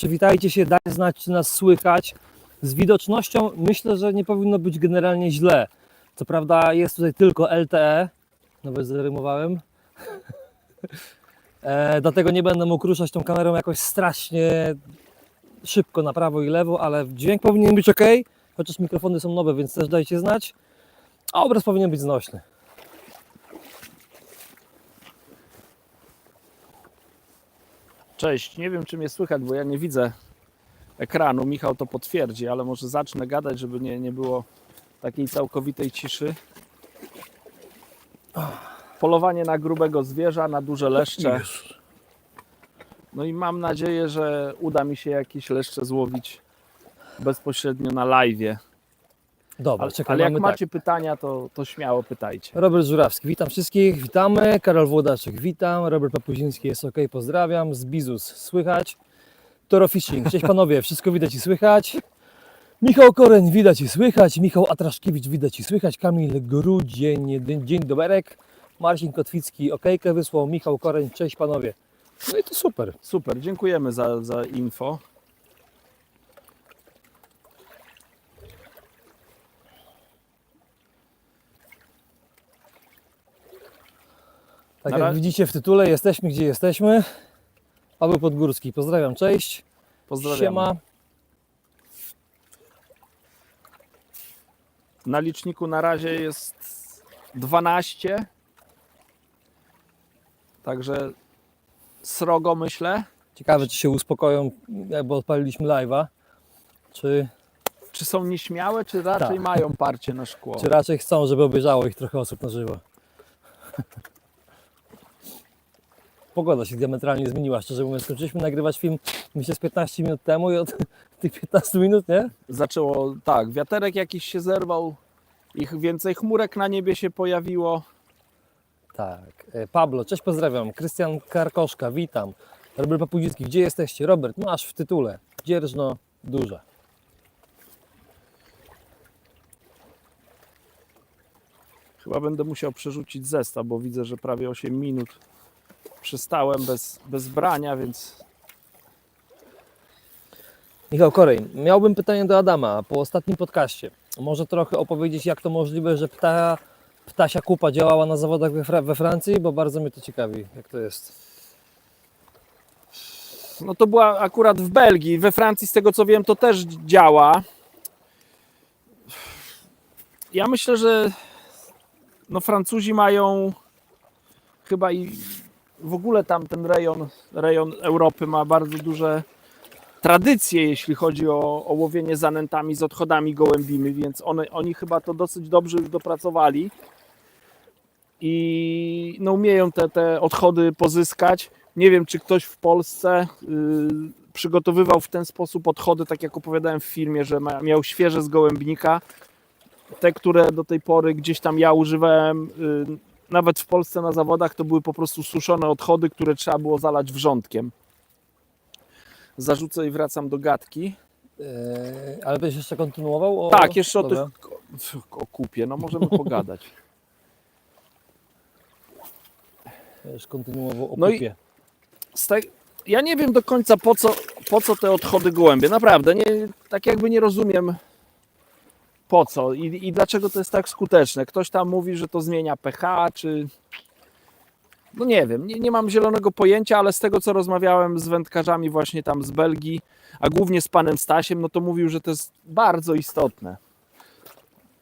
Przywitajcie się, dajcie znać, czy nas słychać. Z widocznością myślę, że nie powinno być generalnie źle. Co prawda jest tutaj tylko LTE, nawet zarymowałem. Dlatego nie będę mógł ruszać tą kamerą jakoś strasznie szybko na prawo i lewo, ale dźwięk powinien być ok, chociaż mikrofony są nowe, więc też dajcie znać. A obraz powinien być znośny. Cześć, nie wiem czy mnie słychać, bo ja nie widzę ekranu. Michał to potwierdzi, ale może zacznę gadać, żeby nie było takiej całkowitej ciszy. Polowanie na grubego zwierza, na duże leszcze. No i mam nadzieję, że uda mi się jakieś leszcze złowić bezpośrednio na live'ie. Dobra, czekaj, Ale jak mamy macie pytania, to śmiało pytajcie. Robert Żurawski, witam wszystkich, witamy. Karol Włodaczek, witam. Robert Papuziński jest ok, pozdrawiam. Z Bizus słychać. Toro Fishing, cześć panowie, wszystko widać i słychać. Michał Koreń, widać i słychać. Michał Atraszkiewicz, widać i słychać. Kamil Grudzień, dzień doberek. Marcin Kotwicki, okejkę wysłał. Michał Koreń, cześć panowie. No i to super. Super, dziękujemy za info. Tak Na jak razie- widzicie w tytule, jesteśmy gdzie jesteśmy. Paweł Podgórski, pozdrawiam, cześć. Pozdrawiam. Siema. Na liczniku na razie jest 12. Także srogo myślę. Ciekawe, czy się uspokoją, jakby odpaliliśmy live'a, Czy są nieśmiałe, czy raczej Tak. mają parcie na szkło? czy raczej chcą, żeby obejrzało ich trochę osób na żywo. Pogoda się diametralnie zmieniła, szczerze mówiąc. Skończyliśmy nagrywać film, myślę, z 15 minut temu i od tych 15 minut, nie? Zaczęło, tak, wiaterek jakiś się zerwał, ich więcej chmurek na niebie się pojawiło. Tak. Pablo, cześć, pozdrawiam. Krystian Karkoszka, witam. Robert Papudziński, gdzie jesteście? Robert, masz w tytule. Dzierżno duże. Chyba będę musiał przerzucić zestaw, bo widzę, że prawie 8 minut przystałem bez brania, więc Michał Koreń, miałbym pytanie do Adama po ostatnim podcaście. Może trochę opowiedzieć, jak to możliwe, że ptasia kupa działała na zawodach we Francji, bo bardzo mnie to ciekawi, jak to jest. no to była akurat w Belgii. We Francji, z tego co wiem, to też działa. Ja myślę, że no Francuzi mają chyba i w ogóle tam ten rejon Europy ma bardzo duże tradycje, jeśli chodzi o łowienie zanętami z odchodami gołębimi, więc oni chyba to dosyć dobrze już dopracowali i no umieją te odchody pozyskać. Nie wiem, czy ktoś w Polsce przygotowywał w ten sposób odchody, tak jak opowiadałem w filmie, że miał świeże z gołębnika. Te, które do tej pory gdzieś tam ja używałem, nawet w Polsce na zawodach, to były po prostu suszone odchody, które trzeba było zalać wrzątkiem. Zarzucę i wracam do gadki. Ale będziesz jeszcze kontynuował? Tak, jeszcze Dobra. o kupie, no możemy pogadać. Będziesz kontynuował o No i- kupie. Ja nie wiem do końca po co te odchody gołębie, naprawdę, tak jakby nie rozumiem po co i dlaczego to jest tak skuteczne. Ktoś tam mówi, że to zmienia pH, czy... No nie wiem, nie mam zielonego pojęcia, ale z tego co rozmawiałem z wędkarzami właśnie tam z Belgii, a głównie z panem Stasiem, no to mówił, że to jest bardzo istotne.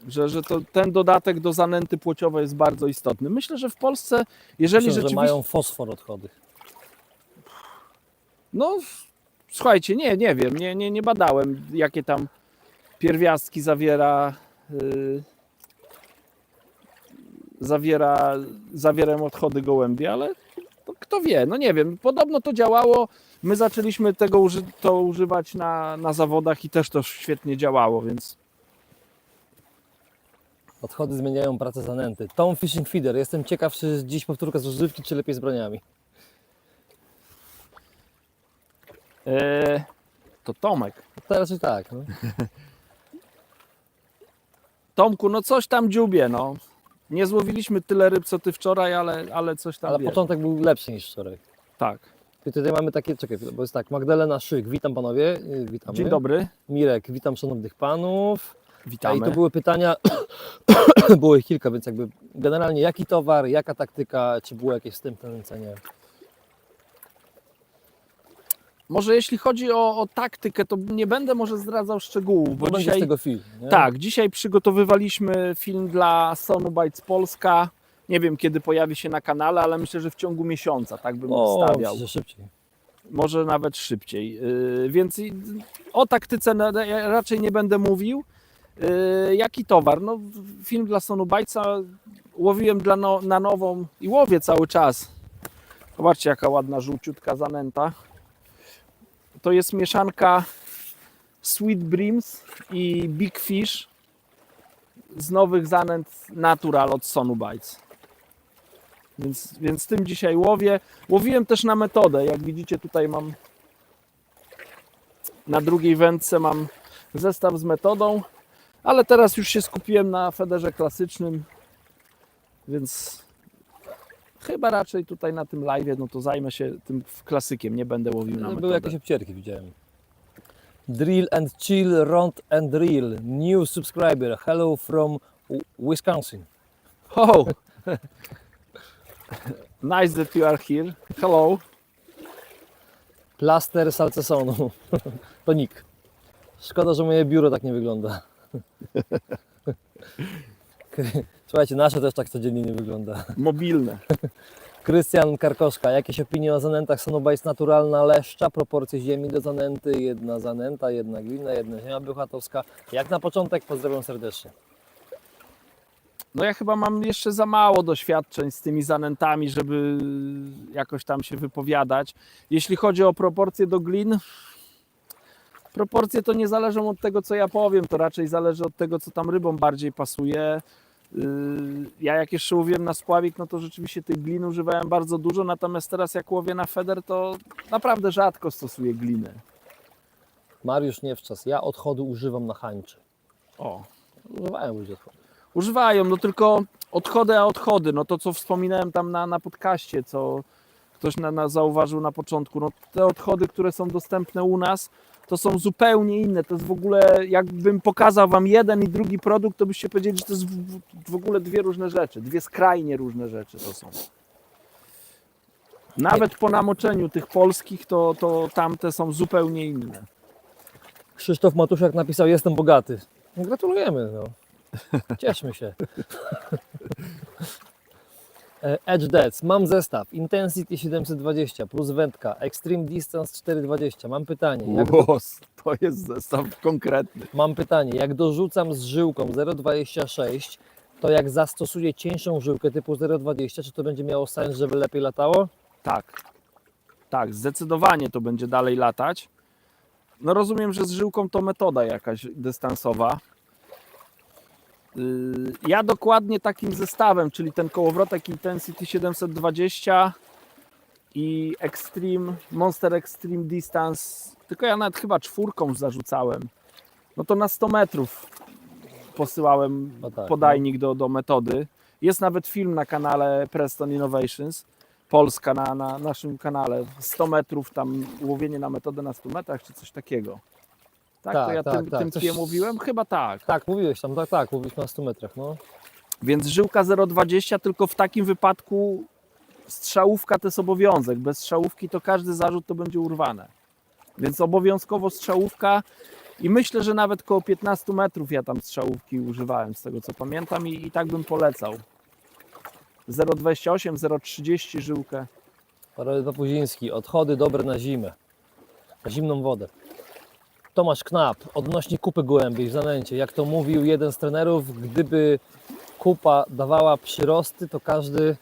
Że ten dodatek do zanęty płciowej jest bardzo istotny. Myślę, że w Polsce, jeżeli Myślę, że rzeczywiście... mają fosfor odchody. No, słuchajcie, nie wiem, nie badałem, jakie tam pierwiastki zawierają odchody gołębi, ale to kto wie, no nie wiem, podobno to działało, my zaczęliśmy to używać na zawodach i też to świetnie działało, więc Odchody zmieniają pracę zanęty. Tom Fishing Feeder. Jestem ciekaw, czy dziś powtórka z rozrywki, czy lepiej z broniami. to Tomek. To raczej tak. No. Tomku, no coś tam dziubie, no. Nie złowiliśmy tyle ryb, co ty wczoraj, ale coś tam Ale wiesz. początek był lepszy niż wczoraj. Tak. I tutaj mamy takie, czekaj, bo jest tak, Magdalena Szyk, witam panowie, witamy. Dzień dobry, Mirek, witam szanownych panów. I witamy. to były pytania, było ich kilka, więc jakby generalnie jaki towar, jaka taktyka, czy było jakieś wstępne nęcenie? Może jeśli chodzi o taktykę, to nie będę może zdradzał szczegółów, Bo bo będzie z dzisiaj, tego film, nie? tak, dzisiaj przygotowywaliśmy film dla Sonobites Polska. Nie wiem, kiedy pojawi się na kanale, ale myślę, że w ciągu miesiąca, tak bym obstawiał. Myślę, że szybciej. Może nawet szybciej. Więc o taktyce ja raczej nie będę mówił. Jaki towar? No, film dla Sonobitesa łowiłem na nową i łowię cały czas. Zobaczcie, jaka ładna, żółciutka zanęta. To jest mieszanka Sweet Breams i Big Fish z nowych zanęt Natural od Sonobites. Więc tym dzisiaj łowię. Łowiłem też na metodę. Jak widzicie, tutaj mam na drugiej wędce mam zestaw z metodą, ale teraz już się skupiłem na federze klasycznym, więc chyba raczej tutaj na tym live, no to zajmę się tym klasykiem, nie będę łowił na metodę. Były jakieś obcierki, widziałem. Drill and chill, rond and reel. New subscriber, hello from Wisconsin. Oh! Nice that you are here. Hello. Plaster salcesonu. To nick. Szkoda, że moje biuro tak nie wygląda. Słuchajcie, nasze też tak codziennie nie wygląda. Mobilne. Krystian Karkoszka, jakieś opinie o zanętach Sonobites naturalna leszcza, proporcje ziemi do zanęty, jedna zanęta, jedna glina, jedna ziemia bełchatowska. Jak na początek, pozdrawiam serdecznie. No ja chyba mam jeszcze za mało doświadczeń z tymi zanętami, żeby jakoś tam się wypowiadać. Jeśli chodzi o proporcje do glin, proporcje to nie zależą od tego, co ja powiem, to raczej zależy od tego, co tam rybom bardziej pasuje. Ja jak jeszcze łowiłem na spławik, no to rzeczywiście tych glin używałem bardzo dużo, natomiast teraz jak łowię na feder, to naprawdę rzadko stosuję gliny. Mariusz Niewczas, ja odchodu używam na hańczy. O. Używają ludzie odchodu. Używają, no tylko odchody, a odchody, no to co wspominałem tam na podcaście, co ktoś zauważył na początku, no te odchody, które są dostępne u nas, to są zupełnie inne, to jest w ogóle, jakbym pokazał Wam jeden i drugi produkt, to byście powiedzieli, że to jest w ogóle dwie różne rzeczy, dwie skrajnie różne rzeczy to są. Nawet po namoczeniu tych polskich, to tamte są zupełnie inne. Krzysztof Matuszak napisał, jestem bogaty. No, gratulujemy, no. Cieszmy się. Edge Deads, mam zestaw Intensity 720 plus wędka, Extreme Distance 420. Mam pytanie, To jest zestaw konkretny. jak dorzucam z żyłką 0,26, to jak zastosuję cieńszą żyłkę typu 0,20, czy to będzie miało sens, żeby lepiej latało? Tak, zdecydowanie to będzie dalej latać. No rozumiem, że z żyłką to metoda jakaś dystansowa. Ja dokładnie takim zestawem, czyli ten kołowrotek Intensity 720 i Monster Extreme Distance, tylko ja nawet chyba czwórką zarzucałem, no to na 100 metrów posyłałem podajnik do metody. Jest nawet film na kanale Preston Innovations, Polska na naszym kanale, 100 metrów, tam łowienie na metodę na 100 metrach, czy coś takiego. Tak, to ja tym Coś... mówiłem? Chyba tak. Tak, mówiłeś tam, tak, mówiliśmy na 100 metrach, no. Więc żyłka 0,20, tylko w takim wypadku strzałówka to jest obowiązek. Bez strzałówki to każdy zarzut to będzie urwane. Więc obowiązkowo strzałówka i myślę, że nawet koło 15 metrów ja tam strzałówki używałem, z tego co pamiętam i tak bym polecał. 0,28, 0,30 żyłkę. Karol Papuziński, odchody dobre na zimę, na zimną wodę. Tomasz Knap, odnośnie kupy gołębiej w zanęcie. Jak to mówił jeden z trenerów, gdyby kupa dawała przyrosty, to każdy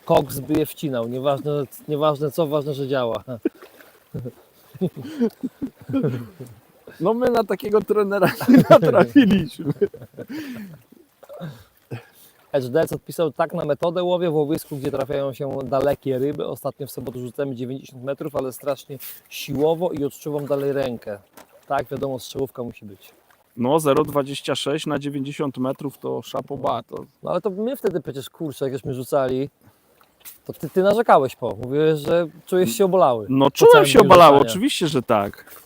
koks by je wcinał. Nieważne co, ważne, że działa. No my na takiego trenera nie natrafiliśmy. Edge Deads odpisał, tak na metodę łowię w łowisku, gdzie trafiają się dalekie ryby. Ostatnio w sobotę rzucamy 90 metrów, ale strasznie siłowo i odczuwam dalej rękę. Tak, wiadomo, strzałówka musi być. No 0,26 na 90 metrów to chapeau bas. No ale to my wtedy przecież, kurczę, jak żeśmy rzucali, To ty narzekałeś mówiłeś, że czujesz się obolały. No Po czułem całym się dniu obalało, rzucania. oczywiście, że tak.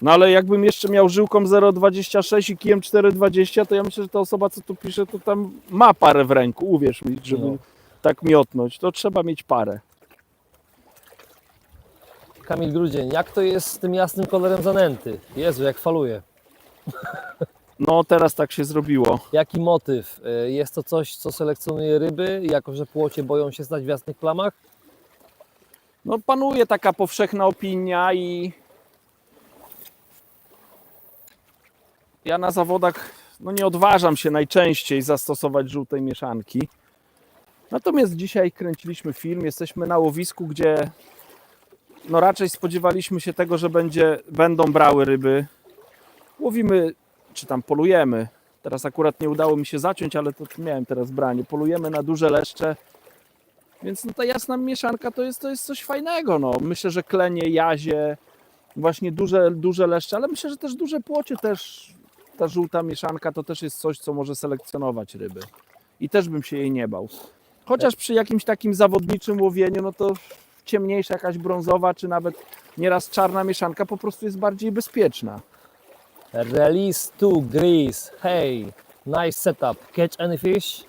No ale jakbym jeszcze miał żyłką 0,26 i kijem 4,20, to ja myślę, że ta osoba, co tu pisze, to tam ma parę w ręku, uwierz mi, żeby No. tak miotnąć. To trzeba mieć parę. Kamil Grudzień, jak to jest z tym jasnym kolorem zanęty? Jezu, jak faluje. No teraz tak się zrobiło. Jaki motyw? Jest to coś, co selekcjonuje ryby, jako że płocie boją się stać w jasnych plamach? No panuje taka powszechna opinia i ja na zawodach no nie odważam się najczęściej zastosować żółtej mieszanki. Natomiast dzisiaj kręciliśmy film, jesteśmy na łowisku, gdzie no raczej spodziewaliśmy się tego, że będą brały ryby. Łowimy, czy tam polujemy. Teraz akurat nie udało mi się zaciąć, ale to miałem teraz branie. Polujemy na duże leszcze. Więc no ta jasna mieszanka to jest coś fajnego. No. Myślę, że klenie, jazie, właśnie duże leszcze, ale myślę, że też duże płocie też ta żółta mieszanka to też jest coś, co może selekcjonować ryby. I też bym się jej nie bał. Chociaż przy jakimś takim zawodniczym łowieniu, no to ciemniejsza jakaś brązowa, czy nawet nieraz czarna mieszanka po prostu jest bardziej bezpieczna. Release to Grease. Hey, nice setup. Catch any fish?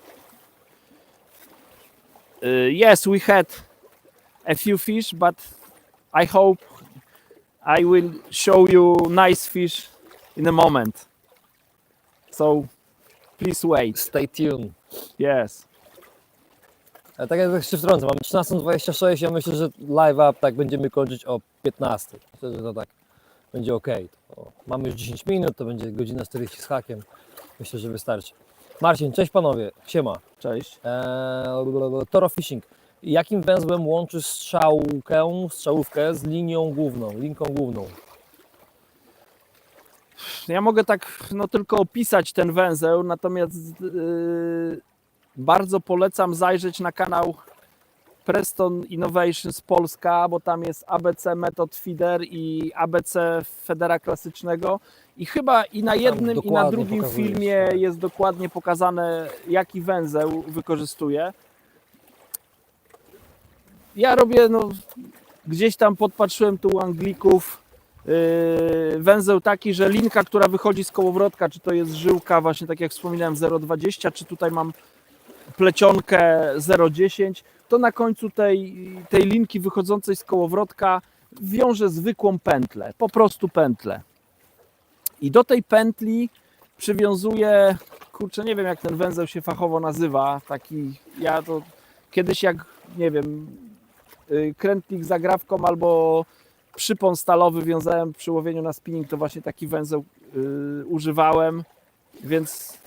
Yes, we had a few fish, but I hope I will show you nice fish in a moment. So please wait. Stay tuned. Yes. Ale tak jak się wtrącę, mamy 13:26, ja myślę, że live up tak będziemy kończyć o 15. Myślę, że to tak będzie ok. Mamy już 10 minut, to będzie godzina 40 z hakiem. Myślę, że wystarczy. Marcin, cześć panowie, siema. Cześć. Toro Fishing. Jakim węzłem łączysz strzałówkę z linką główną? Ja mogę tak no, tylko opisać ten węzeł, natomiast bardzo polecam zajrzeć na kanał Preston Innovations Polska, bo tam jest ABC Method Feeder i ABC Federa Klasycznego i chyba i na jednym i na drugim pokazujesz, filmie tak. jest dokładnie pokazane, jaki węzeł wykorzystuję. Ja robię, no, gdzieś tam podpatrzyłem tu u Anglików węzeł taki, że linka, która wychodzi z kołowrotka, czy to jest żyłka właśnie tak jak wspominałem 0,20, czy tutaj mam plecionkę 0,10, to na końcu tej linki wychodzącej z kołowrotka wiążę zwykłą pętlę, po prostu pętlę. I do tej pętli przywiązuję, kurczę, nie wiem jak ten węzeł się fachowo nazywa, taki, ja to kiedyś jak, nie wiem, krętlik z agrawką albo przypon stalowy wiązałem przy łowieniu na spinning, to właśnie taki węzeł używałem, więc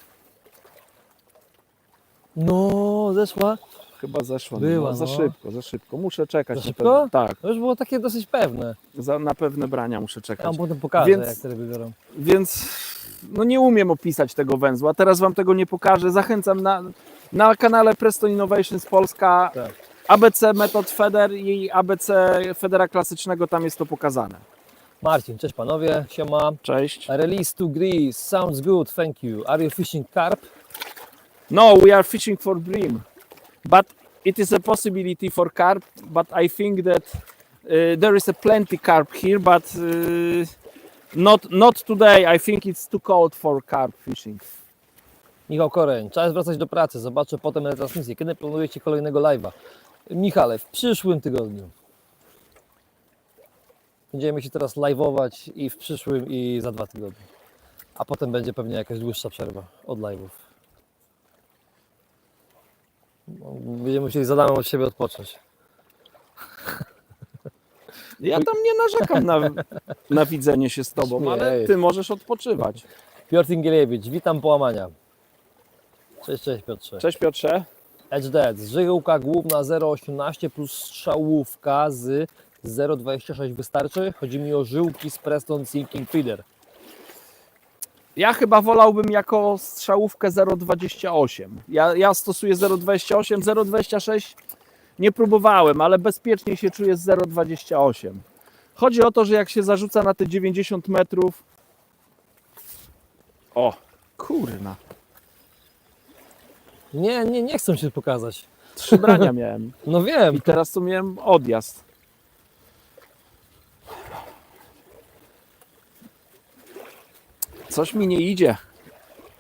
No, zeszła. chyba zeszło. Była, Za no. szybko, za szybko. Muszę czekać. Za na szybko? pewne- tak, To już było takie dosyć pewne. na pewne brania muszę Ja czekać. wam potem pokażę, Więc- jak te ryby biorą. Więc no nie umiem opisać tego węzła. Teraz wam tego nie pokażę. Zachęcam na kanale Preston Innovations Polska. Tak. ABC Method Feder i ABC Federa Klasycznego, tam jest to pokazane. Marcin, cześć panowie, siema. Cześć. Release to Greece, sounds good, thank you. Are you fishing carp? No, we are fishing for bream, but it is a possibility for carp, but I think that there is a plenty carp here, but not today. I think it's too cold for carp fishing. Michał Koreń, czas wracać do pracy, zobaczę potem retransmisję. Kiedy planujecie kolejnego live'a? Michale, w przyszłym tygodniu. Będziemy się teraz live'ować i w przyszłym i za 2 tygodnie. A potem będzie pewnie jakaś dłuższa przerwa od live'ów. No, będziemy musieli z Adamem od siebie odpocząć. Ja tam nie narzekam na widzenie się z tobą, ale Śmiej. ty możesz odpoczywać. Piotr Ingielewicz, witam połamania. Cześć, cześć Piotrze. Cześć Piotrze. Edge Dead, żyłka główna 0,18 plus strzałówka z 0,26 wystarczy? Chodzi mi o żyłki z Preston Sinking Feeder. Ja chyba wolałbym jako strzałówkę 0,28. Ja stosuję 0,28, 0,26 nie próbowałem, ale bezpieczniej się czuję z 0,28. Chodzi o to, że jak się zarzuca na te 90 metrów... O, kurna. Nie chcę się pokazać. 3 brania miałem. No wiem. I teraz tu miałem odjazd. Coś mi nie idzie.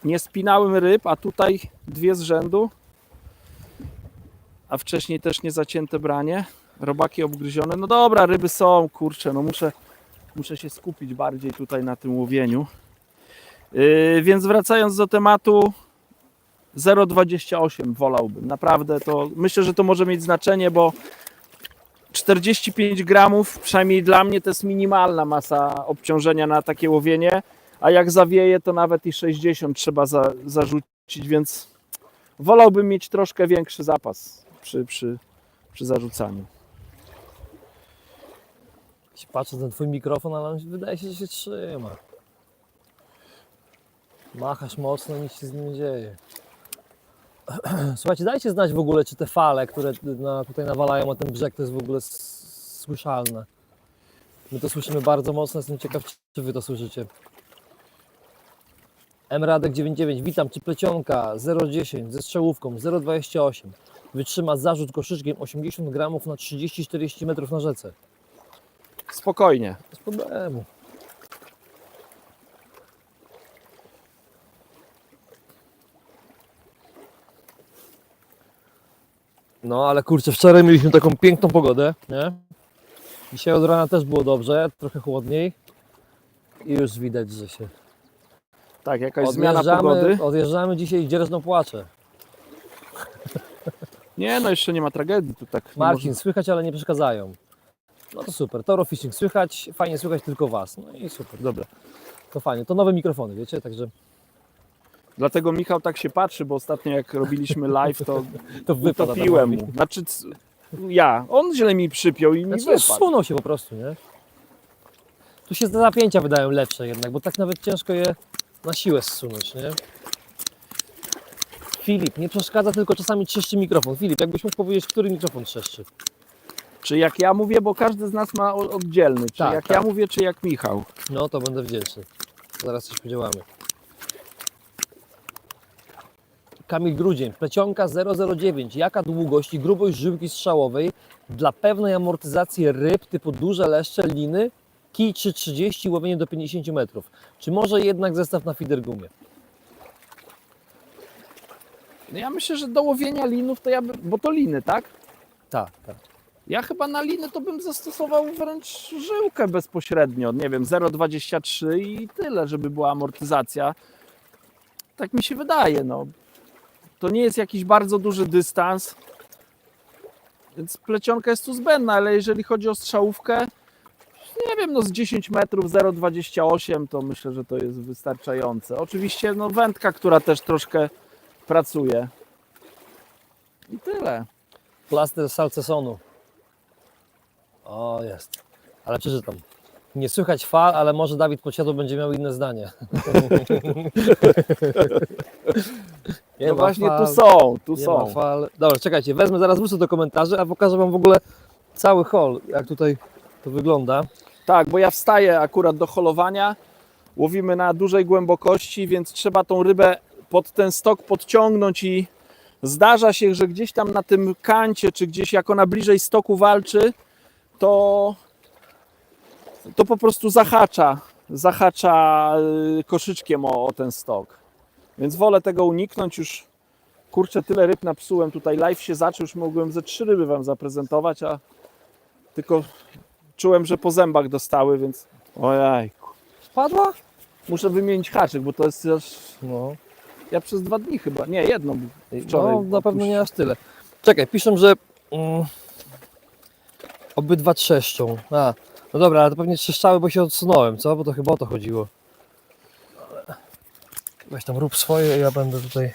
Nie spinałem ryb, a tutaj 2 z rzędu. A wcześniej też nie zacięte branie. Robaki obgryzione. No dobra, ryby są, kurczę, no muszę się skupić bardziej tutaj na tym łowieniu. Więc wracając do tematu, 0,28 wolałbym. Naprawdę to myślę, że to może mieć znaczenie, bo 45 gramów, przynajmniej dla mnie, to jest minimalna masa obciążenia na takie łowienie, a jak zawieje, to nawet i 60 trzeba zarzucić, więc wolałbym mieć troszkę większy zapas przy zarzucaniu. Patrzę na ten twój mikrofon, ale wydaje się, że się trzyma. Machasz mocno, nic się z nim nie dzieje. Słuchajcie, dajcie znać w ogóle, czy te fale, które tutaj nawalają na ten brzeg, to jest w ogóle słyszalne. My to słyszymy bardzo mocno, jestem ciekaw, czy wy to słyszycie. Radek 99, witam, czy plecionka 0,10 ze strzałówką 0,28 wytrzyma zarzut koszyczkiem 80 gramów na 30-40 metrów na rzece? Spokojnie. Bez problemu. No ale kurczę, wczoraj mieliśmy taką piękną pogodę, nie? Dzisiaj od rana też było dobrze, trochę chłodniej i już widać, że się Tak, jakaś zmiana pogody. odjeżdżamy dzisiaj i dzierżną płacze. Nie, no jeszcze nie ma tragedii. Tu tak nie Marcin, może... słychać, ale nie przeszkadzają. No to super, Toro Fishing słychać, fajnie słychać tylko Was. No i super, dobra. To fajnie, to nowe mikrofony, wiecie, także Dlatego Michał tak się patrzy, bo ostatnio jak robiliśmy live, to to wypada. utopiłem mu. Znaczy, on źle mi przypiął i mi Znaczy, wypadł. zsunął się po prostu, nie? Tu się te napięcia wydają lepsze jednak, bo tak nawet ciężko je na siłę zsunąć, nie? Filip, nie przeszkadza, tylko czasami trzeszczy mikrofon. Filip, jakbyś mógł powiedzieć, który mikrofon trzeszczy? Czy jak ja mówię, bo każdy z nas ma oddzielny. Czy Tak, jak tak. ja mówię, czy jak Michał. No to będę wdzięczny. Zaraz coś podziałamy. Kamil Grudzień, plecionka 009. Jaka długość i grubość żyłki strzałowej dla pewnej amortyzacji ryb typu duże leszcze, liny, kij 330, łowienie do 50 metrów? Czy może jednak zestaw na feeder gumie? No ja myślę, że do łowienia linów to bo to liny, tak? Tak, tak. Ja chyba na liny to bym zastosował wręcz żyłkę bezpośrednio. Nie wiem, 0,23 i tyle, żeby była amortyzacja. Tak mi się wydaje, no. To nie jest jakiś bardzo duży dystans, więc plecionka jest tu zbędna, ale jeżeli chodzi o strzałówkę, nie wiem, no z 10 metrów 0,28 to myślę, że to jest wystarczające. Oczywiście no wędka, która też troszkę pracuje. I tyle. Plaster salcesonu. O, jest. Ale przeczytam. Nie słychać fal, ale może Dawid Podsiadło będzie miał inne zdanie. Nie No ma właśnie fal, tu są, tu nie są. ma fal. Dobra, czekajcie, zaraz wrócę do komentarzy, a pokażę Wam w ogóle cały hol, jak tutaj to wygląda. Tak, bo ja wstaję akurat do holowania. Łowimy na dużej głębokości, więc trzeba tą rybę pod ten stok podciągnąć i zdarza się, że gdzieś tam na tym kancie, czy gdzieś jak ona bliżej stoku walczy, to po prostu zahacza koszyczkiem o ten stok. Więc wolę tego uniknąć. Już kurczę, tyle ryb napsułem. Tutaj live się zaczął, już mogłem ze 3 ryby Wam zaprezentować, a tylko czułem, że po zębach dostały, więc ojajku. Wpadła? Muszę wymienić haczyk, bo to jest aż... No. Ja przez 2 dni chyba, nie, jedną wczoraj. No, na pewno nie aż tyle. Czekaj, piszą, że obydwa trzeszczą. A, no dobra, ale to pewnie trzeszczały, bo się odsunąłem, co? Bo to chyba o to chodziło. Ale weź tam rób swoje, ja będę tutaj...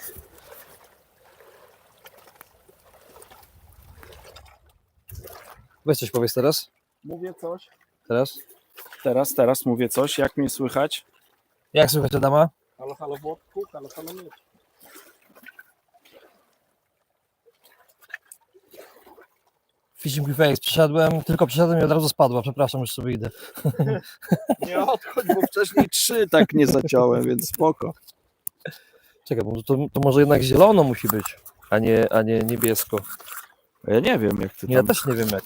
Weź coś powiedz teraz. Mówię coś. Teraz. Teraz mówię coś. Jak mnie słychać? Jak słychać Adama? Halo, halo, Włodku, halo, halo, nie. Fishing with Face, przeszedłem i od razu spadła, przepraszam, już sobie idę. Nie odchodź, bo wcześniej 3 tak nie zaciąłem, więc spoko. Czekaj, bo to może jednak zielono musi być. a nie niebiesko. Ja nie wiem, jak ty Ja tam... też nie wiem jak.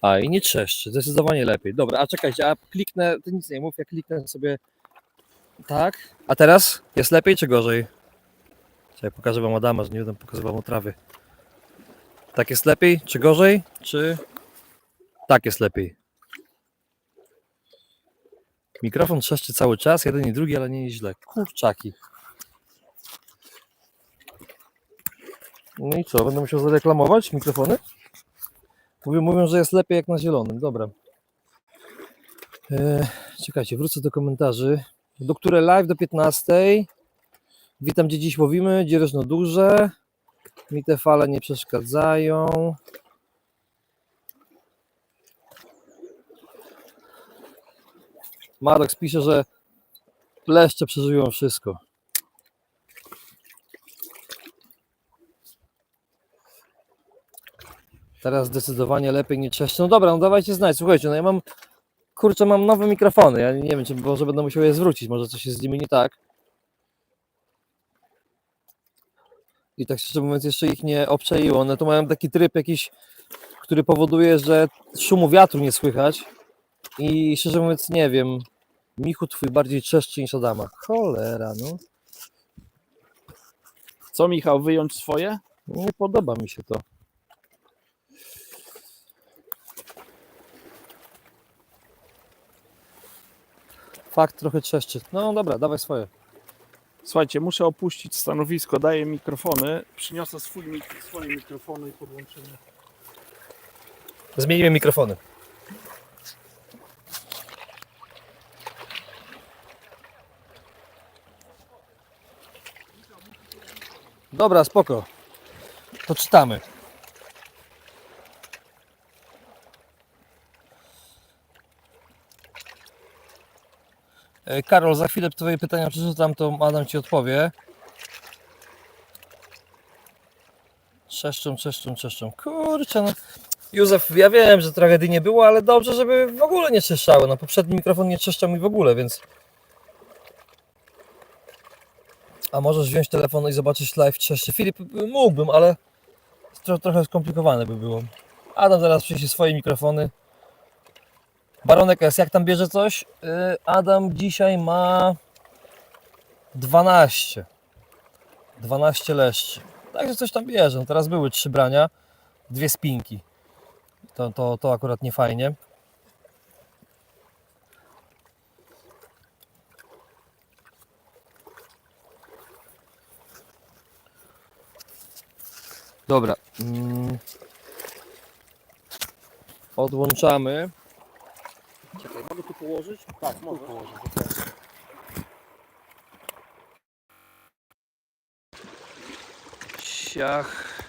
A i nie trzeszczy, zdecydowanie lepiej. Dobra, a czekajcie, a kliknę, ty nic nie mów, ja kliknę sobie tak. A teraz jest lepiej czy gorzej? Czekaj, pokażę wam Adama, że nie będę pokazywał mu trawy. Tak jest lepiej, czy gorzej, czy... Tak jest lepiej. Mikrofon trzeszczy cały czas, jeden i drugi, ale nie źle. Kurczaki. No i co, będę musiał zareklamować mikrofony? Mówią, że jest lepiej jak na zielonym, dobra. Czekajcie, wrócę do komentarzy. Do które live do 15. Witam, gdzie dziś łowimy, dzierżno duże. Mi te fale nie przeszkadzają. Maddox pisze, że leszcze przeżyją wszystko. Teraz zdecydowanie lepiej nie trzeszczy. No dobra, no dawajcie znać. Słuchajcie, no ja mam, kurczę, mam nowe mikrofony. Ja nie wiem, czy może będę musiał je zwrócić. Może coś jest z nimi nie tak. I tak szczerze mówiąc jeszcze ich nie obczaiło. One tu mają taki tryb jakiś, który powoduje, że szumu wiatru nie słychać. I szczerze mówiąc nie wiem. Michu twój bardziej trzeszczy niż Adama. Cholera, no. Co, Michał, wyjąć swoje? Nie podoba mi się to. Fakt, trochę trzeszczy. No dobra, dawaj swoje. Słuchajcie, muszę opuścić stanowisko, daję mikrofony. Przyniosę swoje mikrofony i podłączymy. Zmienimy mikrofony. Dobra, spoko. To czytamy. Karol, za chwilę twoje pytania przeczytam, to Adam ci odpowie. Trzeszczą. Kurczę, no. Józef, ja wiem, że tragedii nie było, ale dobrze, żeby w ogóle nie trzeszczały. No, poprzedni mikrofon nie trzeszczał mi w ogóle, więc... A możesz wziąć telefon i zobaczyć live trzeszczy. Filip, mógłbym, ale trochę skomplikowane by było. Adam zaraz przyniesie swoje mikrofony. Baronek S, jak tam bierze coś? Adam dzisiaj ma 12 leszczy. Także coś tam bierze. No teraz były 3 brania, 2 spinki. To akurat nie fajnie. Dobra. Odłączamy. Czekaj, mogę tu położyć? Tak, mogę położyć. Siach.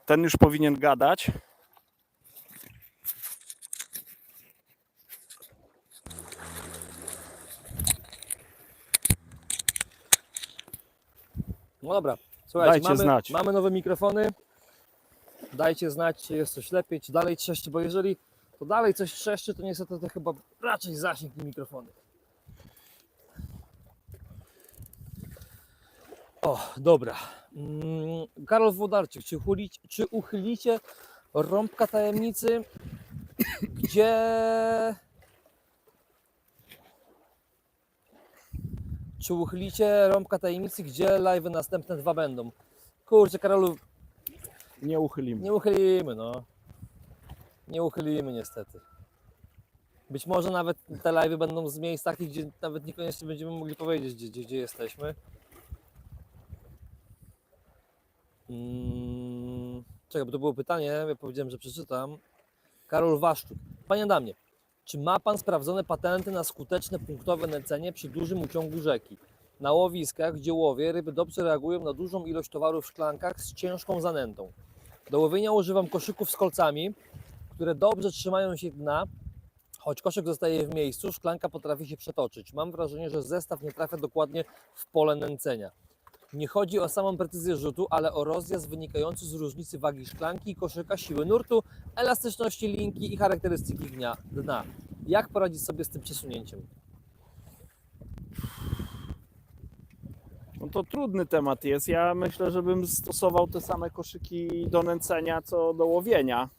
Ten już powinien gadać. No dobra, słuchajcie, Dajcie znać. mamy nowe mikrofony. Dajcie znać, czy jest coś lepiej, czy dalej trzeszczy, bo jeżeli to dalej coś trzeszczy, to niestety to chyba raczej zasięg mikrofony. O, dobra. Karol Włodarczyk, czy uchylicie rąbka tajemnicy, gdzie... Czy uchylicie rąbka tajemnicy, gdzie live'y następne 2 będą? Kurczę, Karolu, Nie uchylimy. nie uchylimy, no. Nie uchylimy niestety. Być może nawet te live'y będą z miejsc takich, gdzie nawet niekoniecznie będziemy mogli powiedzieć, gdzie jesteśmy. Czekaj, bo to było pytanie, ja powiedziałem, że przeczytam. Karol Waszczuk. Panie Adamie, czy ma Pan sprawdzone patenty na skuteczne punktowe nęcenie przy dużym uciągu rzeki? Na łowiskach, gdzie łowię, ryby dobrze reagują na dużą ilość towaru w szklankach z ciężką zanętą. Do łowienia używam koszyków z kolcami, które dobrze trzymają się dna, choć koszyk zostaje w miejscu, szklanka potrafi się przetoczyć. Mam wrażenie, że zestaw nie trafia dokładnie w pole nęcenia. Nie chodzi o samą precyzję rzutu, ale o rozjazd wynikający z różnicy wagi szklanki i koszyka, siły nurtu, elastyczności linki i charakterystyki dna. Jak poradzić sobie z tym przesunięciem? No to trudny temat jest. Ja myślę, że bym stosował te same koszyki do nęcenia, co do łowienia.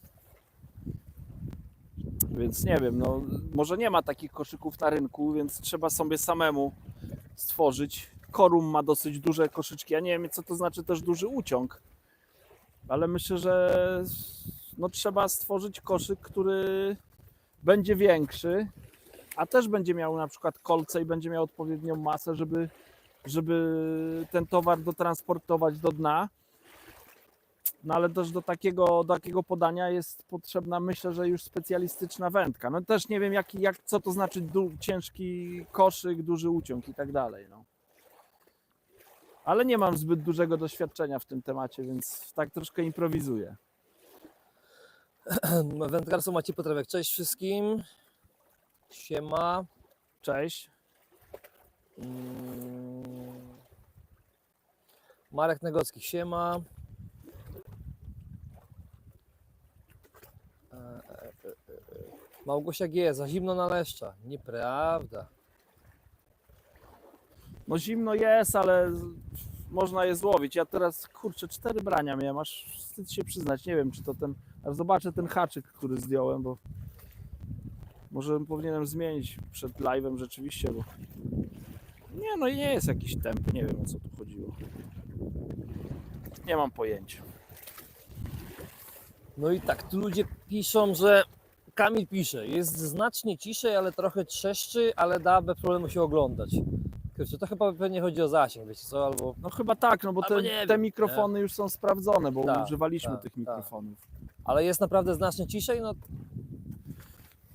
Więc nie wiem, no może nie ma takich koszyków na rynku, więc trzeba sobie samemu stworzyć. Korum ma dosyć duże koszyczki. Ja nie wiem, co to znaczy też duży uciąg, ale myślę, że no, trzeba stworzyć koszyk, który będzie większy, a też będzie miał na przykład kolce i będzie miał odpowiednią masę, żeby ten towar dotransportować do dna. No ale też do takiego podania jest potrzebna, myślę, że już specjalistyczna wędka. No też nie wiem, co to znaczy ciężki koszyk, duży uciąg i tak dalej. No. Ale nie mam zbyt dużego doświadczenia w tym temacie, więc tak troszkę improwizuję. Wędkarstwo Maciej Potrawiak. Cześć wszystkim. Siema. Cześć. Marek Negocki. Siema. Małgosia G. Za zimno na leszcza. Nieprawda. No zimno jest, ale można je złowić. Ja teraz, kurczę, 4 brania miałem, aż wstyd się przyznać. Nie wiem, czy to ten... Aż zobaczę ten haczyk, który zdjąłem, bo może powinienem zmienić przed live'em rzeczywiście, bo nie, no i nie jest jakiś temp. Nie wiem, o co tu chodziło. Nie mam pojęcia. No i tak, tu ludzie piszą, że Kamil pisze, jest znacznie ciszej, ale trochę trzeszczy, ale da bez problemu się oglądać. Kurczę, to chyba pewnie chodzi o zasięg, wiecie co, albo... No chyba tak, no bo Albo nie te wiem, mikrofony już są sprawdzone, bo Tak, używaliśmy tak, tych tak. mikrofonów. Ale jest naprawdę znacznie ciszej, no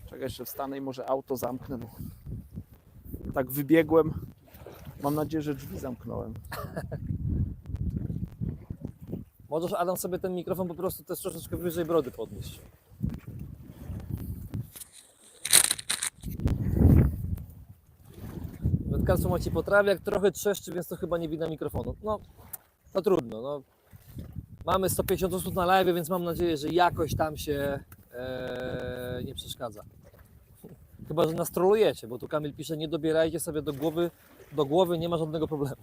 Czekaj, jeszcze wstanę i może auto zamknę, bo tak wybiegłem. Mam nadzieję, że drzwi zamknąłem. możesz Adam sobie ten mikrofon po prostu też troszeczkę wyżej brody podnieść. Wędkarstwo Maciej Potrawiak, trochę trzeszczy, więc to chyba nie widać mikrofonu. No, to trudno, no. Mamy 150 osób na live, więc mam nadzieję, że jakoś tam się nie przeszkadza. Chyba, że nas trolujecie, bo tu Kamil pisze, nie dobierajcie sobie do głowy nie ma żadnego problemu.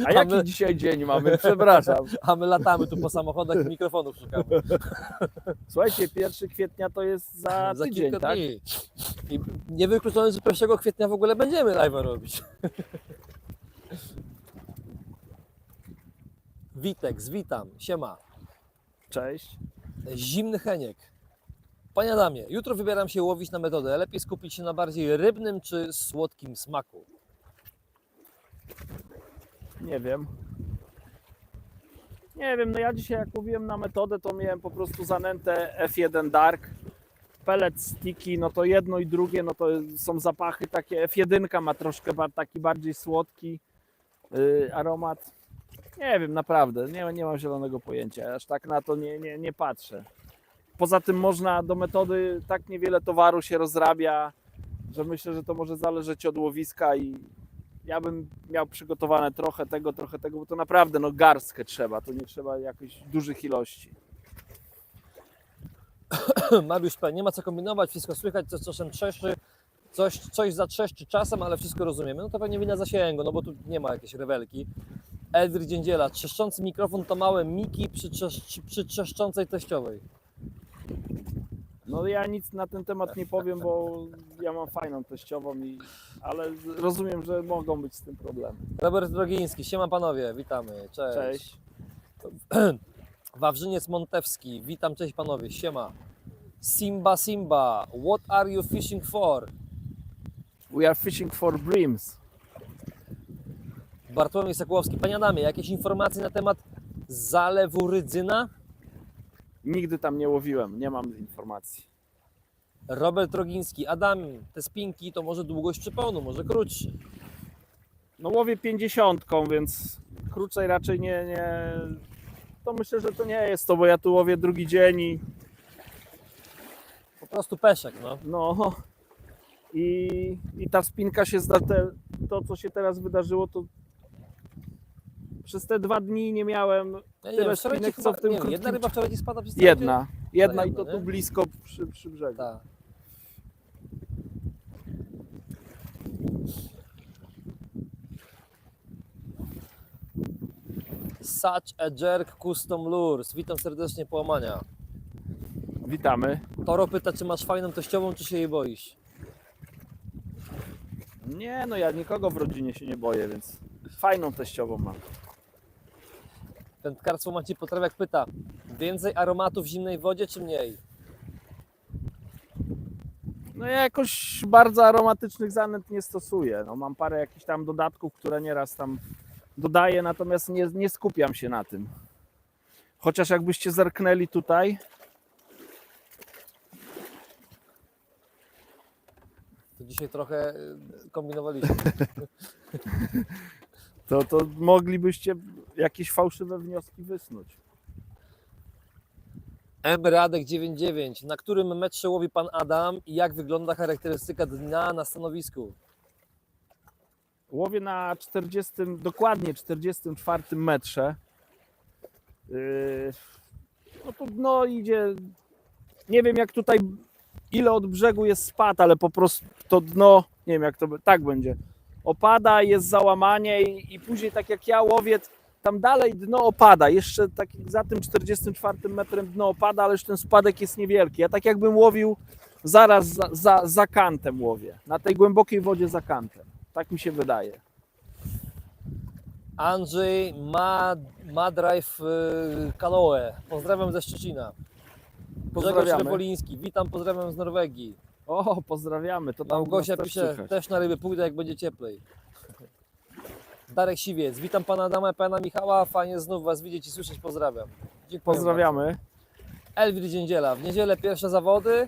A jaki dzisiaj dzień mamy? Przepraszam. A my latamy tu po samochodach i mikrofonów szukamy. Słuchajcie, 1 kwietnia to jest za tydzień, kilka tak? dni. I niewykluczone, że 1 kwietnia w ogóle będziemy live'a robić. Witek, witam, siema. Cześć. Zimny Heniek. Panie Adamie, jutro wybieram się łowić na metodę. Lepiej skupić się na bardziej rybnym czy słodkim smaku? Nie wiem. Nie wiem, no ja dzisiaj jak mówiłem na metodę, to miałem po prostu zanętę F1 Dark. Pellet sticky, no to jedno i drugie, no to są zapachy takie. F1 ma troszkę taki bardziej słodki aromat. Nie wiem, naprawdę, nie mam zielonego pojęcia. Aż tak na to nie patrzę. Poza tym można do metody tak niewiele towaru się rozrabia, że myślę, że to może zależeć od łowiska i ja bym miał przygotowane trochę tego, bo to naprawdę no garstkę trzeba, to nie trzeba jakichś dużych ilości. Mariusz P. Nie ma co kombinować, wszystko słychać, coś czasem trzeszczy, coś zatrzeszczy czasem, ale wszystko rozumiemy. No to pewnie wina zasięgu, no bo tu nie ma jakiejś rewelki. Eldry Dziędziela. Trzeszczący mikrofon to małe miki przy trzeszczącej teściowej. No ja nic na ten temat nie powiem, bo ja mam fajną teściową, ale rozumiem, że mogą być z tym problemy. Robert Drogiński. Siema panowie, witamy. Cześć. Cześć. Wawrzyniec Montewski. Witam, cześć panowie. Siema. Simba. What are you fishing for? We are fishing for breams. Bartłomiej Sokołowski. Panie Adamie, jakieś informacje na temat zalewu Rydzyna? Nigdy tam nie łowiłem, nie mam informacji. Robert Drogiński. Adam, te spinki to może długość przyponu, może krótszy. No łowię 50, więc krócej raczej nie. To myślę, że to nie jest to, bo ja tu łowię drugi dzień i Po prostu peszek, no. no i ta spinka się to co się teraz wydarzyło, to przez te 2 dni nie miałem Ja nie tyle wiem, wczoraj spinek, ci co chyba, w tym nie wiem, krótkim... jedna ryba wczoraj ci spada przez cały Jedna dzień? i to nie? tu blisko przy brzegu. Tak. Such a Jerk Custom Lures. Witam serdecznie, Połamania. Witamy. Toro pyta, czy masz fajną teściową, czy się jej boisz? Nie, no ja nikogo w rodzinie się nie boję, więc fajną teściową mam. Wędkarstwo Maciej Potrawiak pyta, więcej aromatu w zimnej wodzie, czy mniej? No ja jakoś bardzo aromatycznych zanęt nie stosuję. No, mam parę jakichś tam dodatków, które nieraz tam dodaję, natomiast nie skupiam się na tym. Chociaż jakbyście zerknęli tutaj, To dzisiaj trochę kombinowaliśmy. to moglibyście jakieś fałszywe wnioski wysnuć. M. Radek 99. Na którym metrze łowi pan Adam i jak wygląda charakterystyka dna na stanowisku? Łowię na 40, dokładnie 44 metrze. No to dno idzie, nie wiem jak tutaj, ile od brzegu jest spad, ale po prostu to dno, nie wiem jak to, tak będzie, opada, jest załamanie i później tak jak ja łowię, tam dalej dno opada, jeszcze tak za tym 44 metrem dno opada, ale już ten spadek jest niewielki. Ja tak jakbym łowił zaraz za kantem łowię, na tej głębokiej wodzie za kantem. Tak mi się wydaje. Andrzej Madrive Kaloe. Pozdrawiam ze Szczecina. Grzegorz Pozdrawiamy. Repoliński. Witam, pozdrawiam z Norwegii. O, pozdrawiamy. To tam Małgosia nas też pisze, słychać. też na ryby pójdę, jak będzie cieplej. Darek Siwiec. Witam pana Adama i pana Michała. Fajnie znów was widzieć i słyszeć. Pozdrawiam. Dziękuję Pozdrawiamy. bardzo. Elwir Dziędziela. W niedzielę pierwsze zawody,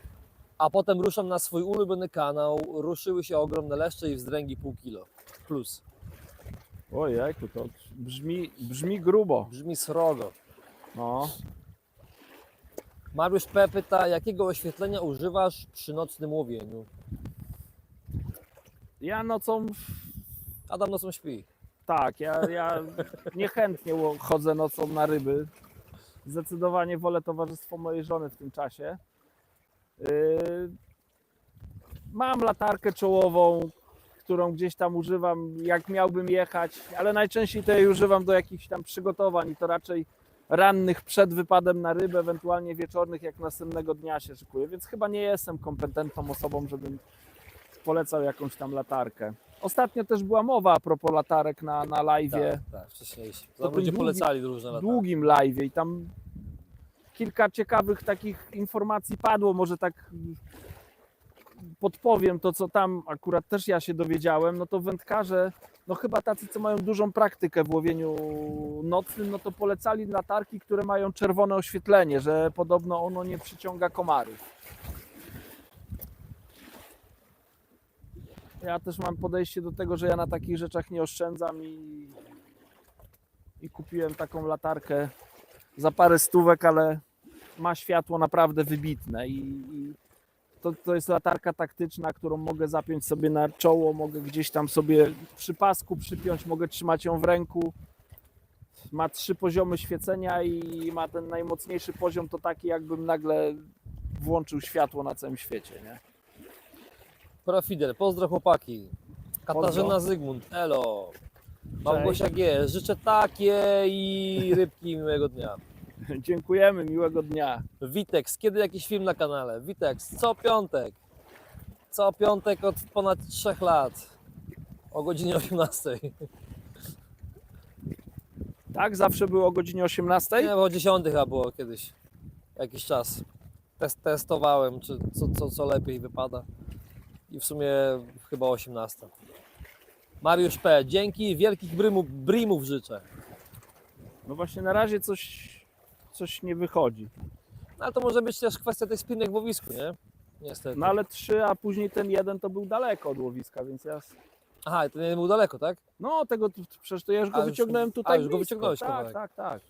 a potem ruszam na swój ulubiony kanał. Ruszyły się ogromne leszcze i wzdręgi pół kilo. Plus. Ojejku, to brzmi grubo. Brzmi srogo. No. Mariusz P. pyta, jakiego oświetlenia używasz przy nocnym łowieniu? Ja nocą, Adam nocą śpi. tak, ja niechętnie chodzę nocą na ryby. Zdecydowanie wolę towarzystwo mojej żony w tym czasie. Mam latarkę czołową, którą gdzieś tam używam, jak miałbym jechać, ale najczęściej to jej używam do jakichś tam przygotowań i to raczej rannych przed wypadem na rybę, ewentualnie wieczornych, jak następnego dnia się szykuję, więc chyba nie jestem kompetentną osobą, żebym polecał jakąś tam latarkę. Ostatnio też była mowa a propos latarek na live'ie, Tak, wcześniejszy. To Tam był ludzie długi- polecali różne lata. długim live'ie i tam kilka ciekawych takich informacji padło, może tak podpowiem to, co tam akurat też ja się dowiedziałem, no to wędkarze, no chyba tacy, co mają dużą praktykę w łowieniu nocnym, no to polecali latarki, które mają czerwone oświetlenie, że podobno ono nie przyciąga komarów. Ja też mam podejście do tego, że ja na takich rzeczach nie oszczędzam i kupiłem taką latarkę za parę stówek, ale ma światło naprawdę wybitne i to jest latarka taktyczna, którą mogę zapiąć sobie na czoło, mogę gdzieś tam sobie przy pasku przypiąć, mogę trzymać ją w ręku. Ma 3 poziomy świecenia i ma ten najmocniejszy poziom, to taki jakbym nagle włączył światło na całym świecie, nie? Profidel, pozdro chłopaki. Katarzyna Zygmunt, elo. Małgosia G, życzę takiej rybki miłego dnia. Dziękujemy, miłego dnia. Witex, kiedy jakiś film na kanale? Witex, co piątek. Co piątek od ponad 3 lat. O godzinie 18. Tak, zawsze było o godzinie 18? Nie, bo o 10 chyba było kiedyś. Jakiś czas. Testowałem, czy co lepiej wypada. I w sumie chyba 18. Mariusz P. Dzięki, wielkich brimów życzę. No właśnie na razie coś nie wychodzi. No, ale to może być też kwestia tej spinek w łowisku, nie? Niestety. No ale 3, a później ten 1 to był daleko od łowiska, więc ja... Aha, i to nie był daleko, tak? No tego, przecież to ja już A go już- wyciągnąłem a tutaj już go blisko. wyciągnąłeś Tak, kawałek. tak.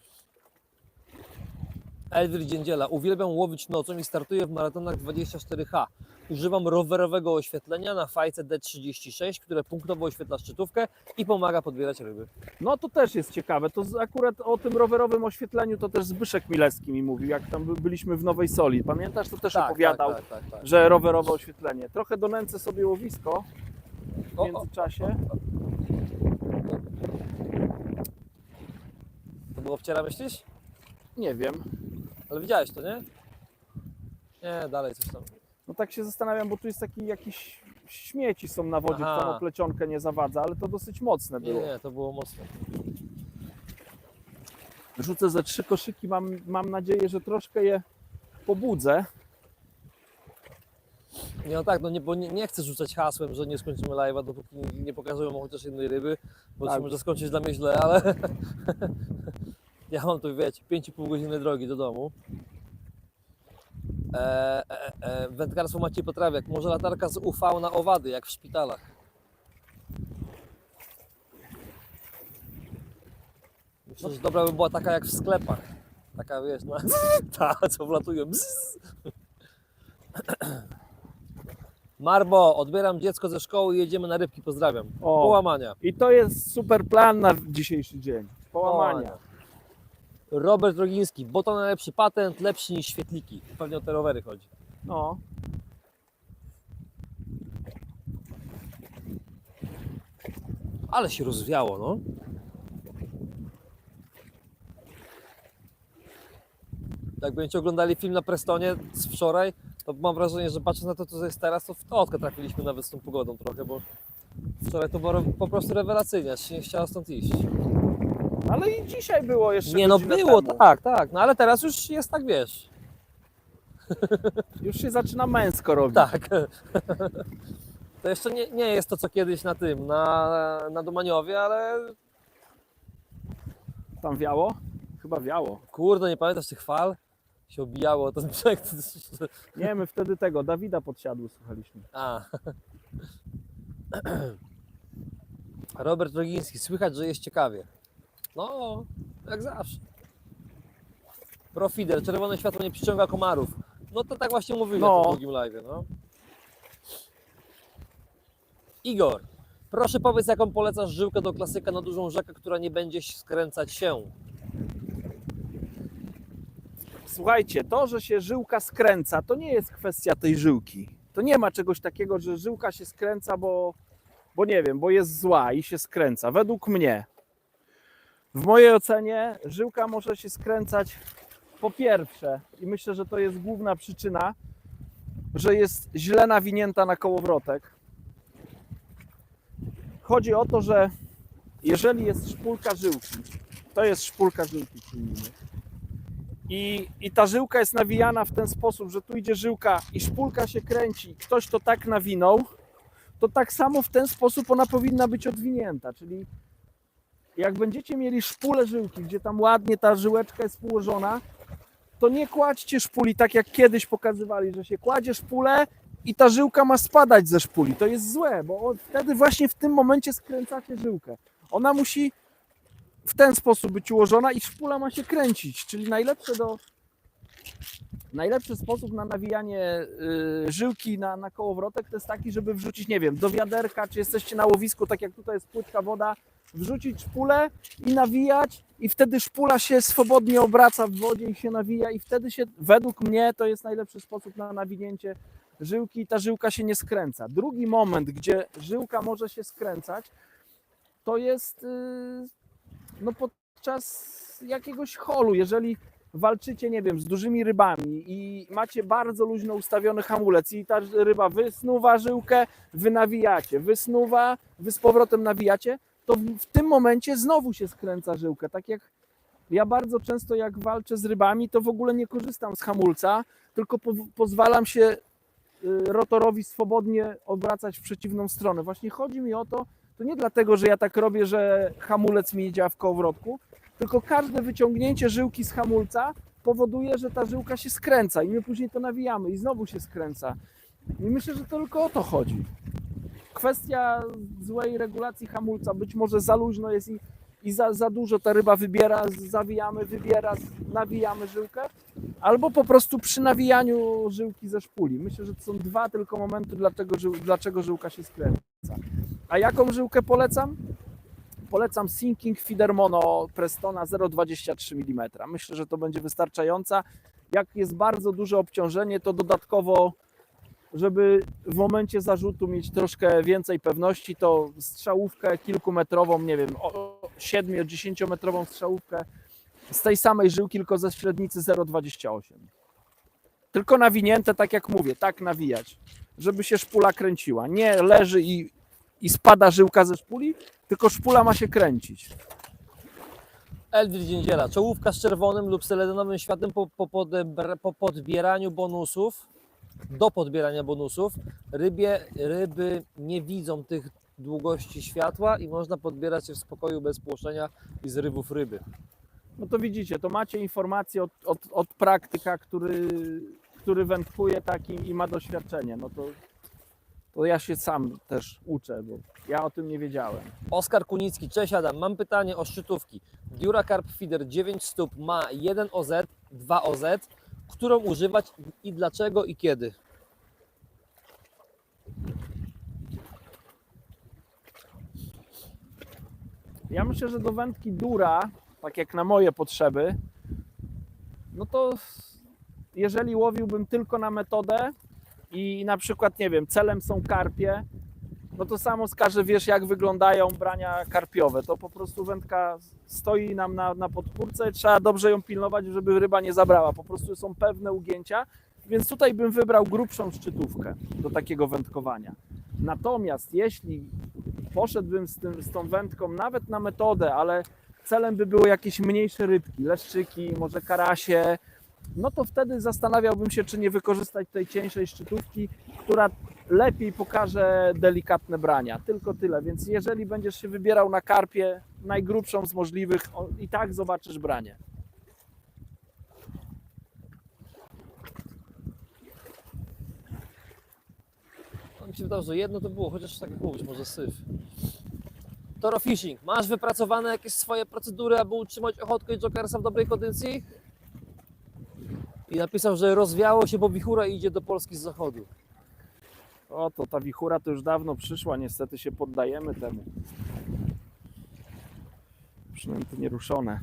Elwir Dziędziela. Uwielbiam łowić nocą i startuję w maratonach 24H. Używam rowerowego oświetlenia na fajce D36, które punktowo oświetla szczytówkę i pomaga podbierać ryby. No to też jest ciekawe. To akurat o tym rowerowym oświetleniu to też Zbyszek Milewski mi mówił, jak tam byliśmy w Nowej Soli. Pamiętasz? To też opowiadał, tak. że rowerowe oświetlenie. Trochę donęcę sobie łowisko w O, międzyczasie. To go obciera, myślisz? Nie wiem. Ale widziałeś to, nie? Nie, dalej coś tam. No tak się zastanawiam, bo tu jest taki jakiś śmieci są na wodzie, Aha. którą plecionkę nie zawadza, ale to dosyć mocne Nie, było. nie, to było mocne. Rzucę ze 3 koszyki, mam nadzieję, że troszkę je pobudzę. Nie, no tak, no nie, bo nie chcę rzucać hasłem, że nie skończymy live'a, dopóki nie pokazują mu chociaż jednej ryby, bo Tak. się może skończyć dla mnie źle, ale ja mam tu, wiecie, 5,5 godziny drogi do domu. Wędkarstwo Maciej Potrawiak, może latarka z UV na owady, jak w szpitalach. Myślę, że dobra by była taka jak w sklepach. Taka, wiesz, no, ta, co wlatują. Bzz. Marbo, odbieram dziecko ze szkoły i jedziemy na rybki, pozdrawiam. O. Połamania. I to jest super plan na dzisiejszy dzień. Połamania. Robert Rogiński, bo to najlepszy patent, lepszy niż świetliki. Pewnie o te rowery chodzi. No. Ale się rozwiało, no. Jak będziecie oglądali film na Prestonie z wczoraj, to mam wrażenie, że patrząc na to, co jest teraz, to w totkę trafiliśmy nawet z tą pogodą trochę, bo wczoraj to było po prostu rewelacyjnie, aż się nie chciało stąd iść. Ale i dzisiaj było jeszcze Nie no, godzinę było, temu. tak, no ale teraz już jest tak, wiesz, Już się zaczyna męsko robić. tak. To jeszcze nie jest to, co kiedyś na tym, na Domaniowie, ale Tam wiało? Chyba wiało. kurde, nie pamiętasz tych fal? Się obijało o ten brzeg. Nie, my wtedy tego, Dawida Podsiadły słuchaliśmy. A. Robert Rogiński, słychać, że jest ciekawie. No, jak zawsze. Profider, czerwone światło nie przyciąga komarów. No to tak właśnie mówiłem No. w tym drugim live, no. Igor, proszę powiedz, jaką polecasz żyłkę do klasyka na dużą rzekę, która nie będzie skręcać się. Słuchajcie, to, że się żyłka skręca, to nie jest kwestia tej żyłki. To nie ma czegoś takiego, że żyłka się skręca, bo nie wiem, bo jest zła i się skręca. Według mnie, w mojej ocenie, żyłka może się skręcać po pierwsze, i myślę, że to jest główna przyczyna, że jest źle nawinięta na kołowrotek. Chodzi o to, że jeżeli jest szpulka żyłki, to jest szpulka żyłki, przyjmijmy, i ta żyłka jest nawijana w ten sposób, że tu idzie żyłka i szpulka się kręci, ktoś to tak nawinął, to tak samo w ten sposób ona powinna być odwinięta, czyli jak będziecie mieli szpulę żyłki, gdzie tam ładnie ta żyłeczka jest ułożona, to nie kładźcie szpuli tak jak kiedyś pokazywali, że się kładzie szpulę i ta żyłka ma spadać ze szpuli. To jest złe, bo wtedy właśnie w tym momencie skręcacie żyłkę. Ona musi w ten sposób być ułożona i szpula ma się kręcić, czyli najlepszy sposób na nawijanie żyłki na kołowrotek to jest taki, żeby wrzucić, nie wiem, do wiaderka, czy jesteście na łowisku, tak jak tutaj jest płytka woda, wrzucić szpulę i nawijać i wtedy szpula się swobodnie obraca w wodzie i się nawija i wtedy się, według mnie, to jest najlepszy sposób na nawinięcie żyłki i ta żyłka się nie skręca. Drugi moment, gdzie żyłka może się skręcać, to jest no podczas jakiegoś holu, jeżeli walczycie, nie wiem, z dużymi rybami i macie bardzo luźno ustawiony hamulec i ta ryba wysnuwa żyłkę, wy nawijacie, wysnuwa, wy z powrotem nawijacie, to w tym momencie znowu się skręca żyłkę. Tak jak ja bardzo często jak walczę z rybami, to w ogóle nie korzystam z hamulca, tylko pozwalam się rotorowi swobodnie obracać w przeciwną stronę. Właśnie chodzi mi o to, to nie dlatego, że ja tak robię, że hamulec mi nie działa w kołowrotku, tylko każde wyciągnięcie żyłki z hamulca powoduje, że ta żyłka się skręca i my później to nawijamy i znowu się skręca. I myślę, że to tylko o to chodzi. Kwestia złej regulacji hamulca, być może za luźno jest i za dużo ta ryba wybiera, zawijamy, wybiera, nawijamy żyłkę, albo po prostu przy nawijaniu żyłki ze szpuli. Myślę, że to są dwa tylko momenty, dlaczego żyłka się skręca. A jaką żyłkę polecam? Polecam Sinking Feeder Mono Prestona 0,23 mm. Myślę, że to będzie wystarczająca. Jak jest bardzo duże obciążenie, to dodatkowo, żeby w momencie zarzutu mieć troszkę więcej pewności, to strzałówkę kilkumetrową, nie wiem, 7-10 metrową strzałówkę z tej samej żyłki, tylko ze średnicy 0,28. Tylko nawinięte, tak jak mówię, tak nawijać, żeby się szpula kręciła. Nie leży i spada żyłka ze szpuli, tylko szpula ma się kręcić. Elwir Dziędziela, czołówka z czerwonym lub selenowym światłem po podbieraniu bonusów, do podbierania bonusów. Ryby nie widzą tych długości światła i można podbierać je w spokoju bez płoszenia i zrywów ryby. No to widzicie, to macie informację od praktyka, który wędkuje takim i ma doświadczenie. No to ja się sam też uczę, bo ja o tym nie wiedziałem. Oskar Kunicki, cześć Adam, mam pytanie o szczytówki. Duracarp Feeder 9 stóp ma 1 OZ, 2 OZ, którą używać i dlaczego i kiedy? Ja myślę, że do wędki Dura, tak jak na moje potrzeby, no to jeżeli łowiłbym tylko na metodę i na przykład, nie wiem, celem są karpie, no to samo skaże, wiesz, jak wyglądają brania karpiowe. To po prostu wędka stoi nam na podpórce, trzeba dobrze ją pilnować, żeby ryba nie zabrała. Po prostu są pewne ugięcia, więc tutaj bym wybrał grubszą szczytówkę do takiego wędkowania. Natomiast jeśli poszedłbym z tą wędką nawet na metodę, ale celem by były jakieś mniejsze rybki, leszczyki, może karasie, no to wtedy zastanawiałbym się, czy nie wykorzystać tej cieńszej szczytówki, która lepiej pokaże delikatne brania. Tylko tyle. Więc jeżeli będziesz się wybierał na karpie, najgrubszą z możliwych, i tak zobaczysz branie. Mi się wydało, że jedno to było, chociaż tak jak mówisz, może syf. Toro Fishing, masz wypracowane jakieś swoje procedury, aby utrzymać ochotkę i jokersa w dobrej kondycji? I napisał, że rozwiało się, bo wichura idzie do Polski z zachodu. O, to ta wichura to już dawno przyszła, niestety się poddajemy temu. Przynęty nieruszone.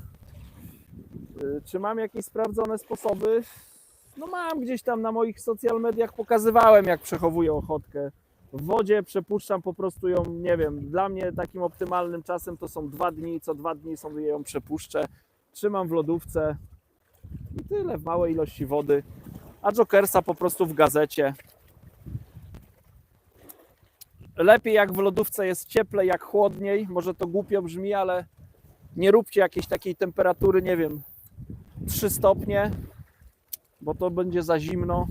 Czy mam jakieś sprawdzone sposoby? No mam, gdzieś tam na moich social mediach pokazywałem, jak przechowuję ochotkę. W wodzie przepuszczam po prostu ją, nie wiem, dla mnie takim optymalnym czasem to są 2 dni, co 2 dni sobie ją przepuszczę. Trzymam w lodówce i tyle, w małej ilości wody. A jokersa po prostu w gazecie. Lepiej jak w lodówce jest cieplej, jak chłodniej. Może to głupio brzmi, ale nie róbcie jakiejś takiej temperatury, nie wiem, 3 stopnie, bo to będzie za zimno.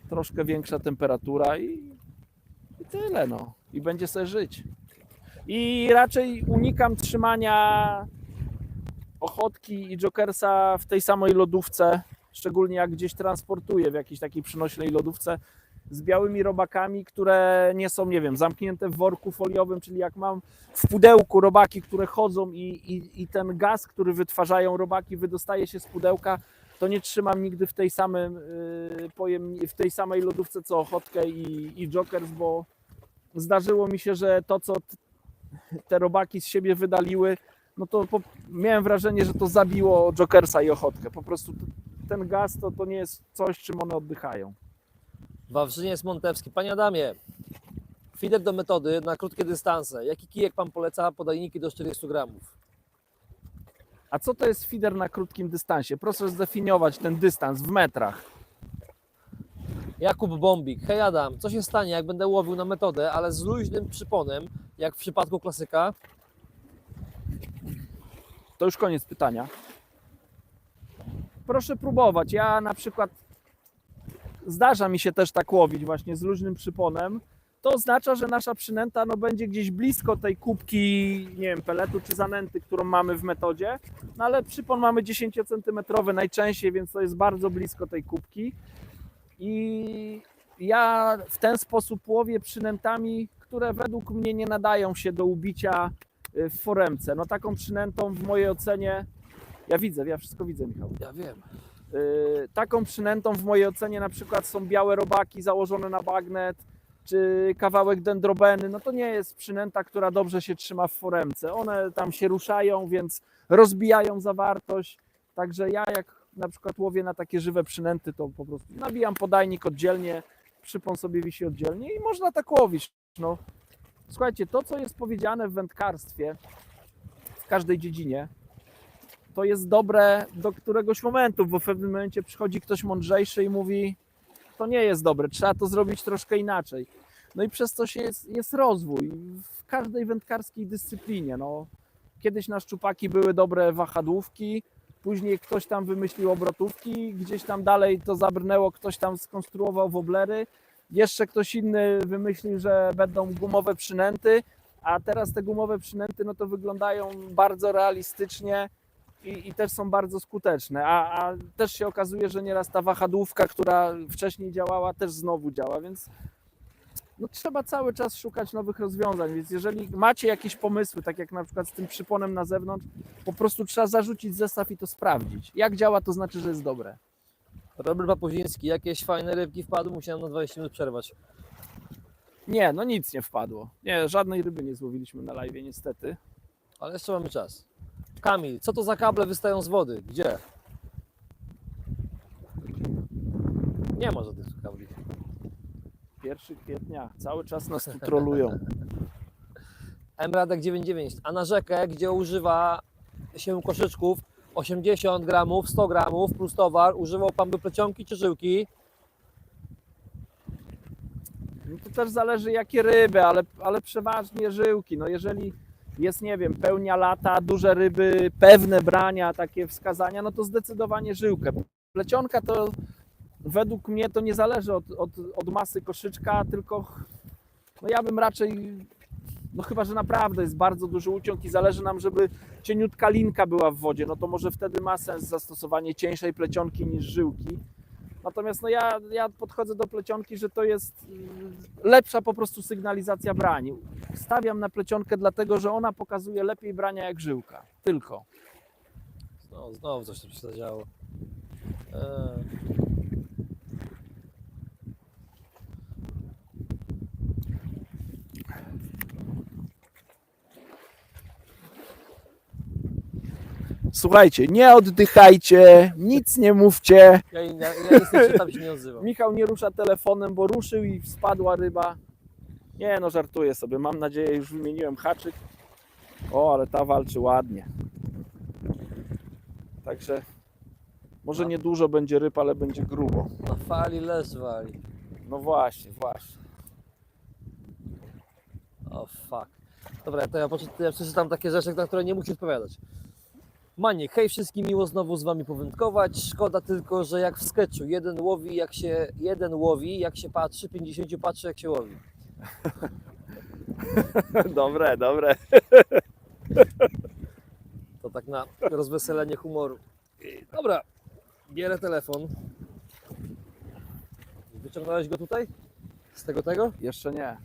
Troszkę większa temperatura i tyle, no. I będzie sobie żyć. I raczej unikam trzymania ochotki i jokersa w tej samej lodówce, szczególnie jak gdzieś transportuję w jakiejś takiej przynośnej lodówce z białymi robakami, które nie są, nie wiem, zamknięte w worku foliowym, czyli jak mam w pudełku robaki, które chodzą i ten gaz, który wytwarzają robaki, wydostaje się z pudełka, to nie trzymam nigdy w tej samej lodówce co ochotkę i jokers, bo zdarzyło mi się, że to, co te robaki z siebie wydaliły, no to miałem wrażenie, że to zabiło jokersa i ochotkę. Po prostu ten gaz to nie jest coś, czym one oddychają. Wawrzyniec Montewski. Panie Adamie, feeder do metody na krótkie dystanse. Jaki kijek Pan poleca? Podajniki do 40 gramów. A co to jest feeder na krótkim dystansie? Proszę zdefiniować ten dystans w metrach. Jakub Bombik. Hej Adam, co się stanie, jak będę łowił na metodę, ale z luźnym przyponem, jak w przypadku klasyka? To już koniec pytania. Proszę próbować. Ja na przykład zdarza mi się też tak łowić właśnie z luźnym przyponem. To oznacza, że nasza przynęta będzie gdzieś blisko tej kubki, nie wiem, peletu czy zanęty, którą mamy w metodzie, no ale przypon mamy 10 cm najczęściej, więc to jest bardzo blisko tej kubki. I ja w ten sposób łowię przynętami, które według mnie nie nadają się do ubicia w foremce. No taką przynętą w mojej ocenie, ja wszystko widzę, Michał. Ja wiem. Taką przynętą w mojej ocenie na przykład są białe robaki założone na bagnet, czy kawałek dendrobeny. No to nie jest przynęta, która dobrze się trzyma w foremce. One tam się ruszają, więc rozbijają zawartość. Także ja jak na przykład łowię na takie żywe przynęty, to po prostu nabijam podajnik oddzielnie, przypon sobie wisi oddzielnie i można tak łowić. No, słuchajcie, to co jest powiedziane w wędkarstwie, w każdej dziedzinie, to jest dobre do któregoś momentu, bo w pewnym momencie przychodzi ktoś mądrzejszy i mówi, to nie jest dobre, trzeba to zrobić troszkę inaczej. No i przez to jest rozwój w każdej wędkarskiej dyscyplinie. No, kiedyś na szczupaki były dobre wahadłówki, później ktoś tam wymyślił obrotówki, gdzieś tam dalej to zabrnęło, ktoś tam skonstruował woblery, jeszcze ktoś inny wymyślił, że będą gumowe przynęty, a teraz te gumowe przynęty no to wyglądają bardzo realistycznie i też są bardzo skuteczne, a też się okazuje, że nieraz ta wahadłówka, która wcześniej działała, też znowu działa, więc no trzeba cały czas szukać nowych rozwiązań, więc jeżeli macie jakieś pomysły, tak jak na przykład z tym przyponem na zewnątrz, po prostu trzeba zarzucić zestaw i to sprawdzić. Jak działa, to znaczy, że jest dobre. Robert Papuziński, jakieś fajne rybki wpadły, musiałem na 20 minut przerwać. Nie, no nic nie wpadło. Nie, żadnej ryby nie złowiliśmy na live, niestety. Ale jeszcze mamy czas. Kamil, co to za kable wystają z wody? Gdzie? Nie ma żadnych kabli. 1 kwietnia, cały czas nas tu trolują. Mradek 99, a na rzekę, gdzie używa się koszyczków 80 gramów, 100 gramów plus towar, używał pan by plecionki czy żyłki? No to też zależy jakie ryby, ale przeważnie żyłki. No jeżeli jest, nie wiem, pełnia lata, duże ryby, pewne brania, takie wskazania, no to zdecydowanie żyłkę. Plecionka to według mnie to nie zależy od masy koszyczka, tylko no ja bym raczej, no chyba, że naprawdę jest bardzo duży uciąg i zależy nam, żeby cieniutka linka była w wodzie, no to może wtedy ma sens zastosowanie cieńszej plecionki niż żyłki. Natomiast no ja podchodzę do plecionki, że to jest lepsza po prostu sygnalizacja brani. Stawiam na plecionkę dlatego, że ona pokazuje lepiej brania jak żyłka. Tylko. Znowu coś tu się zadziało. Słuchajcie, nie oddychajcie, nic nie mówcie. Ja niestety tam się nie odzywam. Michał nie rusza telefonem, bo ruszył i spadła ryba. Nie no, żartuję sobie. Mam nadzieję, już wymieniłem haczyk. O, ale ta walczy ładnie. Także może niedużo będzie ryb, ale będzie grubo. Na fali les wali. No właśnie, właśnie. O fuck. Dobra, to ja przeczytam takie rzeczy, na które nie musi odpowiadać. Maniek, hej wszystkim, miło znowu z wami powędkować. Szkoda tylko, że jak w sketchu, jeden łowi jak się patrzy, 50 patrzy jak się łowi. Dobre, dobre. To tak na rozweselenie humoru. Dobra, bierę telefon. Wyciągnąłeś go tutaj? Z tego? Jeszcze nie.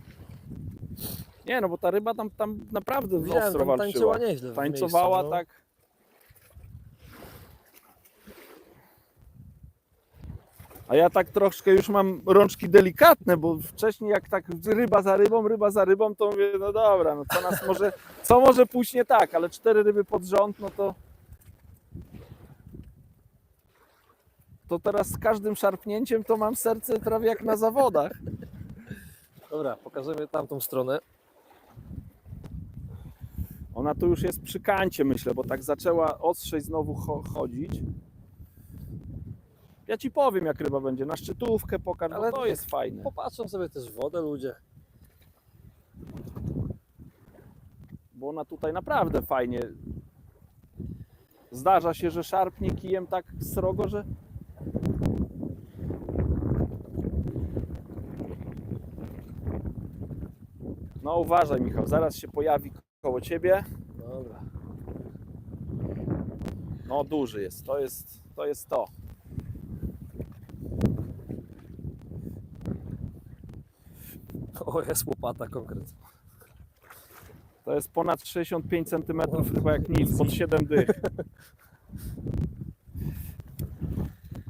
Nie, no bo ta ryba tam naprawdę Widziałem, ostro tam walczyła. tańczyła nieźle w Tańcowała miejscu, no. tak. A ja tak troszkę już mam rączki delikatne, bo wcześniej jak tak ryba za rybą, to mówię, no dobra, no co może pójść nie tak, ale 4 ryby pod rząd, no to teraz z każdym szarpnięciem to mam serce prawie jak na zawodach. Dobra, pokażemy tamtą stronę. Ona tu już jest przy kancie, myślę, bo tak zaczęła ostrzej znowu chodzić. Ja ci powiem, jak ryba będzie. Na szczytówkę pokaż, ale to jest fajne. Popatrzą sobie też w wodę ludzie. Bo ona tutaj naprawdę fajnie. Zdarza się, że szarpnie kijem tak srogo, że... No uważaj, Michał, zaraz się pojawi koło ciebie. Dobra. No duży jest, to jest to. O, jest łopata konkretnie. To jest ponad 65 cm, chyba jak nic, pod 7 dych.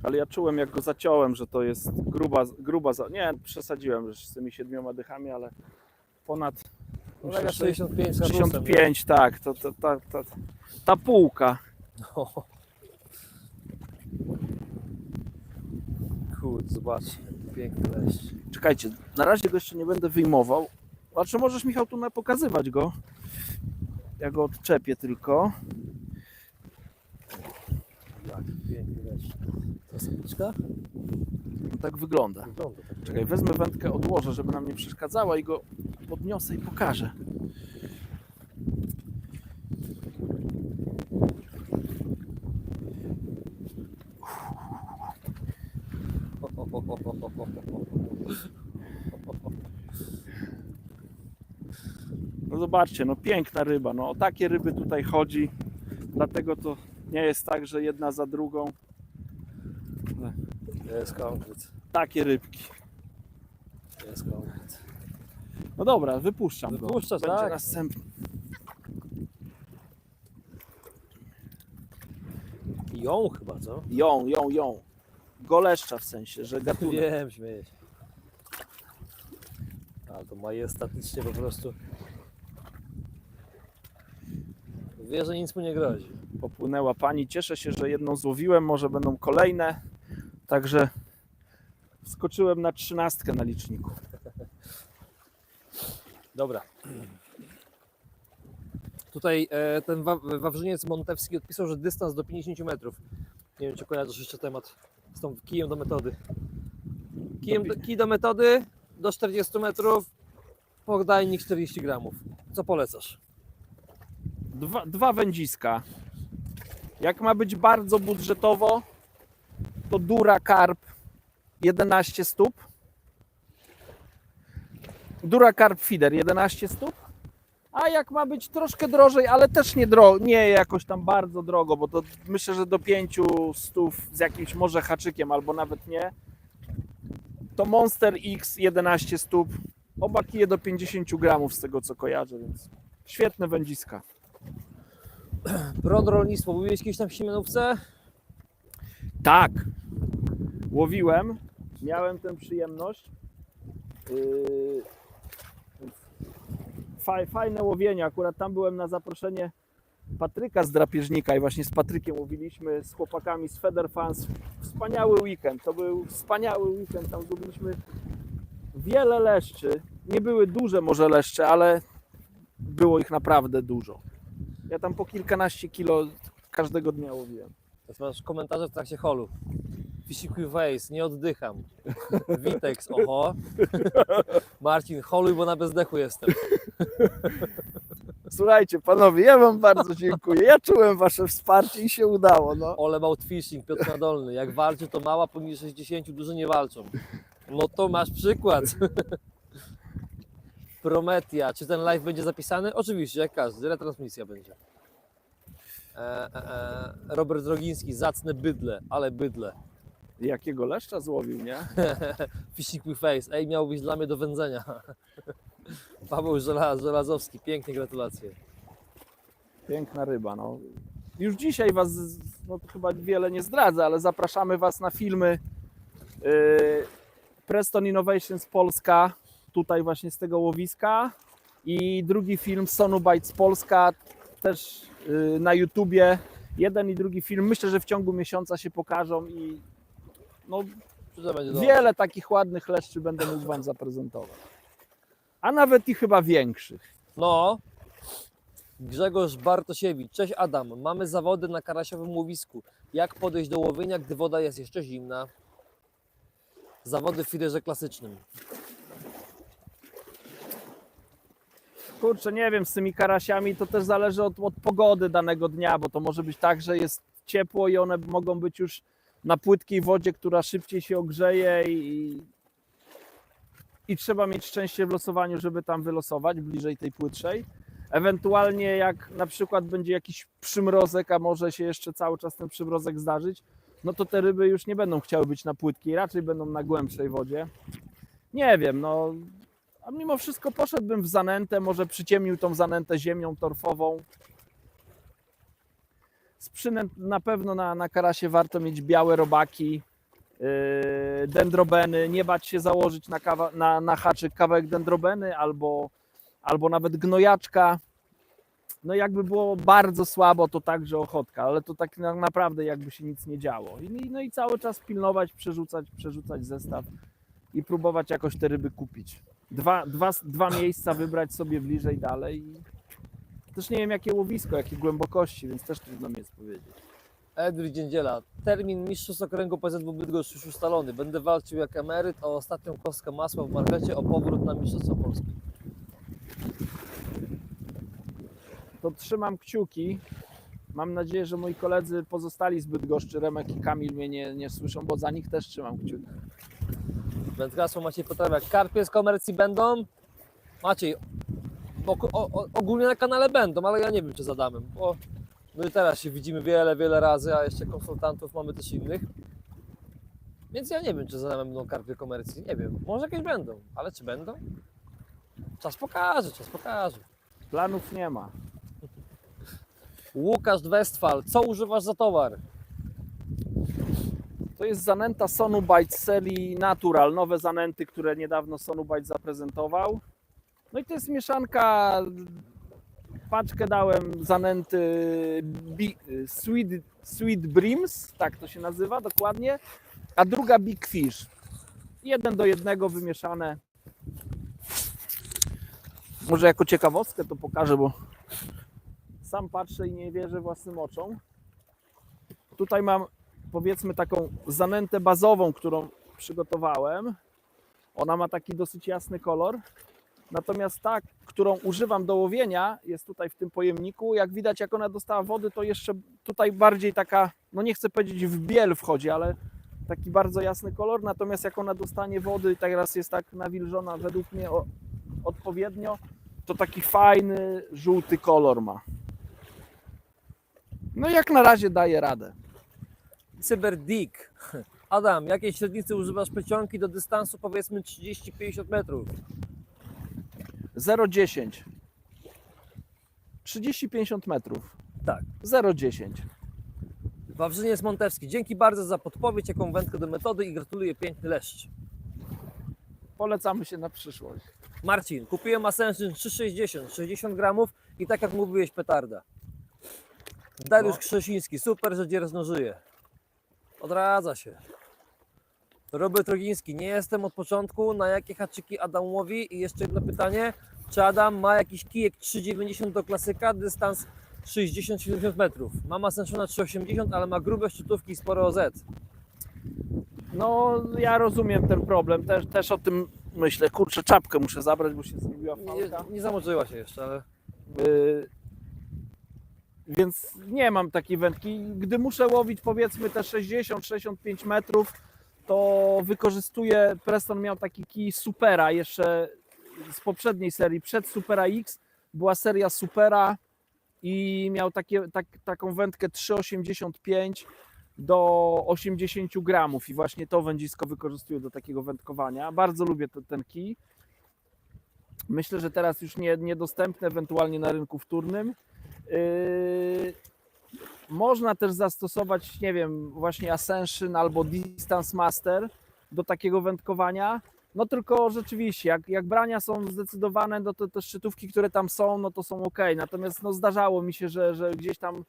Ale ja czułem, jak go zaciąłem, że to jest gruba. Nie, przesadziłem z tymi 7 dychami, ale ponad... Kolega 65 z 65, tak, ta półka. No. Kurde, zobacz, piękny leszcz. Czekajcie, na razie go jeszcze nie będę wyjmował. Znaczy możesz, Michał, tu pokazywać go. Ja go odczepię tylko. To sapiczka? No tak wygląda. Wygląda tak. Czekaj, wezmę wędkę, odłożę, żeby nam nie przeszkadzała i go podniosę i pokażę. No zobaczcie, no piękna ryba, no o takie ryby tutaj chodzi, dlatego to nie jest tak, że jedna za drugą. Jest konkret. Takie rybki. Jest konkret. No dobra, wypuszczam go. Wypuszczasz, Będzie tak? następny. Ją chyba, co? Ją. Goleszcza w sensie, że gatunek. Wiem, śmieję się. Ale to majestatycznie po prostu. Wie, że nic mu nie grozi. Popłynęła pani. Cieszę się, że jedną złowiłem, może będą kolejne. Także wskoczyłem na 13 na liczniku. Dobra. Tutaj ten Wawrzyniec Montewski odpisał, że dystans do 50 metrów. Nie wiem, czy kojarzysz jeszcze temat z tą kijem do metody. Kij do metody do 40 metrów, podajnik 40 gramów. Co polecasz? Dwa wędziska. Jak ma być bardzo budżetowo, to Dura Carp 11 stóp. Dura Carp Feeder 11 stóp. A jak ma być troszkę drożej, ale też nie jakoś tam bardzo drogo, bo to myślę, że do 5 stów z jakimś może haczykiem albo nawet nie, to Monster X 11 stóp. Oba kije do 50 gramów z tego co kojarzę, więc świetne wędziska. Prod rolnictwo, mówiłeś kiedyś tam w Siemianówce? Tak, łowiłem, miałem tę przyjemność. Fajne łowienie, akurat tam byłem na zaproszenie Patryka z Drapieżnika i właśnie z Patrykiem łowiliśmy z chłopakami z Feather Fans. Wspaniały weekend, to był wspaniały weekend, tam złobiliśmy wiele leszczy. Nie były duże może leszcze, ale było ich naprawdę dużo. Ja tam po kilkanaście kilo każdego dnia łowiłem. Teraz masz komentarze w trakcie holu. Fishing Face, nie oddycham. Witex, oho. Marcin, holuj, bo na bezdechu jestem. Słuchajcie panowie, ja wam bardzo dziękuję. Ja czułem wasze wsparcie i się udało. No. All about fishing, Piotr Nadolny. Jak walczy, to mała, poniżej 60, duże nie walczą. No to masz przykład. Prometia, czy ten live będzie zapisany? Oczywiście, jak każdy, retransmisja będzie. Robert Drogiński, zacne bydle, ale bydle. Jakiego leszcza złowił, nie? Fishing with Face, ej, miał być dla mnie do wędzenia. Paweł Żelazowski, pięknie, gratulacje. Piękna ryba. No. Już dzisiaj was, no to chyba wiele nie zdradzę, ale zapraszamy was na filmy Preston Innovations Polska, tutaj właśnie z tego łowiska, i drugi film Sonu Bites Polska, też na YouTubie. Jeden i drugi film myślę, że w ciągu miesiąca się pokażą i no, wiele takich ładnych leszczy będę mógł wam zaprezentować. A nawet i chyba większych. No, Grzegorz Bartosiewicz. Cześć Adam, mamy zawody na karasiowym łowisku. Jak podejść do łowienia, gdy woda jest jeszcze zimna? Zawody w fiderze klasycznym. Kurczę, nie wiem, z tymi karasiami to też zależy od pogody danego dnia, bo to może być tak, że jest ciepło i one mogą być już na płytkiej wodzie, która szybciej się ogrzeje i trzeba mieć szczęście w losowaniu, żeby tam wylosować bliżej tej płytszej. Ewentualnie jak na przykład będzie jakiś przymrozek, a może się jeszcze cały czas ten przymrozek zdarzyć, no to te ryby już nie będą chciały być na płytkiej, raczej będą na głębszej wodzie. Nie wiem, no a mimo wszystko poszedłbym w zanętę, może przyciemnił tą zanętę ziemią torfową. Z przynęt na pewno na karasie warto mieć białe robaki, dendrobeny, nie bać się założyć na haczyk kawałek dendrobeny albo nawet gnojaczka. No jakby było bardzo słabo, to także ochotka, ale to tak naprawdę jakby się nic nie działo. No i cały czas pilnować, przerzucać zestaw i próbować jakoś te ryby kupić. Dwa miejsca wybrać sobie bliżej dalej. Też nie wiem jakie łowisko, jakie głębokości, więc też trudno mi jest powiedzieć. Edwin Dziędziela. Termin mistrzostw okręgu PZW Bydgoszcz już ustalony. Będę walczył jak emeryt o ostatnią kostkę masła w markecie o powrót na mistrzostwa Polski. To trzymam kciuki. Mam nadzieję, że moi koledzy pozostali z Bydgoszczy, Remek i Kamil mnie nie słyszą, bo za nich też trzymam kciuki. Wędkarstwo Maciej Potrawiak. Karpie z komercji będą? Maciej, ogólnie na kanale będą, ale ja nie wiem, czy z Adamem, bo my teraz się widzimy wiele razy, a jeszcze konsultantów mamy też innych. Więc ja nie wiem, czy z Adamem będą karpie komercji. Nie wiem, może jakieś będą, ale czy będą? Czas pokaże, czas pokaże. Planów nie ma. Łukasz Westfal, co używasz za towar? To jest zanęta Sonubite z serii Natural, nowe zanęty, które niedawno Sonubite zaprezentował. No i to jest mieszanka, paczkę dałem zanęty Sweet Brims, tak to się nazywa dokładnie, a druga Big Fish. 1:1 wymieszane. Może jako ciekawostkę to pokażę, bo sam patrzę i nie wierzę własnym oczom. Tutaj mam, powiedzmy, taką zanętę bazową, którą przygotowałem. Ona ma taki dosyć jasny kolor. Natomiast ta, którą używam do łowienia, jest tutaj w tym pojemniku. Jak widać, jak ona dostała wody, to jeszcze tutaj bardziej taka, no nie chcę powiedzieć w biel wchodzi, ale taki bardzo jasny kolor. Natomiast jak ona dostanie wody i teraz jest tak nawilżona według mnie odpowiednio, to taki fajny, żółty kolor ma. No jak na razie daje radę. Cyberdick. Adam, jakiej średnicy używasz plecionki do dystansu powiedzmy 30-50 metrów? 0,10. 30-50 metrów. Tak. 0,10. Wawrzyniec Montewski, dzięki bardzo za podpowiedź, jaką wędkę do metody i gratuluję, piękny leszcz. Polecamy się na przyszłość. Marcin, kupiłem Ascension 360, 60 gramów i tak jak mówiłeś, petarda. Dariusz No. Krzesiński, super, że dzierżno żyje. Odradza się. Robert Rogiński, nie jestem od początku, na jakie haczyki Adam łowi? I jeszcze jedno pytanie, czy Adam ma jakiś kijek 3,90 do klasyka, dystans 60-70 metrów. Mam Ascensiona 3,80, ale ma grube szczytówki i sporo OZ. No ja rozumiem ten problem, też o tym myślę. Kurczę, czapkę muszę zabrać, bo się zrobiła Nie, falka. nie zamoczyła się jeszcze, ale... Więc nie mam takiej wędki. Gdy muszę łowić powiedzmy te 60-65 metrów, to wykorzystuję, Preston miał taki kij Supera jeszcze z poprzedniej serii, przed Supera X była seria Supera i miał taką wędkę 3,85 do 80 gramów i właśnie to wędzisko wykorzystuję do takiego wędkowania. Bardzo lubię ten kij. Myślę, że teraz już niedostępny, ewentualnie na rynku wtórnym. Można też zastosować, nie wiem, właśnie Ascension albo Distance Master do takiego wędkowania. No tylko rzeczywiście, jak brania są zdecydowane, no to te szczytówki, które tam są, no to są ok. Natomiast no zdarzało mi się, że gdzieś tam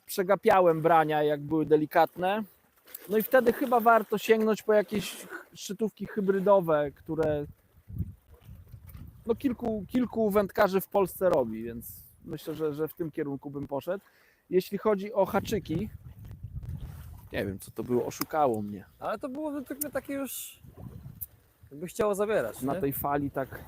przegapiałem brania, jak były delikatne. No i wtedy chyba warto sięgnąć po jakieś szczytówki hybrydowe, które no kilku wędkarzy w Polsce robi, więc myślę, że w tym kierunku bym poszedł. Jeśli chodzi o haczyki, nie wiem co to było, oszukało mnie. Ale to było tylko takie już, jakby chciało zawierać, Na nie? tej fali tak.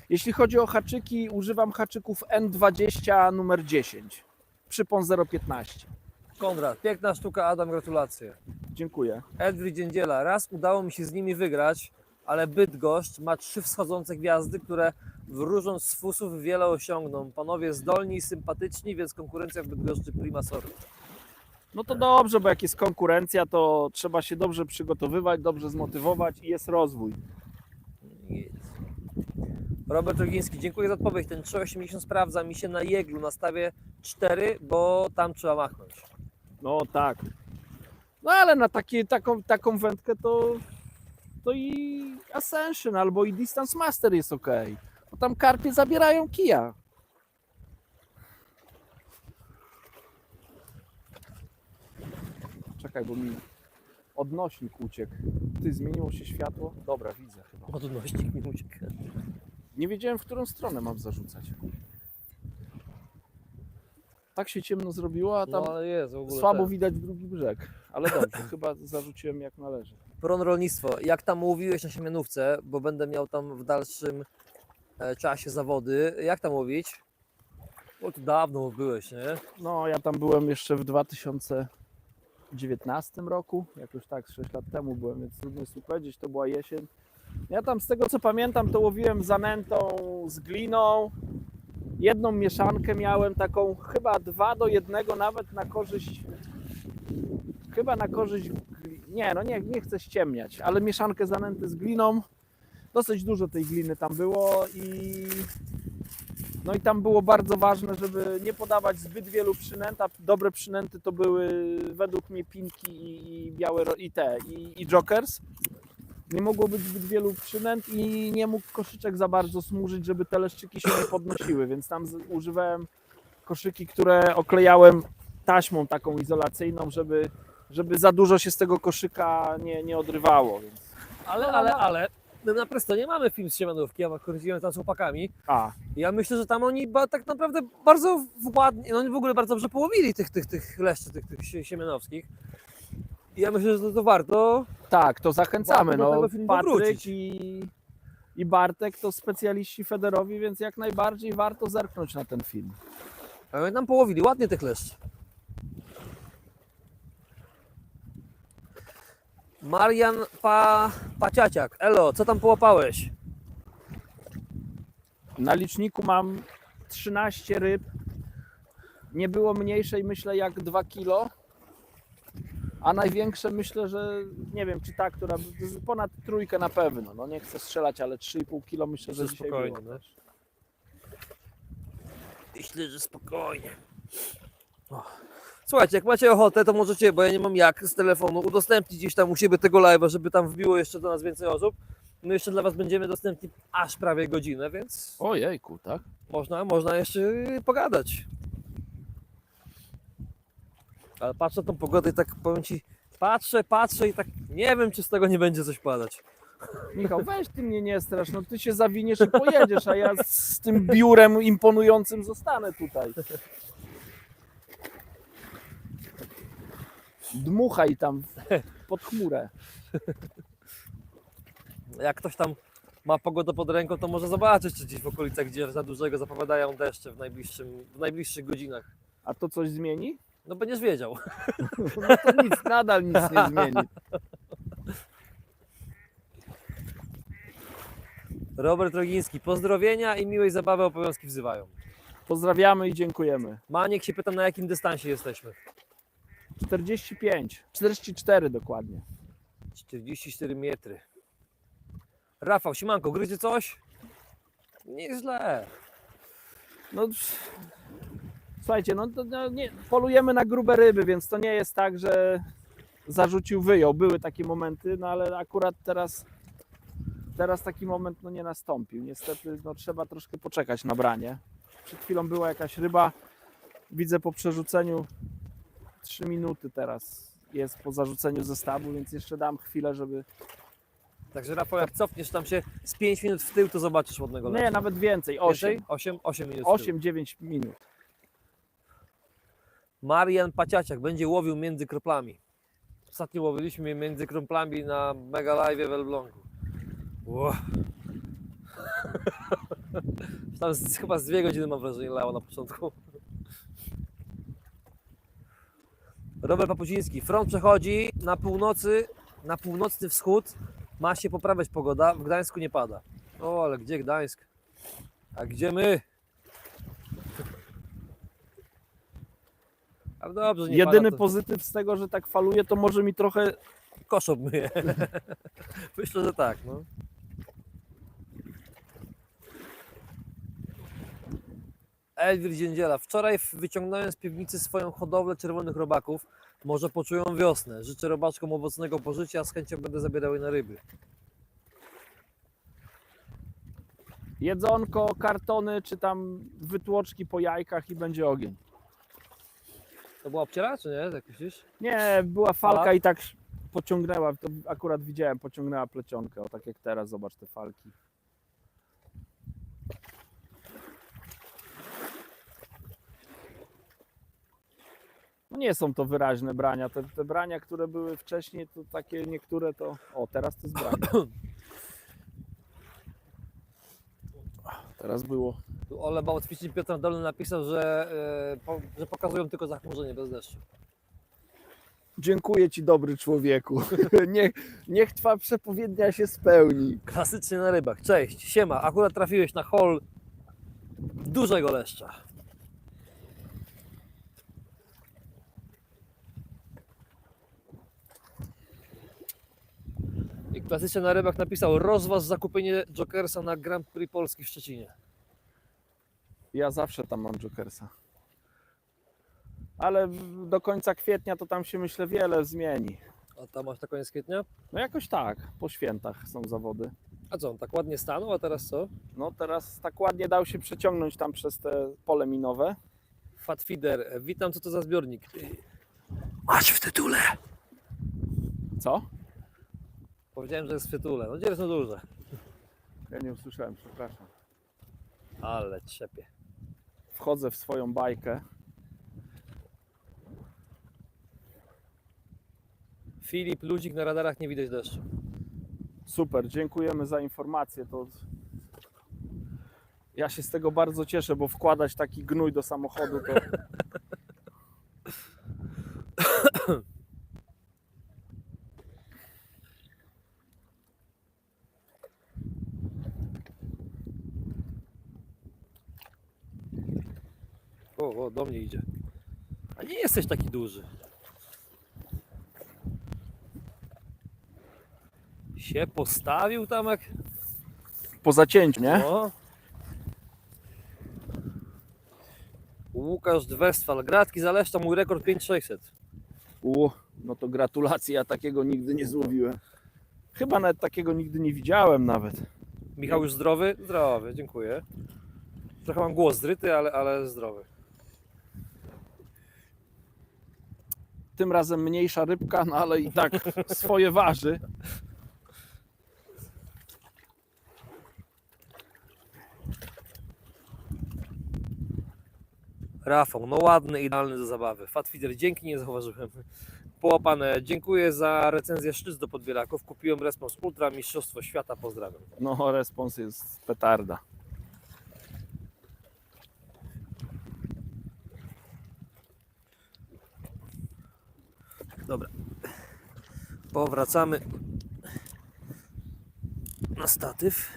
Jeśli chodzi o haczyki, używam haczyków N20 numer 10. Przypon 0,15. Konrad, piękna sztuka, Adam, gratulacje. Dziękuję. Edwin Dziędziela, raz udało mi się z nimi wygrać, ale Bydgoszcz ma 3 wschodzące gwiazdy, które wróżąc z fusów wiele osiągną. Panowie zdolni i sympatyczni, więc konkurencja w Bydgoszczy prima sort. No to dobrze, bo jak jest konkurencja, to trzeba się dobrze przygotowywać, dobrze zmotywować i jest rozwój. Robert Rogiński, dziękuję za odpowiedź. Ten 3,80 sprawdza mi się na jeglu, na stawie 4, bo tam trzeba machnąć. No tak. No ale na taką wędkę to i Ascension albo i Distance Master jest ok. Bo tam karpie zabierają kija. Czekaj, bo mi odnośnik uciekł. Ty, zmieniło się światło? Dobra, widzę chyba. Odnośnik mi uciekł. Nie wiedziałem, w którą stronę mam zarzucać. Tak się ciemno zrobiło, a tam No ale jest w ogóle słabo ten. widać drugi brzeg. Ale dobrze, chyba zarzuciłem jak należy. Pron rolnictwo. Jak tam łowiłeś na Siemianówce, bo będę miał tam w dalszym czasie zawody. Jak tam łowić? Bo to dawno byłeś, nie? No, ja tam byłem jeszcze w 2019 roku, jakoś tak 6 lat temu byłem, więc trudno jest tu powiedzieć, to była jesień. Ja tam z tego co pamiętam, to łowiłem zanętą z gliną. Jedną mieszankę miałem taką chyba 2:1 nawet na korzyść. Chyba na korzyść. Nie, no nie chcę ściemniać, ale mieszankę zanęty z gliną. Dosyć dużo tej gliny tam było no i tam było bardzo ważne, żeby nie podawać zbyt wielu przynęt, a dobre przynęty to były według mnie pinki i białe i jokers. Nie mogło być zbyt wielu przynęt i nie mógł koszyczek za bardzo smużyć, żeby te leszczyki się nie podnosiły, więc tam używałem koszyki, które oklejałem taśmą taką izolacyjną, żeby za dużo się z tego koszyka nie odrywało. Więc... Ale my na Prestonie mamy film z Siemianówki, ja chodziłem tam z chłopakami. Ja myślę, że tam oni tak naprawdę bardzo ładnie, no oni w ogóle bardzo dobrze połowili tych leszczy, tych siemianowskich. I ja myślę, że to warto. Tak, to zachęcamy. Warto do No, tego filmu Patryk wrócić. i Bartek to specjaliści federowi, więc jak najbardziej warto zerknąć na ten film. A oni nam połowili ładnie tych leszczy. Marian Paciaciak, elo, co tam połapałeś? Na liczniku mam 13 ryb. Nie było mniejszej, myślę, jak 2 kilo. A największe myślę, że nie wiem, czy ta, która ponad 3 na pewno. No nie chcę strzelać, ale 3,5 kilo myślę, że dzisiaj Spokojnie, było. no. Myślę, że spokojnie. Słuchajcie, jak macie ochotę, to możecie, bo ja nie mam jak z telefonu, udostępnić gdzieś tam u siebie tego live'a, żeby tam wbiło jeszcze do nas więcej osób. My jeszcze dla Was będziemy dostępni aż prawie godzinę, więc Ojejku, tak? można jeszcze pogadać. Ale patrzę na tą pogodę i tak powiem Ci, patrzę i tak nie wiem, czy z tego nie będzie coś padać. Michał, weź ty mnie nie strasz, no ty się zawiniesz i pojedziesz, a ja z tym biurem imponującym zostanę tutaj. Dmuchaj tam pod chmurę. Jak ktoś tam ma pogodę pod ręką, to może zobaczyć, czy gdzieś w okolicach, gdzie za dużego zapowiadają deszcze w najbliższych godzinach. A to coś zmieni? No będziesz wiedział. No to nic, nadal nic nie zmieni. Robert Rogiński, pozdrowienia i miłej zabawy, obowiązki wzywają. Pozdrawiamy i dziękujemy. Maniek się pyta, na jakim dystansie jesteśmy. 44 dokładnie. 44 metry. Rafał, siemanko, gryzie coś? Nieźle. No, słuchajcie, nie, polujemy na grube ryby, więc to nie jest tak, że zarzucił, wyjął. Były takie momenty, no ale akurat teraz taki moment nie nastąpił. Niestety trzeba troszkę poczekać na branie. Przed chwilą była jakaś ryba, widzę po przerzuceniu 3 minuty teraz jest po zarzuceniu zestawu, więc jeszcze dam chwilę, żeby... Także Rafał, jak cofniesz tam się z 5 minut w tył, to zobaczysz ładnego Nie, leszcza. nawet więcej, 8. 8 minut w tył. 8-9 minut. Marian Paciaciak będzie łowił między kroplami. Ostatnio łowiliśmy między kroplami na Mega Live w Elblągu. Wow. Tam chyba z 2 godziny, mam wrażenie, lało na początku. Robert Papuziński. Front przechodzi na północny wschód. Ma się poprawiać pogoda. W Gdańsku nie pada. O, ale gdzie Gdańsk? A gdzie my? Ale dobrze, nie Jedyny pada, to pozytyw z tego, że tak faluje, to może mi trochę... kosz obmyje. Myślę, że tak. No. Elwir Dziędziela. Wczoraj wyciągnąłem z piwnicy swoją hodowlę czerwonych robaków. Może poczują wiosnę. Życzę robaczkom owocnego pożycia, z chęcią będę zabierał je na ryby. Jedzonko, kartony, czy tam wytłoczki po jajkach i będzie ogień. To była obciera, czy nie? Tak myślisz? Nie, była falka Fala? i tak pociągnęła, to akurat widziałem, pociągnęła plecionkę, o tak jak teraz, zobacz te falki. No nie są to wyraźne brania. Te brania, które były wcześniej, to takie niektóre to... O, teraz to jest branie. Teraz było. Tu Ole Bałtwiczyn Piotr Dolny napisał, że pokazują tylko zachmurzenie bez deszczu. Dziękuję Ci, dobry człowieku. Niech Twa przepowiednia się spełni. Klasycznie na rybach. Cześć, siema. Akurat trafiłeś na hol dużego leszcza. I klasycznie na rybach napisał: rozważ zakupienie Jokersa na Grand Prix Polski w Szczecinie. Ja zawsze tam mam Jokersa. Ale do końca kwietnia to tam się, myślę, wiele zmieni. A tam masz na koniec kwietnia? No jakoś tak, po świętach są zawody. A co, on tak ładnie stanął, a teraz co? No teraz tak ładnie dał się przeciągnąć tam przez te pole minowe. Fatfeeder, witam, co to za zbiornik? Masz w tytule! Co? Powiedziałem, że jest w tytule. No gdzie są duże? Ja nie usłyszałem, przepraszam. Ale trzepie. Wchodzę w swoją bajkę. Filip, ludzik, na radarach nie widać deszczu. Super, dziękujemy za informację. To... Ja się z tego bardzo cieszę, bo wkładać taki gnój do samochodu to... O, do mnie idzie. A nie jesteś taki duży. Się postawił tam jak... Po zacięciu, nie? O. Łukasz Westfal, gratki za leszcza, mój rekord 5600. No to gratulacje, ja takiego nigdy nie złowiłem. Chyba nawet takiego nigdy nie widziałem nawet. Michał już zdrowy? Zdrowy, dziękuję. Trochę mam głos zryty, ale zdrowy. Tym razem mniejsza rybka, no ale i tak swoje waży. Rafał, no ładny, idealny do zabawy. Fatfeeder, dzięki, nie zauważyłem. Połapane, dziękuję za recenzję szczyc do podbieraków. Kupiłem Respons Ultra, Mistrzostwo Świata, pozdrawiam. No respons jest petarda. Dobra, powracamy na statyw.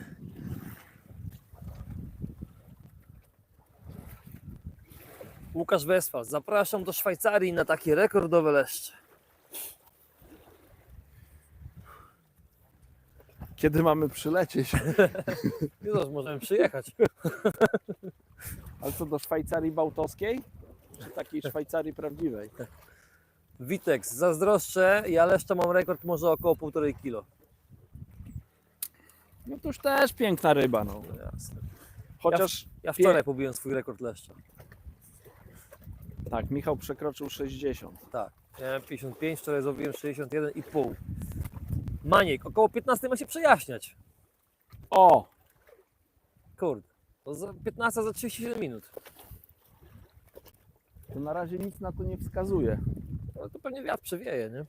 Łukasz Westfal, zapraszam do Szwajcarii na takie rekordowe leszcze. Kiedy mamy przylecieć? Już możemy przyjechać. Ale co, do Szwajcarii bałtowskiej? Czy takiej Szwajcarii prawdziwej? Witek, zazdroszczę, ja leszcza mam rekord może około 1,5 kg. No to już też piękna ryba, no. No jasne. Chociaż Ja wczoraj pobiłem swój rekord leszcza. tak, Michał przekroczył 60. Tak, miałem 55, wczoraj zrobiłem 61,5. Maniek, około 15 ma się przejaśniać. O! Kurde, to za 15 za 37 minut. To na razie nic na to nie wskazuje. Ale to pewnie wiatr przewieje, nie?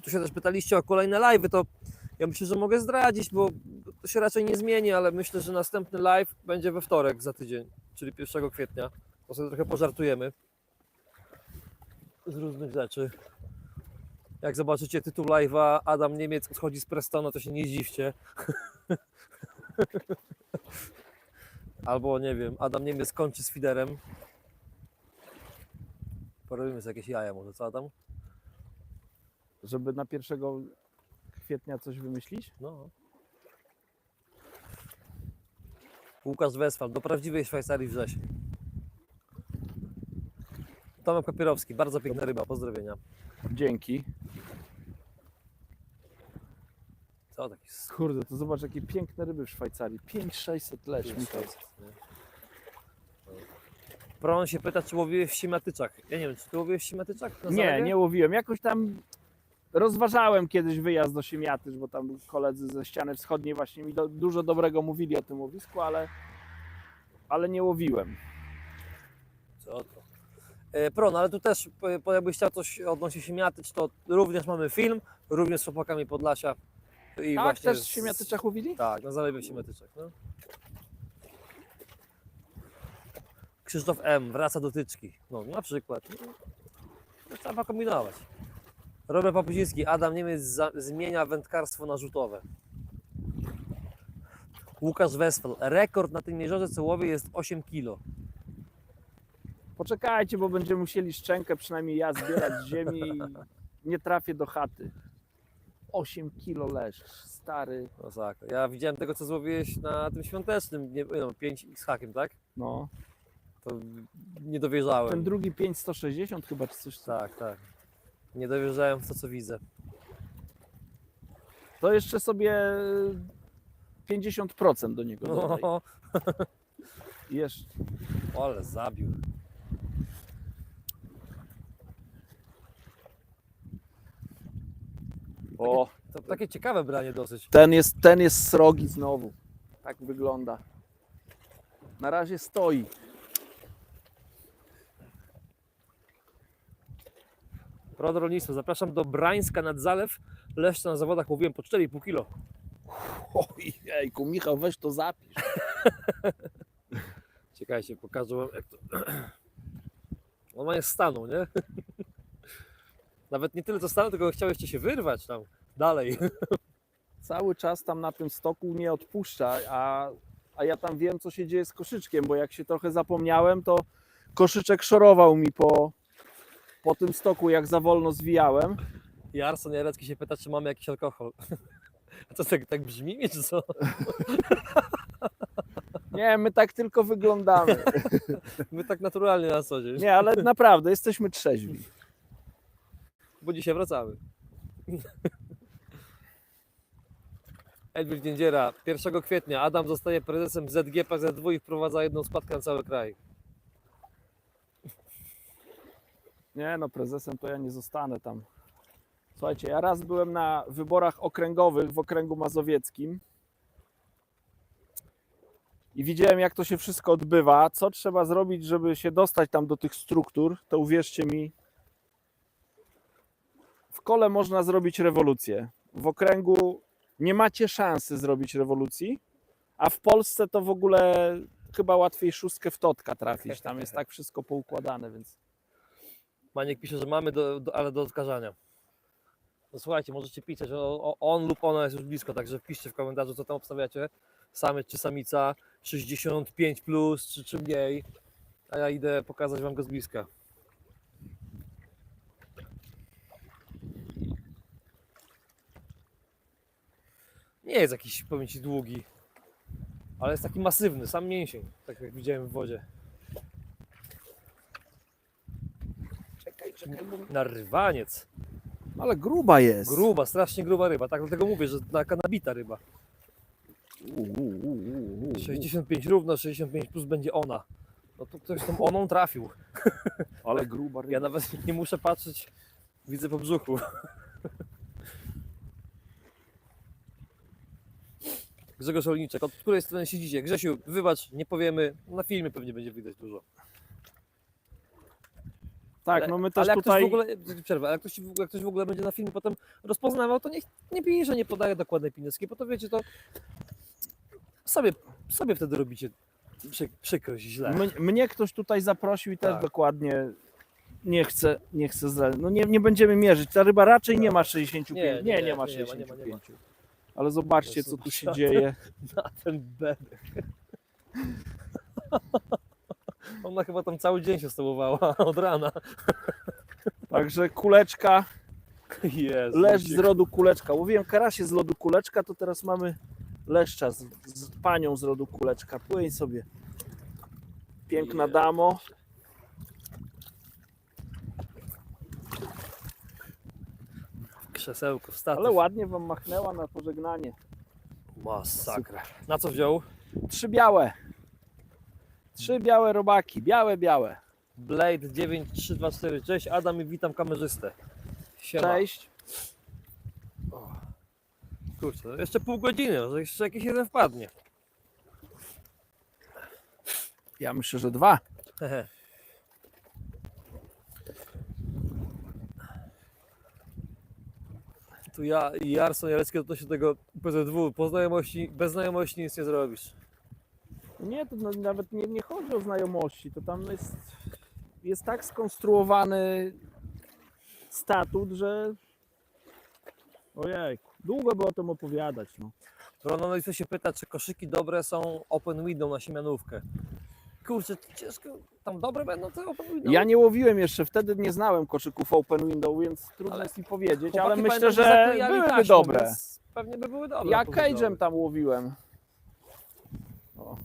Tu się też pytaliście o kolejne live'y, to ja myślę, że mogę zdradzić, bo to się raczej nie zmieni, ale myślę, że następny live będzie we wtorek za tydzień, czyli 1 kwietnia. To sobie trochę pożartujemy z różnych rzeczy. Jak zobaczycie tytuł live'a Adam Niemiec odchodzi z Prestona, to się nie zdziwcie. Albo nie wiem, Adam Niemiec kończy z feederem. Porobimy sobie jakieś jaja może, co Adam? Żeby na 1 kwietnia coś wymyślić? No. Łukasz Westfal, do prawdziwej Szwajcarii wrzesień. Tomek Papierowski, bardzo piękna ryba, pozdrowienia. Dzięki. Co taki Kurde, to zobacz jakie piękne ryby w Szwajcarii. 5600 leć, Michał. Pron się pyta, czy łowiłeś w simatyczach. Ja nie wiem, czy ty łowiłeś w simatyczach? Na Nie, zalewie? nie łowiłem. Jakoś tam rozważałem kiedyś wyjazd do Siemiatysz, bo tam koledzy ze ściany wschodniej właśnie mi dużo dobrego mówili o tym łowisku, ale nie łowiłem. Co to? Pro, no ale tu też, jakbyś chciał coś odnośnie Siemiatycz, to również mamy film, również z chłopakami Podlasia. I Tak, właśnie też w Siemiatyczach łowili? Tak, na zalewie Siemiatyczach. No. Krzysztof M. wraca do tyczki. No, na przykład. No, trzeba kombinować. Robert Papuziński, Adam Niemiec zmienia wędkarstwo na rzutowe. Łukasz Westphal, rekord na tym jeziorze co łowię jest 8 kg. Poczekajcie, bo będziemy musieli szczękę przynajmniej ja zbierać z ziemi i nie trafię do chaty. 8 kilo leszcz, stary. No tak, ja widziałem tego co złowiłeś na tym świątecznym, nie, no, 5 z hakiem, tak? No. To nie dowierzałem. Ten drugi 5,160 chyba, czy coś. Tak, tak. Nie dowierzałem w to co widzę. To jeszcze sobie 50% do niego dodaj. No, Jeszcze. ale zabił. O, To takie ciekawe branie dosyć. ten jest srogi znowu. Tak wygląda. Na razie stoi. Prod rolnictwo, zapraszam do Brańska nad Zalew. Leszcze na zawodach łowiłem po 4,5 kg. Ojejku, Michał, weź to zapisz. Czekajcie, pokażę wam jak to... Ona jest stanu, nie? Nawet nie tyle co stanu, tylko chciał jeszcze się wyrwać tam dalej. Cały czas tam na tym stoku nie odpuszcza, a ja tam wiem, co się dzieje z koszyczkiem, bo jak się trochę zapomniałem, to koszyczek szorował mi po tym stoku, jak za wolno zwijałem. I Arson Jarecki się pyta, czy mamy jakiś alkohol. A to tak brzmi, czy co? Nie, my tak tylko wyglądamy. My tak naturalnie na co dzień. Nie, ale naprawdę, jesteśmy trzeźwi. Bo dzisiaj wracamy. Edwin Dziędziera, 1 kwietnia Adam zostaje prezesem ZGPZ2 i wprowadza jedną składkę na cały kraj. Nie no, prezesem to ja nie zostanę tam. Słuchajcie, ja raz byłem na wyborach okręgowych w okręgu mazowieckim i widziałem, jak to się wszystko odbywa, co trzeba zrobić, żeby się dostać tam do tych struktur, to uwierzcie mi, w kole można zrobić rewolucję. W okręgu nie macie szansy zrobić rewolucji, a w Polsce to w ogóle chyba łatwiej szóstkę w totka trafić. Tam jest tak wszystko poukładane, więc... Maniek pisze, że mamy, ale do odkażania. No słuchajcie, możecie pisać, on lub ona jest już blisko, także wpiszcie w komentarzu, co tam obstawiacie. Samiec czy samica, 65 plus, czy mniej. A ja idę pokazać wam go z bliska. Nie jest jakiś, powiem ci, długi, ale jest taki masywny, sam mięsień, tak jak widziałem w wodzie. Czekaj, Narwaniec. ale gruba jest. Gruba, strasznie gruba ryba, tak dlatego mówię, że taka nabita ryba. 65 równo, 65 plus będzie ona. No to ktoś tą oną trafił. Ale gruba ryba. Ja nawet nie muszę patrzeć, widzę po brzuchu. Grzegorz Olniczek, od której strony siedzicie? Grzesiu, wybacz, nie powiemy, na filmie pewnie będzie widać dużo. Tak, no my też ale jak tutaj... ktoś w ogóle, przerwę, ale jak ktoś w ogóle będzie na filmie potem rozpoznawał, to niech nie pisze, nie podaje dokładnej pineckiej, bo to wiecie, to sobie wtedy robicie przykrość, źle. Mnie ktoś tutaj zaprosił i też Tak. dokładnie nie chcę no nie będziemy mierzyć. Ta ryba raczej nie ma 65. Nie ma nie 65. ma. Ale zobaczcie, co tu się dzieje. Na ten bedek. Ona chyba tam cały dzień się stołowała od rana. Także kuleczka, Jezu, leszcz z rodu kuleczka. Łowiłem karasie z lodu kuleczka, to teraz mamy leszcza z panią z rodu kuleczka. Płyń sobie. Piękna damo. krzesełko, statyw. Ale ładnie wam machnęła na pożegnanie. Masakra. Na co wziął? 3 białe. 3 białe robaki. Białe. Blade 9324. Cześć Adam i witam kamerzystę. Siema. Cześć. Kurczę, jeszcze pół godziny, może jeszcze jakiś jeden wpadnie. Ja myślę, że 2. Hehe. Tu ja i Jarson Jarecki to się tego PZW, po znajomości, bez znajomości nic nie zrobisz. Nie, to nawet nie chodzi o znajomości, to tam jest tak skonstruowany statut, że ojej, długo by o tym opowiadać. No. Bruno się pyta, czy koszyki dobre są open window na siemianówkę. Kurczę, ciężko, tam dobre będą te open window? Ja nie łowiłem jeszcze, wtedy nie znałem koszyków open window, więc trudno Ale jest mi powiedzieć, Chłopaki ale myślę, pamiętam, że zaklejali byłyby taśmą, dobre. więc pewnie by były dobre. Ja open windowy. cage'em tam łowiłem. O.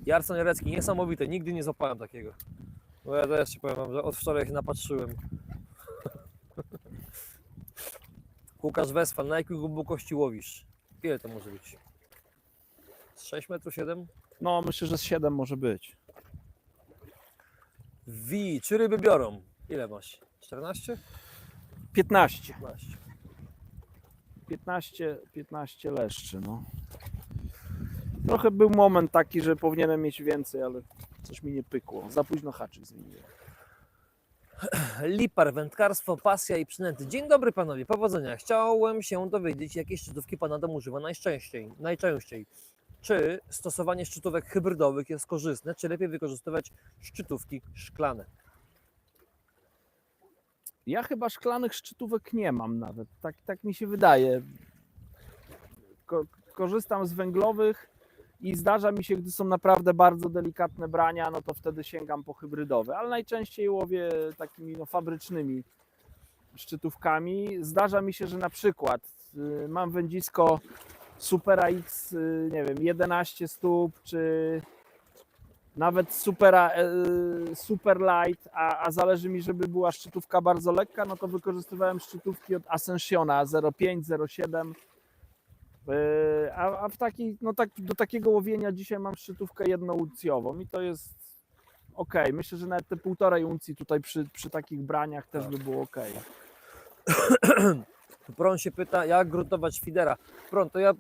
Jarson Jarecki, niesamowite, nigdy nie złapałem takiego. Bo ja też ci powiem wam, że od wczoraj się napatrzyłem. Łukasz Wesfal, na jakiej głębokości łowisz? Ile to może być? Z 6 metrów 7? No, myślę, że z 7 może być. Wi, czy ryby biorą? Ile masz? 14? 15. 15. 15 leszczy, no. Trochę był moment taki, że powinienem mieć więcej, ale coś mi nie pykło. Za późno haczyk zmieniłem. Lipar, wędkarstwo, pasja i przynęty. Dzień dobry panowie, powodzenia. Chciałem się dowiedzieć, jakie szczytówki pan Adam używa najczęściej. Czy stosowanie szczytówek hybrydowych jest korzystne, czy lepiej wykorzystywać szczytówki szklane? Ja chyba szklanych szczytówek nie mam nawet. Tak mi się wydaje. Korzystam z węglowych i zdarza mi się, gdy są naprawdę bardzo delikatne brania, no to wtedy sięgam po hybrydowe, ale najczęściej łowię takimi fabrycznymi szczytówkami. Zdarza mi się, że na przykład mam wędzisko Supera X, nie wiem, 11 stóp, czy nawet Super Light, a zależy mi, żeby była szczytówka bardzo lekka, no to wykorzystywałem szczytówki od Ascensiona 0,5, 0,7. A w takiej, no tak, do takiego łowienia dzisiaj mam szczytówkę jednouncjową i to jest ok. Myślę, że nawet te 1,5 uncji tutaj przy takich braniach też by było ok. Pron się pyta, jak gruntować fidera. Pron, to ja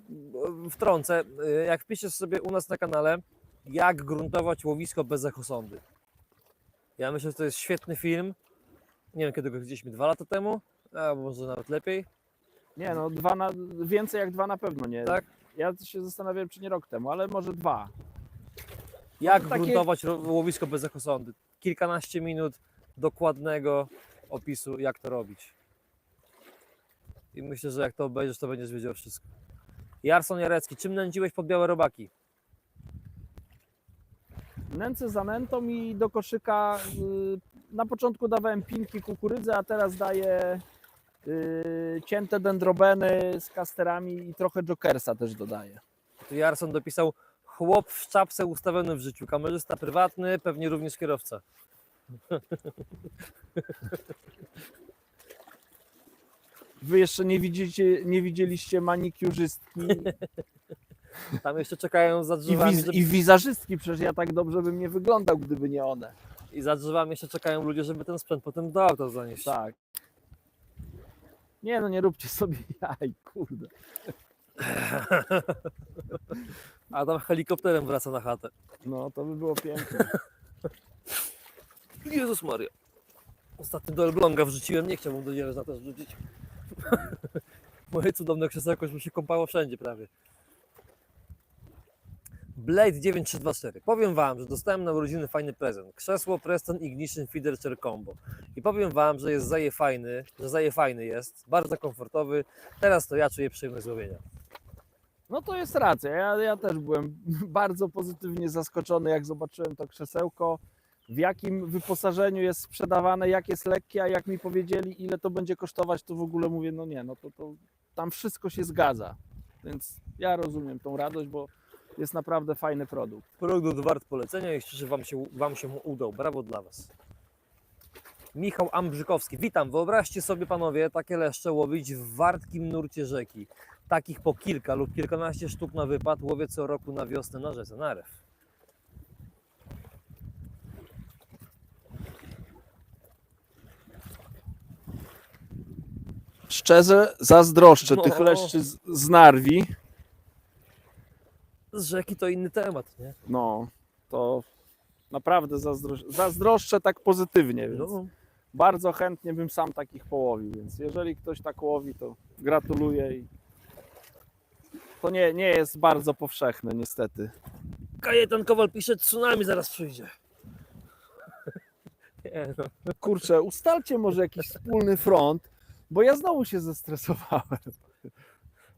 wtrącę, jak wpiszesz sobie u nas na kanale, jak gruntować łowisko bez echosondy. Ja myślę, że to jest świetny film. Nie wiem, kiedy go widzieliśmy, 2 lata temu, a może nawet lepiej. Nie no, więcej jak 2 na pewno nie. Tak? Ja się zastanawiałem, czy nie rok temu, ale może 2. Jak No, takie- gruntować łowisko bez echosondy. Kilkanaście minut dokładnego opisu, jak to robić. I myślę, że jak to obejrzysz, to będziesz wiedział wszystko. Jarson Jarecki, czym nęciłeś pod białe robaki? Nęcę za nętą i do koszyka na początku dawałem pinki kukurydzy, a teraz daję cięte dendrobeny z kasterami i trochę jokersa też dodaję. Tu Jarson dopisał, chłop w czapce ustawiony w życiu, kamerzysta prywatny, pewnie również kierowca. Wy jeszcze nie widzieliście manikiurzystki Tam jeszcze czekają za drzewami, i wizażystki, przecież ja tak dobrze bym nie wyglądał, gdyby nie one. i za drzewami jeszcze czekają ludzie, żeby ten sprzęt potem do auta zanieść. Tak. Nie no, nie róbcie sobie jaj, kurde. A tam helikopterem wraca na chatę. No, to by było piękne. Jezus Maria. Ostatnio do Elbląga wrzuciłem, nie chciałbym do Dzierża też wrzucić. Moje cudowne krzesełko już mi się kąpało wszędzie prawie. Blade 9324. Powiem wam, że dostałem na urodziny fajny prezent. Krzesło Preston Ignition Feeder Chair Combo. I powiem wam, że jest fajny jest, bardzo komfortowy. Teraz to ja czuję przyjemność złowienia. No to jest racja. Ja też byłem bardzo pozytywnie zaskoczony, jak zobaczyłem to krzesełko, w jakim wyposażeniu jest sprzedawane, jak jest lekkie, a jak mi powiedzieli, ile to będzie kosztować, to w ogóle mówię, no nie, no to tam wszystko się zgadza. Więc ja rozumiem tą radość, bo jest naprawdę fajny produkt. Produkt wart polecenia i szczerze wam się udał. Brawo dla was. Michał Ambrzykowski. Witam. Wyobraźcie sobie panowie takie leszcze łowić w wartkim nurcie rzeki. Takich po kilka lub kilkanaście sztuk na wypad łowię co roku na wiosnę na rzece Narew. Szczerze zazdroszczę No. tych leszczy z Narwi. Z rzeki to inny temat, nie? No, to naprawdę zazdroszczę tak pozytywnie, więc No. bardzo chętnie bym sam takich połowił, więc jeżeli ktoś tak łowi, to gratuluję. I to nie jest bardzo powszechne niestety. Kajetan Kowal pisze, tsunami zaraz przyjdzie. Nie, no. Kurczę, ustalcie może jakiś wspólny front, bo ja znowu się zestresowałem.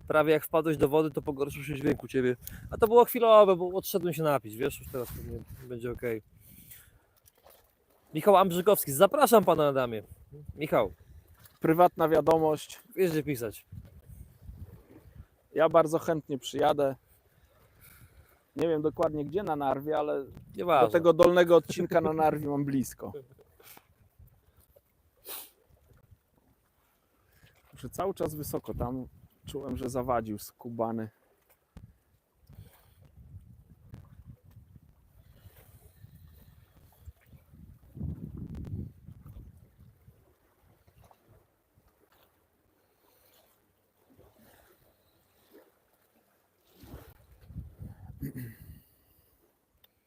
Prawie jak wpadłeś do wody, to pogorszył się dźwięk u ciebie. A to było chwilowe, bo odszedłem się napić, wiesz, już teraz pewnie będzie ok. Michał Ambrzykowski, zapraszam pana Adamie. Michał, Prywatna wiadomość, wiesz gdzie pisać. ja bardzo chętnie przyjadę. Nie wiem dokładnie gdzie na Narwie, ale Nieważne. do tego dolnego odcinka na Narwi mam blisko. Muszę cały czas wysoko, tam czułem, że zawadził skubany.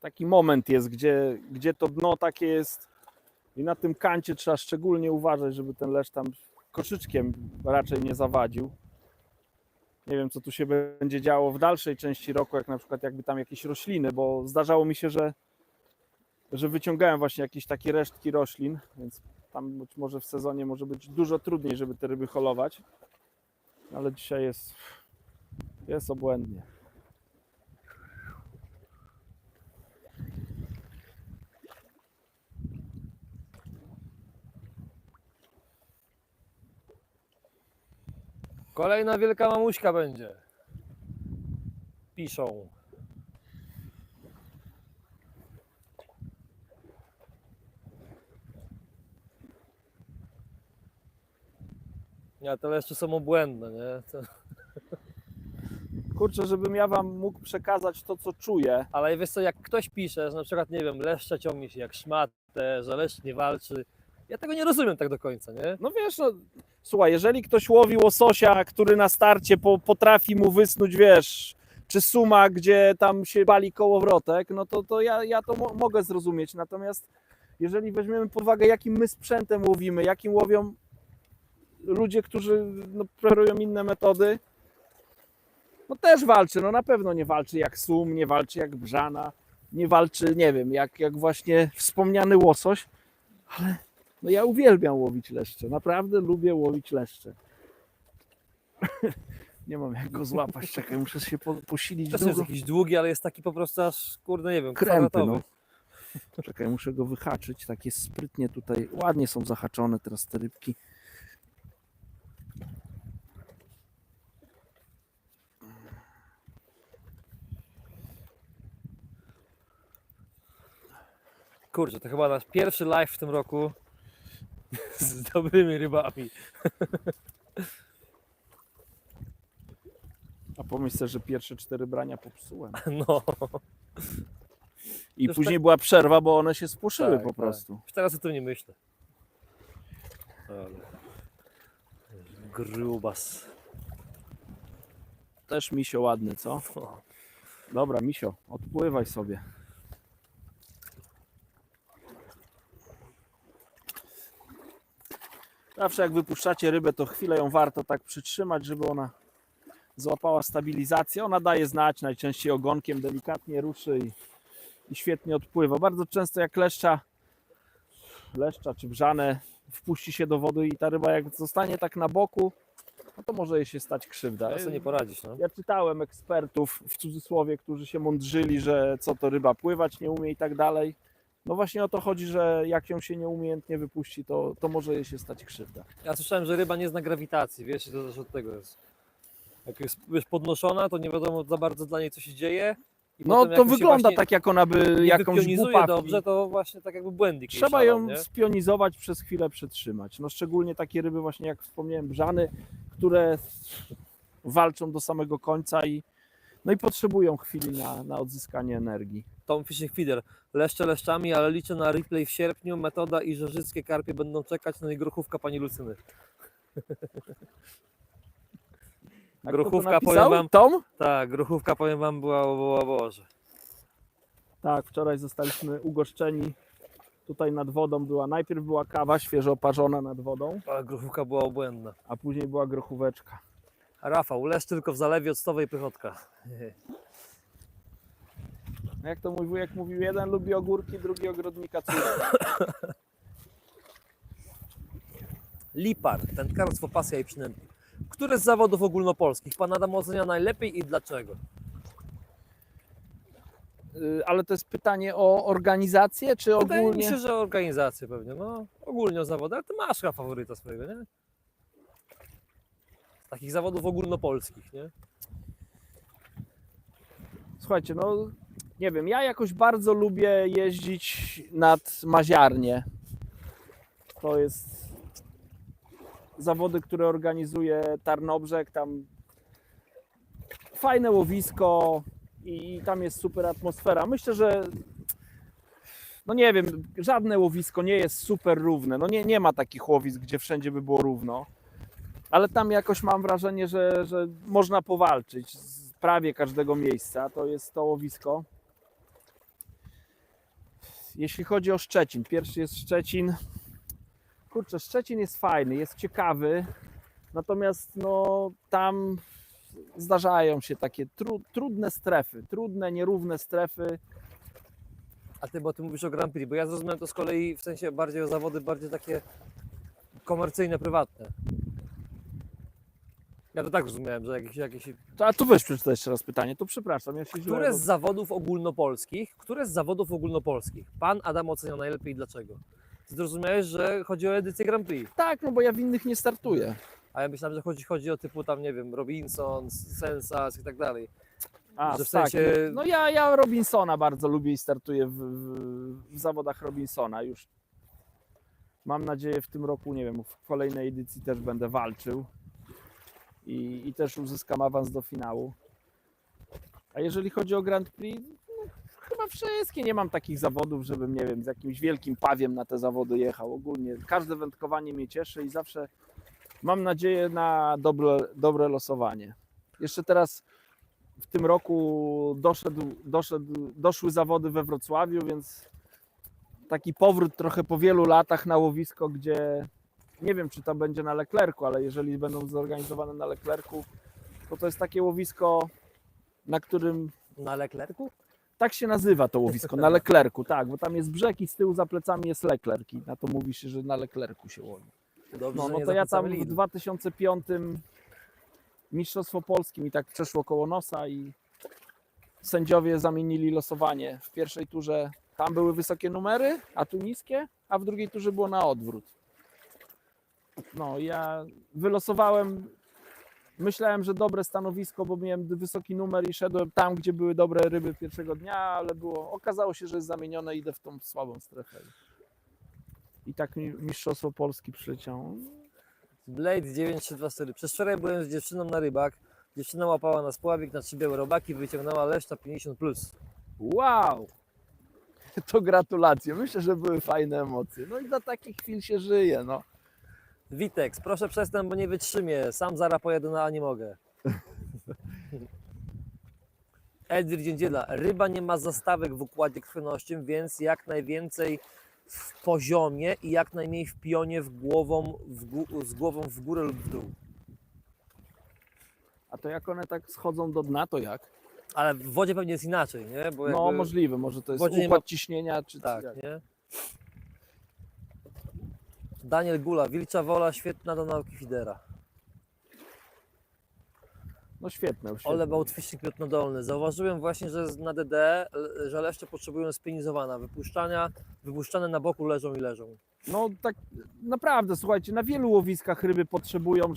Taki moment jest, gdzie to dno takie jest i na tym kancie trzeba szczególnie uważać, żeby ten leszcz tam koszyczkiem raczej nie zawadził. Nie wiem, co tu się będzie działo w dalszej części roku, jak na przykład jakby tam jakieś rośliny, bo zdarzało mi się, że wyciągałem właśnie jakieś takie resztki roślin, więc tam być może w sezonie może być dużo trudniej, żeby te ryby holować, ale dzisiaj jest obłędnie. Kolejna wielka mamuśka będzie. Piszą. Ja to jeszcze są obłędne, nie? Kurczę, żebym ja wam mógł przekazać to, co czuję. Ale wiesz co, jak ktoś pisze, że na przykład, nie wiem, leszcze ciągnie się jak szmatę, że leszcz nie walczy, ja tego nie rozumiem tak do końca, nie? No wiesz, no, słuchaj, jeżeli ktoś łowi łososia, który na starcie potrafi mu wysnuć, wiesz, czy suma, gdzie tam się bali kołowrotek, no to ja to mogę zrozumieć. Natomiast jeżeli weźmiemy pod uwagę, jakim my sprzętem łowimy, jakim łowią ludzie, którzy no, preferują inne metody, no też walczy. No na pewno nie walczy jak sum, nie walczy jak brzana, nie walczy, nie wiem, jak właśnie wspomniany łosoś, ale no ja uwielbiam łowić leszcze. Naprawdę lubię łowić leszcze. Nie mam jak go złapać. Czekaj, muszę się posilić To jest długo. jakiś długi, ale jest taki po prostu aż, kurde, nie wiem, Krępy, kwadratowy. no. Czekaj, muszę go wyhaczyć. Tak jest sprytnie tutaj. Ładnie są zahaczone teraz te rybki. Kurczę, to chyba nasz pierwszy live w tym roku z dobrymi rybami. A pomyśl sobie, że pierwsze 4 brania popsułem. No, I Już później była przerwa, bo one się spłoszyły tak, po prostu. Już teraz o tym nie myślę. Ale... Grubas. Też misio ładny, co? O, Dobra, misio, odpływaj sobie. Zawsze jak wypuszczacie rybę, to chwilę ją warto tak przytrzymać, żeby ona złapała stabilizację. Ona daje znać, najczęściej ogonkiem delikatnie ruszy i świetnie odpływa. Bardzo często jak leszcza czy brzane wpuści się do wody i ta ryba jak zostanie tak na boku, no to może jej się stać krzywda. ja sobie nie poradzisz, no. Ja czytałem ekspertów, w cudzysłowie, którzy się mądrzyli, że co to ryba pływać nie umie i tak dalej. No właśnie o to chodzi, że jak ją się nieumiejętnie wypuści, to może jej się stać krzywda. Ja słyszałem, że ryba nie zna grawitacji, wiesz, i to też od tego jest. Jak jest wiesz, podnoszona, to nie wiadomo za bardzo dla niej co się dzieje. I No potem to jak się wygląda właśnie tak, jak ona by nie jakąś wypionizuje głupawki. dobrze, to właśnie tak jakby błędnik jej Trzeba szalał, ją nie? spionizować, przez chwilę przytrzymać. No szczególnie takie ryby właśnie, jak wspomniałem, brzany, które walczą do samego końca i potrzebują chwili na odzyskanie energii. Tom Fishing Feeder. Leszcze leszczami, ale liczę na replay w sierpniu. Metoda i żerzyckie karpie będą czekać, no i grochówka pani Lucyny. A Grochówka, kto to napisał? powiem wam, Tom? tak, grochówka, powiem wam, była Boże. Tak, wczoraj zostaliśmy ugoszczeni. Tutaj nad wodą najpierw była kawa świeżo oparzona nad wodą, Ale grochówka była obłędna. a później była grochóweczka. A Rafał, leż tylko w zalewie octowej Pychotka. Jak to mój wujek mówił, jeden lubi ogórki, drugi ogrodnika cudza. Lipar, wędkarstwo, pasja i przynęty. Które z zawodów ogólnopolskich Pan Adam ocenia najlepiej i dlaczego? Ale to jest pytanie o organizację, czy Wydaje mi ogólnie? się, że organizację pewnie, no ogólnie o zawody, ale Ty masz chyba faworyta swojego, nie? Z takich zawodów ogólnopolskich, nie? Słuchajcie, no nie wiem, ja jakoś bardzo lubię jeździć nad Maziarnię. To jest zawody, które organizuje Tarnobrzeg, tam fajne łowisko i tam jest super atmosfera. Myślę, że no nie wiem, żadne łowisko nie jest super równe. No nie ma takich łowisk, gdzie wszędzie by było równo. Ale tam jakoś mam wrażenie, że można powalczyć z prawie każdego miejsca. To jest to łowisko. Jeśli chodzi o Szczecin, pierwszy jest Szczecin. Kurczę, Szczecin jest fajny, jest ciekawy. Natomiast no, tam zdarzają się takie trudne strefy, trudne, nierówne strefy. A Ty, bo Ty mówisz o Grand Prix, bo ja zrozumiałem to z kolei w sensie bardziej o zawody, bardziej takie komercyjne, prywatne. Ja to tak rozumiałem, że jakieś... A tu weź przeczytaj jeszcze raz pytanie, to przepraszam. Ja się Które z zawodów ogólnopolskich Pan Adam ocenia najlepiej i dlaczego? Ty zrozumiałeś, że chodzi o edycję Grand Prix, Tak, no bo ja w innych nie startuję. a ja myślałem, że chodzi o typu tam, nie wiem, Robinson, Sensas i tak dalej. A, Że w tak. sensie- No ja Robinsona bardzo lubię i startuję w zawodach Robinsona już. Mam nadzieję w tym roku, nie wiem, w kolejnej edycji też będę walczył i też uzyskam awans do finału. A jeżeli chodzi o Grand Prix, no, chyba wszystkie. Nie mam takich zawodów, żebym, nie wiem, z jakimś wielkim pawiem na te zawody jechał. Ogólnie każde wędkowanie mnie cieszy i zawsze mam nadzieję na dobre losowanie. Jeszcze teraz w tym roku doszły zawody we Wrocławiu, więc taki powrót trochę po wielu latach na łowisko, gdzie nie wiem, czy to będzie na Leclercu, ale jeżeli będą zorganizowane na Leclercu, to jest takie łowisko, na którym Na Leclercu? tak się nazywa to łowisko, na Leclercu, tak, bo tam jest brzeg i z tyłu za plecami jest Leclerc i na to mówi się, że na Leclercu się łowi. Dobrze, No że nie to ja tam zachwycamy w Lidl. 2005 Mistrzostwo Polski mi tak przeszło koło nosa i sędziowie zamienili losowanie. W pierwszej turze tam były wysokie numery, a tu niskie, a w drugiej turze było na odwrót. No ja wylosowałem, myślałem, że dobre stanowisko, bo miałem wysoki numer i szedłem tam, gdzie były dobre ryby pierwszego dnia, ale okazało się, że jest zamienione, idę w tą słabą strefę. I tak mi Mistrzostwo Polski przyleciało. Blade 9324. Przez wczoraj byłem z dziewczyną na rybach. Dziewczyna łapała na spławik, na 3 białe robaki, wyciągnęła leszcza 50+. Wow! To gratulacje. Myślę, że były fajne emocje. No i do takich chwil się żyje, no. Witex, proszę przestań, bo nie wytrzymię. Sam zaraz pojedę, a nie mogę. Elwir Dziędziela. Ryba nie ma zastawek w układzie krwionośnym, więc jak najwięcej w poziomie i jak najmniej w pionie z głową w górę lub w dół. A to jak one tak schodzą do dna, to jak? Ale w wodzie pewnie jest inaczej, nie? Bo No jakby- możliwe, może to jest wodzie nie układ ma- ciśnienia, czy Tak, jak? nie? Daniel Gula, Wilcza Wola, świetna do nauki fidera. No świetne. All About Fishing Piotnodolny. Zauważyłem właśnie, że na DD, że leszcze potrzebują spienizowania. Wypuszczane na boku leżą i leżą. No tak naprawdę, słuchajcie, na wielu łowiskach ryby potrzebują,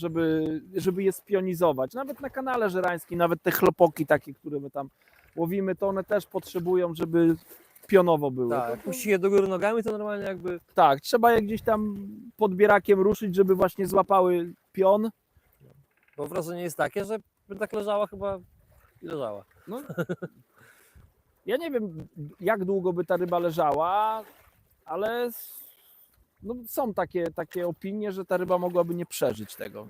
żeby je spionizować. Nawet na kanale żerańskim, nawet te chlopoki takie, które my tam łowimy, to one też potrzebują, żeby pionowo były. Tak, jak puści je do góry nogami, to normalnie jakby... Tak, trzeba je gdzieś tam podbierakiem ruszyć, żeby właśnie złapały pion. Bo wrażenie jest takie, że by tak leżała chyba i leżała. No, ja nie wiem, jak długo by ta ryba leżała, ale no są takie opinie, że ta ryba mogłaby nie przeżyć tego.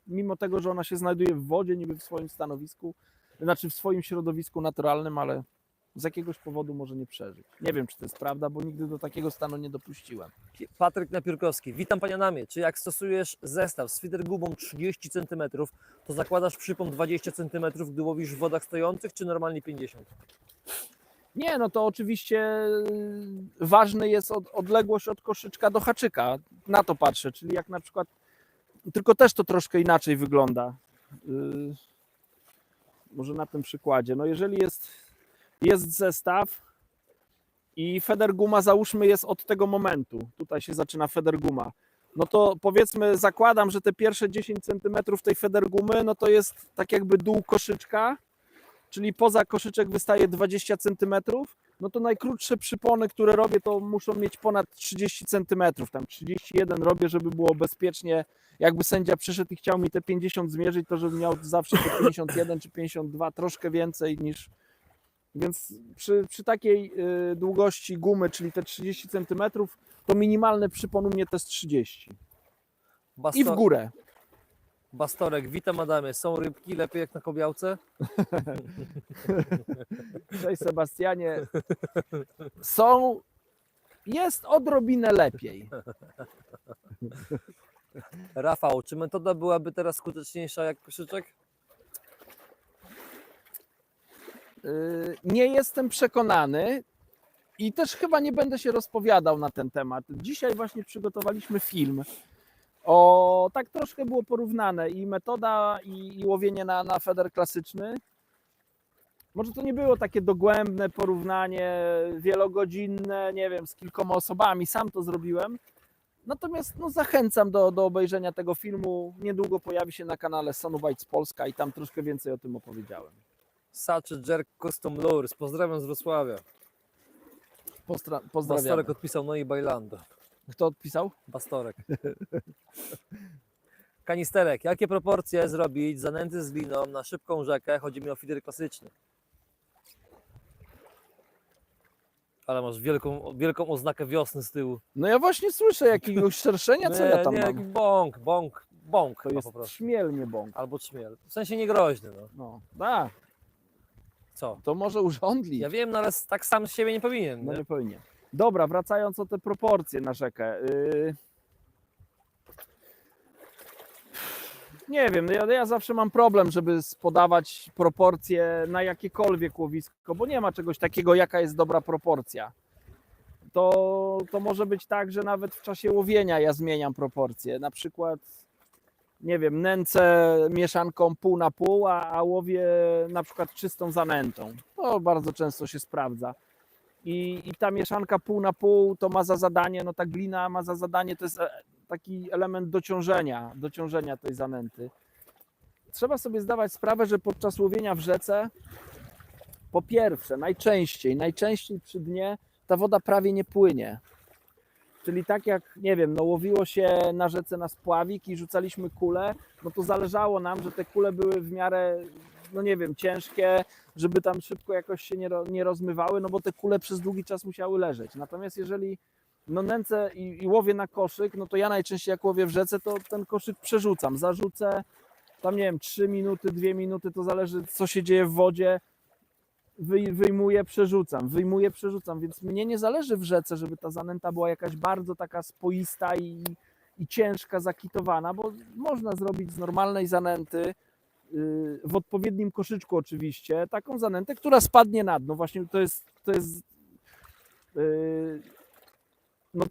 Mimo tego, że ona się znajduje w wodzie, niby w swoim stanowisku, znaczy w swoim środowisku naturalnym, ale z jakiegoś powodu może nie przeżyć. Nie wiem, czy to jest prawda, bo nigdy do takiego stanu nie dopuściłem. Patryk Napiórkowski. Witam Panie Adamie. Czy jak stosujesz zestaw z feedergubą 30 cm, to zakładasz przypon 20 cm, gdy łowisz w wodach stojących, czy normalnie 50? Nie, no to oczywiście ważny jest odległość od koszyczka do haczyka. Na to patrzę, czyli jak na przykład, tylko też to troszkę inaczej wygląda. Może na tym przykładzie. No jeżeli jest zestaw i federguma załóżmy jest od tego momentu, tutaj się zaczyna federguma, no to powiedzmy zakładam, że te pierwsze 10 cm tej federgumy, no to jest tak jakby dół koszyczka, czyli poza koszyczek wystaje 20 cm, no to najkrótsze przypony, które robię, to muszą mieć ponad 30 cm, tam 31 robię, żeby było bezpiecznie, jakby sędzia przyszedł i chciał mi te 50 zmierzyć, to żebym miał zawsze te 51 czy 52, troszkę więcej niż... Więc przy takiej długości gumy, czyli te 30 cm, to minimalny przypon u mnie to jest 30. I w górę. Bastorek, witam Adamie. Są rybki lepiej jak na kobiałce? Cześć Sebastianie. Jest odrobinę lepiej. Rafał, czy metoda byłaby teraz skuteczniejsza jak koszyczek? Nie jestem przekonany i też chyba nie będę się rozpowiadał na ten temat. Dzisiaj właśnie przygotowaliśmy film. Tak troszkę było porównane i metoda i łowienie na feder klasyczny. Może to nie było takie dogłębne porównanie, wielogodzinne, nie wiem, z kilkoma osobami, sam to zrobiłem. Natomiast no, zachęcam do obejrzenia tego filmu. Niedługo pojawi się na kanale Sonubites Polska i tam troszkę więcej o tym opowiedziałem. Saczy Jerk Custom Lures, pozdrawiam z Wrocławia. Pozdrawiam. Bastorek odpisał, no i bailando. Kto odpisał? Bastorek. Kanisterek, jakie proporcje zrobić zanęty z gliną na szybką rzekę? Chodzi mi o feeder klasyczny. Ale masz wielką oznakę wiosny z tyłu. No ja właśnie słyszę jakiegoś szerszenia, co ja tam mam. Bąk To chyba jest po prostu. trzmiel, nie bąk. Albo trzmiel. W sensie niegroźny. No. No, da, Co? to może urządli. Ja wiem, no ale tak sam z siebie nie powinien. No Nie? nie powinien. Dobra, wracając o te proporcje na rzekę. Nie wiem, ja zawsze mam problem, żeby podawać proporcje na jakiekolwiek łowisko, bo nie ma czegoś takiego, jaka jest dobra proporcja. To może być tak, że nawet w czasie łowienia ja zmieniam proporcje. Na przykład, nie wiem, nęcę mieszanką pół na pół, a łowię na przykład czystą zanętą. To bardzo często się sprawdza. I ta mieszanka pół na pół to ma za zadanie, no ta glina ma za zadanie, to jest taki element dociążenia tej zanęty. Trzeba sobie zdawać sprawę, że podczas łowienia w rzece, po pierwsze, najczęściej przy dnie ta woda prawie nie płynie. Czyli tak jak, nie wiem, no łowiło się na rzece na spławik i rzucaliśmy kule, no to zależało nam, że te kule były w miarę, no nie wiem, ciężkie, żeby tam szybko jakoś się nie rozmywały, no bo te kule przez długi czas musiały leżeć. Natomiast jeżeli no nęcę i łowię na koszyk, no to ja najczęściej jak łowię w rzece, to ten koszyk przerzucam, zarzucę, tam nie wiem, 3 minuty, 2 minuty, to zależy co się dzieje w wodzie, wyjmuję, przerzucam, więc mnie nie zależy w rzece, żeby ta zanęta była jakaś bardzo taka spoista i ciężka, zakitowana, bo można zrobić z normalnej zanęty, w odpowiednim koszyczku oczywiście, taką zanętę, która spadnie na dno. Właśnie to jest no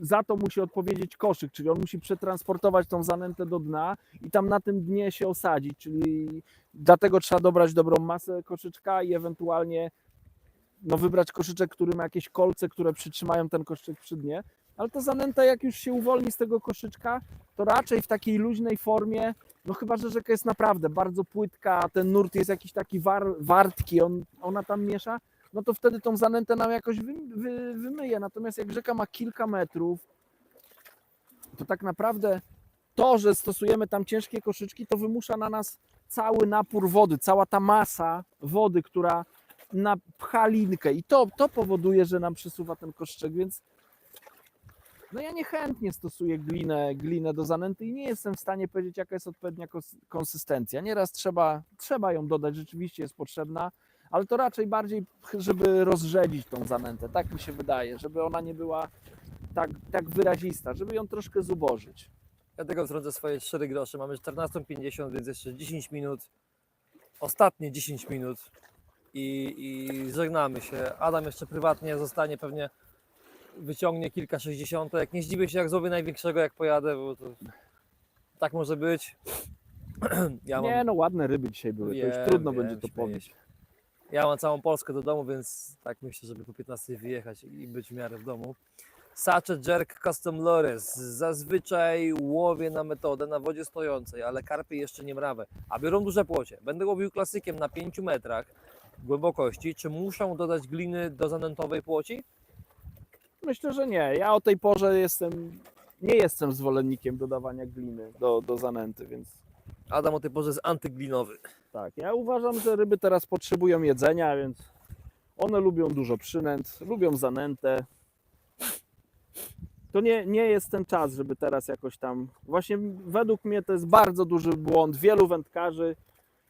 za to musi odpowiedzieć koszyk, czyli on musi przetransportować tą zanętę do dna i tam na tym dnie się osadzić, czyli dlatego trzeba dobrać dobrą masę koszyczka i ewentualnie no, wybrać koszyczek, który ma jakieś kolce, które przytrzymają ten koszyczek przy dnie, ale ta zanęta jak już się uwolni z tego koszyczka, to raczej w takiej luźnej formie, no chyba, że rzeka jest naprawdę bardzo płytka, a ten nurt jest jakiś taki wartki, ona tam miesza, no to wtedy tą zanętę nam jakoś wymyje. Natomiast jak rzeka ma kilka metrów, to tak naprawdę to, że stosujemy tam ciężkie koszyczki, to wymusza na nas cały napór wody, cała ta masa wody, która napcha linkę i to powoduje, że nam przesuwa ten koszyczek, więc No ja niechętnie stosuję glinę do zanęty i nie jestem w stanie powiedzieć, jaka jest odpowiednia konsystencja. Nieraz trzeba ją dodać, rzeczywiście jest potrzebna, ale to raczej bardziej, żeby rozrzedzić tą zanętę, tak mi się wydaje, żeby ona nie była tak wyrazista, żeby ją troszkę zubożyć. Ja tego wtrącę swoje 4 grosze. Mamy 14:50, więc jeszcze 10 minut. Ostatnie 10 minut. I żegnamy się. Adam jeszcze prywatnie zostanie, pewnie wyciągnie kilka 60. Nie zdziwię się, jak złowię największego, jak pojadę, bo to tak może być. Ja mam, Nie no, ładne ryby dzisiaj były, to już Wiem, trudno wiem, będzie to śmieję powiedzieć. się. Ja mam całą Polskę do domu, więc tak myślę, żeby po 15 wyjechać i być w miarę w domu. Sachet Jerk Custom Lures. Zazwyczaj łowię na metodę na wodzie stojącej, ale karpie jeszcze nie mrawę, a biorą duże płocie. Będę łowił klasykiem na 5 metrach głębokości. Czy muszą dodać gliny do zanętowej płoci? Myślę, że nie. Ja o tej porze nie jestem zwolennikiem dodawania gliny do zanęty, więc Adam o tej porze jest antyglinowy. tak. Ja uważam, że ryby teraz potrzebują jedzenia, więc one lubią dużo przynęt, lubią zanętę. To nie jest ten czas, żeby teraz jakoś tam... Właśnie według mnie to jest bardzo duży błąd wielu wędkarzy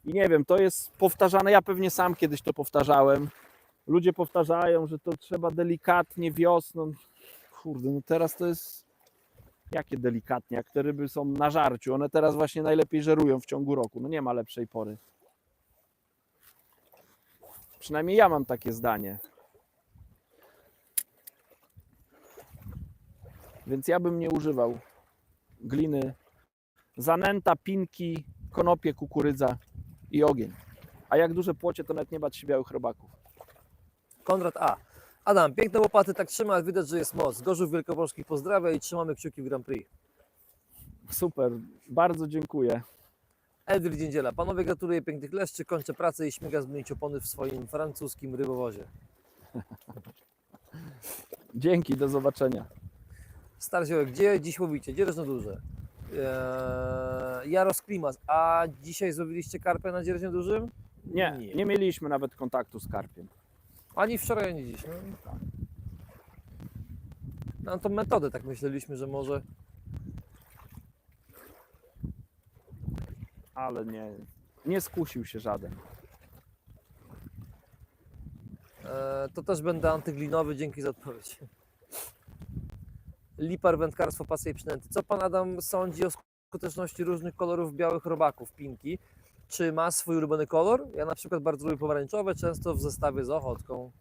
i nie wiem, to jest powtarzane, ja pewnie sam kiedyś to powtarzałem. Ludzie powtarzają, że to trzeba delikatnie wiosną. Kurde, no teraz to jest... Jakie delikatnie, jak te ryby są na żarciu. One teraz właśnie najlepiej żerują w ciągu roku. No nie ma lepszej pory. Przynajmniej ja mam takie zdanie. Więc ja bym nie używał gliny. Zanęta, pinki, konopie, kukurydza i ogień. A jak duże płocie, to nawet nie bać się białych robaków. Konrad A. Adam, piękne łopaty, tak trzyma, ale widać, że jest moc. Gorzów Wielkopolskich pozdrawia i trzymamy kciuki w Grand Prix. Super, bardzo dziękuję. Edwin Dziędziela. Panowie, gratuluję pięknych leszczy, kończę pracę i śmiga zmienić opony w swoim francuskim rybowozie. Dzięki, do zobaczenia. Starziołek, gdzie dziś łowicie? Dzierżno duże. Jaros Klimas. A dzisiaj złowiliście karpę na dzierżnie dużym? Nie mieliśmy nawet kontaktu z karpiem. Ani wczoraj, ani dziś. No, no to metodę tak myśleliśmy, że może. Ale nie skusił się żaden. To też będę antyglinowy, dzięki za odpowiedź. Lipar, wędkarstwo, pasy i przynęty. Co pan Adam sądzi o skuteczności różnych kolorów białych robaków, pinki? Czy ma swój ulubiony kolor? Ja na przykład bardzo lubię pomarańczowe, często w zestawie z ochotką.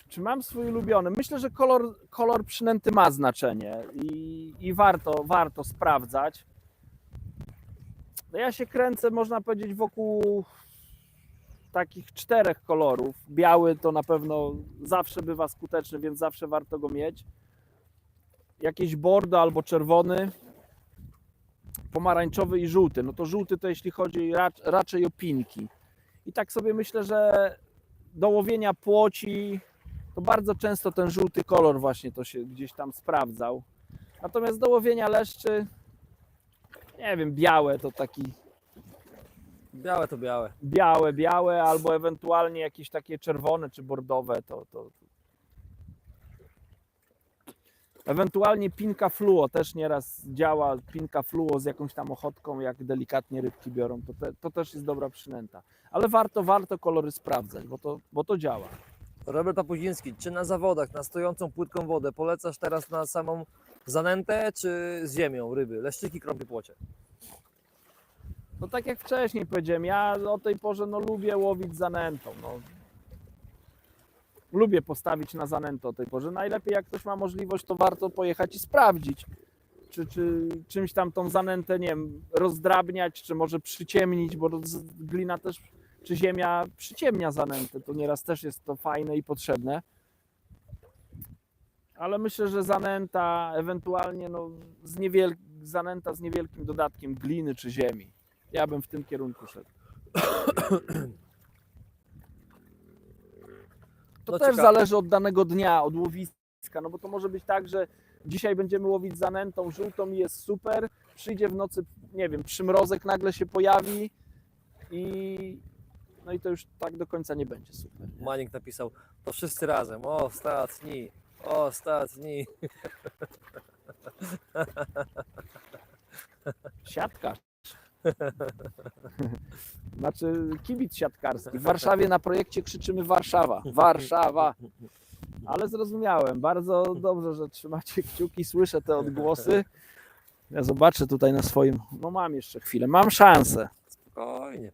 Czy mam swój ulubiony? Myślę, że kolor przynęty ma znaczenie i warto sprawdzać. No ja się kręcę, można powiedzieć, wokół takich 4 kolorów. Biały to na pewno zawsze bywa skuteczny, więc zawsze warto go mieć. Jakieś bordo albo czerwony, pomarańczowy i żółty. No to żółty to jeśli chodzi raczej o pinki. I tak sobie myślę, że do łowienia płoci to bardzo często ten żółty kolor właśnie to się gdzieś tam sprawdzał. Natomiast do łowienia leszczy, nie wiem, białe to taki Białe to białe. białe albo ewentualnie jakieś takie czerwone czy bordowe to. Ewentualnie pinka fluo też nieraz działa, pinka fluo z jakąś tam ochotką, jak delikatnie rybki biorą, to też jest dobra przynęta. Ale warto kolory sprawdzać, bo to działa. Robert Papuziński, czy na zawodach, na stojącą płytką wodę polecasz teraz na samą zanętę, czy z ziemią ryby, leszczyki, krąpie, płocie? No tak jak wcześniej powiedziałem, ja o tej porze lubię łowić zanętą. Lubię postawić na zanętę o tej porze. Najlepiej jak ktoś ma możliwość, to warto pojechać i sprawdzić, czy czymś tam tą zanętę, nie wiem, rozdrabniać, czy może przyciemnić, bo glina też, czy ziemia przyciemnia zanętę. To nieraz też jest to fajne i potrzebne. Ale myślę, że zanęta ewentualnie zanęta z niewielkim dodatkiem gliny czy ziemi. Ja bym w tym kierunku szedł. To też zależy od danego dnia, od łowiska, no bo to może być tak, że dzisiaj będziemy łowić zanętą żółtą i jest super, przyjdzie w nocy, nie wiem, przymrozek nagle się pojawi i to już tak do końca nie będzie super. Nie? Maniek napisał, to wszyscy razem, ostatni. Ostatni. Siatkarz. Znaczy kibic siatkarski. W Warszawie na projekcie krzyczymy Warszawa. Warszawa. Ale zrozumiałem. Bardzo dobrze, że trzymacie kciuki. Słyszę te odgłosy. Ja zobaczę tutaj na swoim. No mam jeszcze chwilę. Mam szansę. Spokojnie.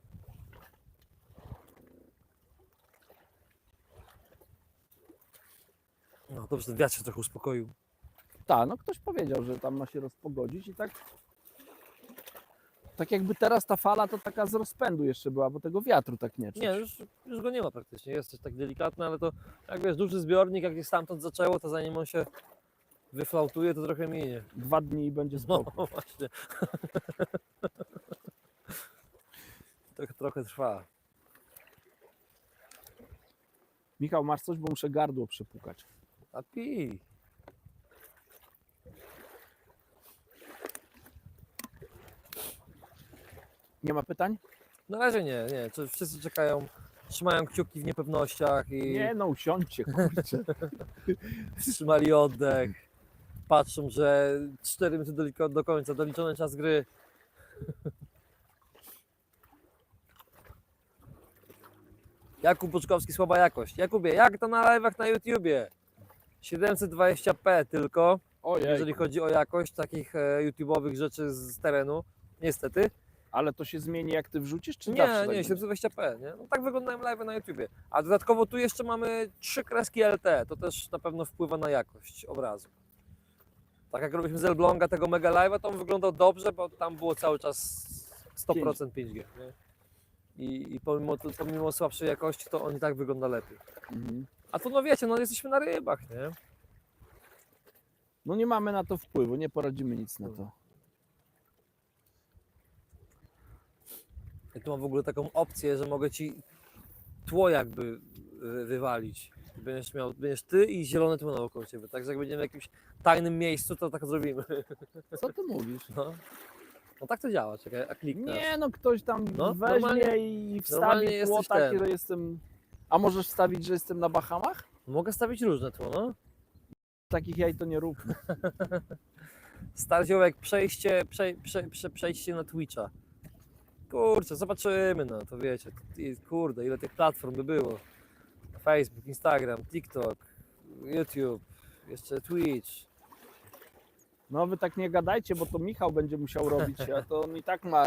No dobrze, ten wiatr się trochę uspokoił. Tak, no ktoś powiedział, że tam ma się rozpogodzić i tak jakby teraz ta fala to taka z rozpędu jeszcze była, bo tego wiatru tak nie czuć. Nie, już go nie ma praktycznie. Jest coś tak delikatne, ale to jak wiesz, duży zbiornik, jak jest stamtąd zaczęło, to zanim on się wyflautuje, to trochę minie. 2 dni i będzie spoko. No właśnie. Trochę trwa. Michał, masz coś, bo muszę gardło przepukać. A pij. Nie ma pytań? Na razie nie. Wszyscy czekają, trzymają kciuki w niepewnościach i Nie, no usiądźcie, kurczę. wstrzymali oddech. Patrzą, że 4 minuty do końca, doliczony czas gry. Jakub Boczkowski, słaba jakość. Jakubie, jak to na live'ach na YouTubie? 720p tylko, Ojej, jeżeli chodzi o jakość takich YouTube'owych rzeczy z terenu. Niestety. ale to się zmieni jak ty wrzucisz, czy Nie, zawsze tak nie, będzie? 720p. Nie? No tak wyglądają live'y na YouTubie. A dodatkowo tu jeszcze mamy 3 kreski LT. To też na pewno wpływa na jakość obrazu. Tak jak robiliśmy z Elbląga tego mega live'a, to on wyglądał dobrze, bo tam było cały czas 100% 5G. Nie? I pomimo słabszej jakości, to on i tak wygląda lepiej. Mhm. A tu no wiecie, no jesteśmy na rybach, nie? No nie mamy na to wpływu, nie poradzimy nic na to. Ja tu mam w ogóle taką opcję, że mogę ci tło jakby wywalić. Będziesz ty i zielone tło naokoło ciebie. Także jak będziemy w jakimś tajnym miejscu, to tak zrobimy. Co ty mówisz? No tak to działa, czekaj, a kliknę. Nie, no ktoś tam No, weźmie normalnie- i normalnie wstawi tło jesteś takie, ten. że jestem... A możesz wstawić, że jestem na Bahamach? Mogę stawić różne tło, no. Takich jaj to nie róbmy. Stardziołek, przejście na Twitcha. Kurczę, zobaczymy, no to wiecie. Kurde, ile tych platform by było. Facebook, Instagram, TikTok, YouTube, jeszcze Twitch. No wy tak nie gadajcie, bo to Michał będzie musiał robić, a to on i tak ma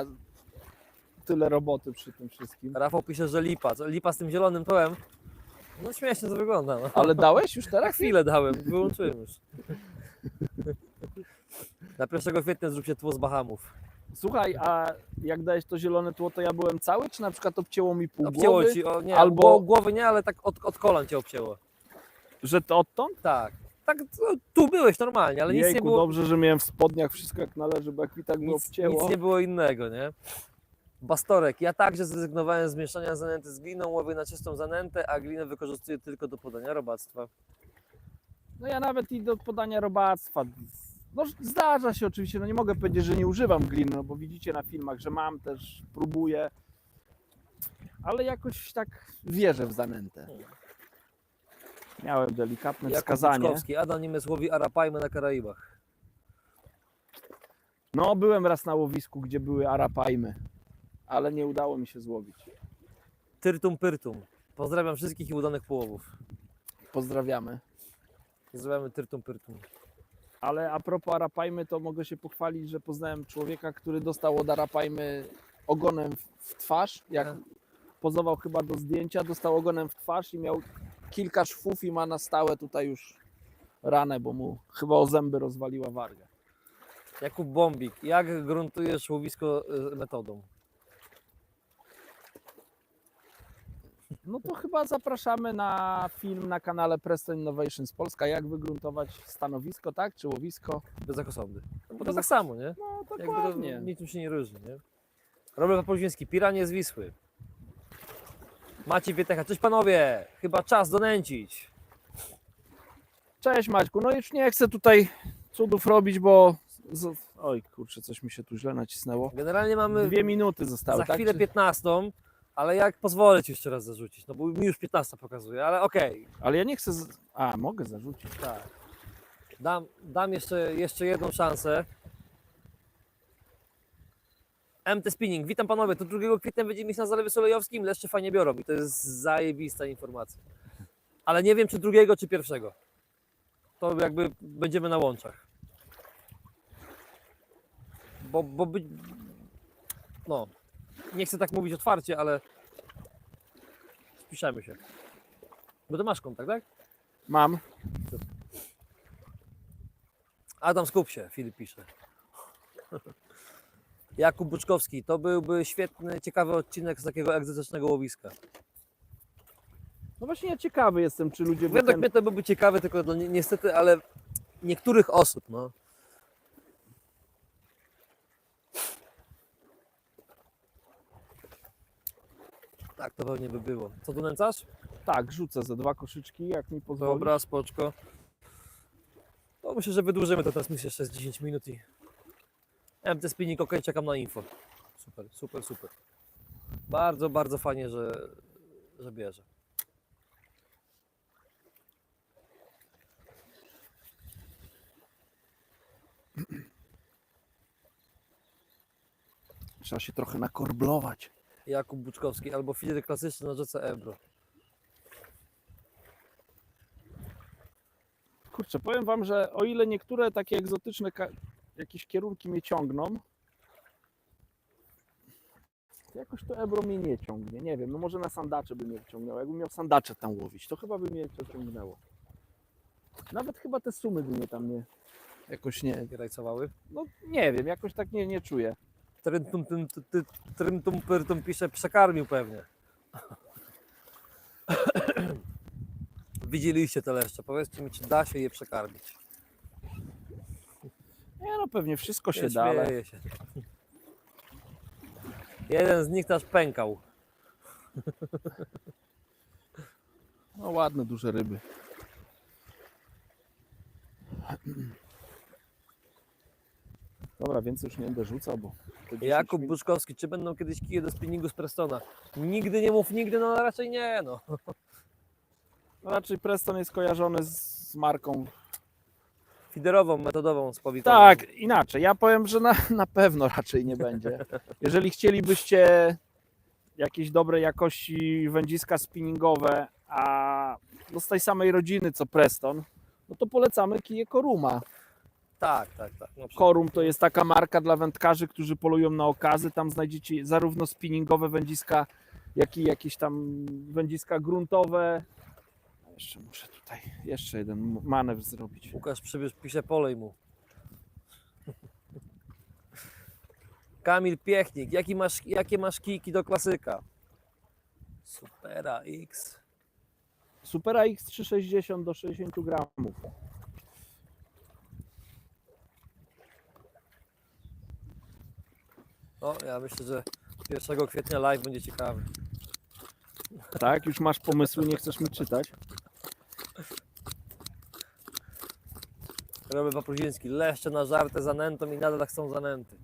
tyle roboty przy tym wszystkim. Rafał pisze, że lipa. Lipa z tym zielonym tłem. No śmiesznie to wygląda. No. Ale dałeś już Na teraz? chwilę dałem, wyłączyłem już. Na 1 kwietnia zrób się tło z Bahamów. Słuchaj, a jak dałeś to zielone tło, to ja byłem cały, czy na przykład obcięło mi pół Obcięło głowy? ci, nie, albo- głowy nie, ale tak od kolan cię obcięło. Że to odtąd? Tak. Tak, tu byłeś normalnie, ale nic nie Jejku, było. dobrze, że miałem w spodniach wszystko jak należy, bo jak mi tak by obcięło. Nic nie było innego, nie? Bastorek, ja także zrezygnowałem z mieszania zanęty z gliną, łowię na czystą zanętę, a glinę wykorzystuję tylko do podania robactwa. No ja nawet i do podania robactwa. No zdarza się oczywiście, no nie mogę powiedzieć, że nie używam gliny, no bo widzicie na filmach, że mam też, próbuję. Ale jakoś tak wierzę w zanętę. Miałem delikatne Jakub wskazanie. Buczkowski, Adam Niemiec łowi arapajmy na Karaibach. No byłem raz na łowisku, gdzie były arapajmy, ale nie udało mi się złowić. Tyrtum pyrtum. Pozdrawiam wszystkich i udanych połowów. Pozdrawiamy. Pozdrawiamy tyrtum pyrtum. Ale a propos arapajmy, to mogę się pochwalić, że poznałem człowieka, który dostał od arapajmy ogonem w twarz. Jak pozował chyba do zdjęcia, dostał ogonem w twarz i miał kilka szwów i ma na stałe tutaj już ranę, bo mu chyba o zęby rozwaliła wargę. Jakub Bombik, jak gruntujesz łowisko metodą? No to chyba zapraszamy na film na kanale Preston Innovations Polska, jak wygruntować stanowisko, tak? Czy łowisko? Bez ekosądy. No bo to tak samo, nie? No Jakby dokładnie. to niczym się nie różni, nie? Robert Papuziński, piranie z Wisły. Maciej Wietecha, cześć panowie, chyba czas donęcić. Cześć Maćku, no już nie chcę tutaj cudów robić, bo... Oj kurczę, coś mi się tu źle nacisnęło. Generalnie mamy 2 minuty zostały, za tak? chwilę Czy- 15, Ale jak pozwolę ci jeszcze raz zarzucić, no bo mi już 15 pokazuje, ale okej, Ale ja nie chcę... A, mogę zarzucić. tak. Dam jeszcze jedną szansę. MT Spinning, witam panowie, to 2 kwietnia będzie mieć na Zalewie Solejowskim, leszcze fajnie biorą i to jest zajebista informacja. Ale nie wiem czy 2 czy 1. To jakby będziemy na łączach. No, nie chcę tak mówić otwarcie, ale spiszemy się. Bo ty masz kontakt, tak? Mam. Adam, skup się, Filip pisze. Jakub Buczkowski, to byłby świetny, ciekawy odcinek z takiego egzotycznego łowiska. No właśnie ja ciekawy jestem, czy ludzie... by Według ten- mnie to byłby ciekawy, tylko no, niestety, ale niektórych osób, no. Tak, to pewnie by było. Co tu nęcasz? Tak, rzucę ze 2 koszyczki, jak mi pozwoli. Dobra, spoczko. To myślę, że wydłużymy tę transmisję jeszcze z 10 minut i... MT Spinning, ok, czekam na info. Super, super, super. Bardzo, bardzo fajnie, że bierze. Trzeba się trochę nakorblować. Jakub Buczkowski albo filer klasyczny na rzece Ebro. Kurczę, powiem wam, że o ile niektóre takie egzotyczne jakieś kierunki mnie ciągną, to jakoś to Ebro mnie nie ciągnie. Nie wiem, no może na sandacze by mnie ciągnęło. Jakbym miał sandacze tam łowić, to chyba by mnie to ciągnęło. Nawet chyba te sumy by mnie tam nie... Jakoś nie... Rajcowały. No nie wiem, jakoś tak nie czuję. Tryntum pyrtum pisze, przekarmił pewnie. Widzieliście te leszcze, powiedzcie mi, czy da się je przekarmić. Nie no, pewnie wszystko się Nie da, ale... śmieję się. Jeden z nich też pękał. No ładne, duże ryby. Dobra, więcej już nie będę rzucał, bo... to 10 Jakub minut- Buczkowski, czy będą kiedyś kije do spinningu z Prestona? Nigdy nie mów nigdy, no raczej nie, no. No, raczej Preston jest kojarzony z marką. Fiderową, metodową z powitową. Tak, inaczej. Ja powiem, że na pewno raczej nie będzie. Jeżeli chcielibyście jakieś dobrej jakości wędziska spinningowe, a no z tej samej rodziny co Preston, no to polecamy kije Koruma. Tak. No, Korum to jest taka marka dla wędkarzy, którzy polują na okazy. Tam znajdziecie zarówno spinningowe wędziska, jak i jakieś tam wędziska gruntowe. Jeszcze muszę tutaj jeszcze jeden manewr zrobić. Łukasz Przybysz pisze, polej mu. Kamil Piechnik, jakie masz kijki do klasyka? Supera X. Supera X360 do 60 gramów. No, ja myślę, że 1 kwietnia live będzie ciekawy. Tak? Już masz pomysły, nie chcesz mi czytać? Robert Papruziński, leszcze na żartę zanętą i nadal chcą zanęty.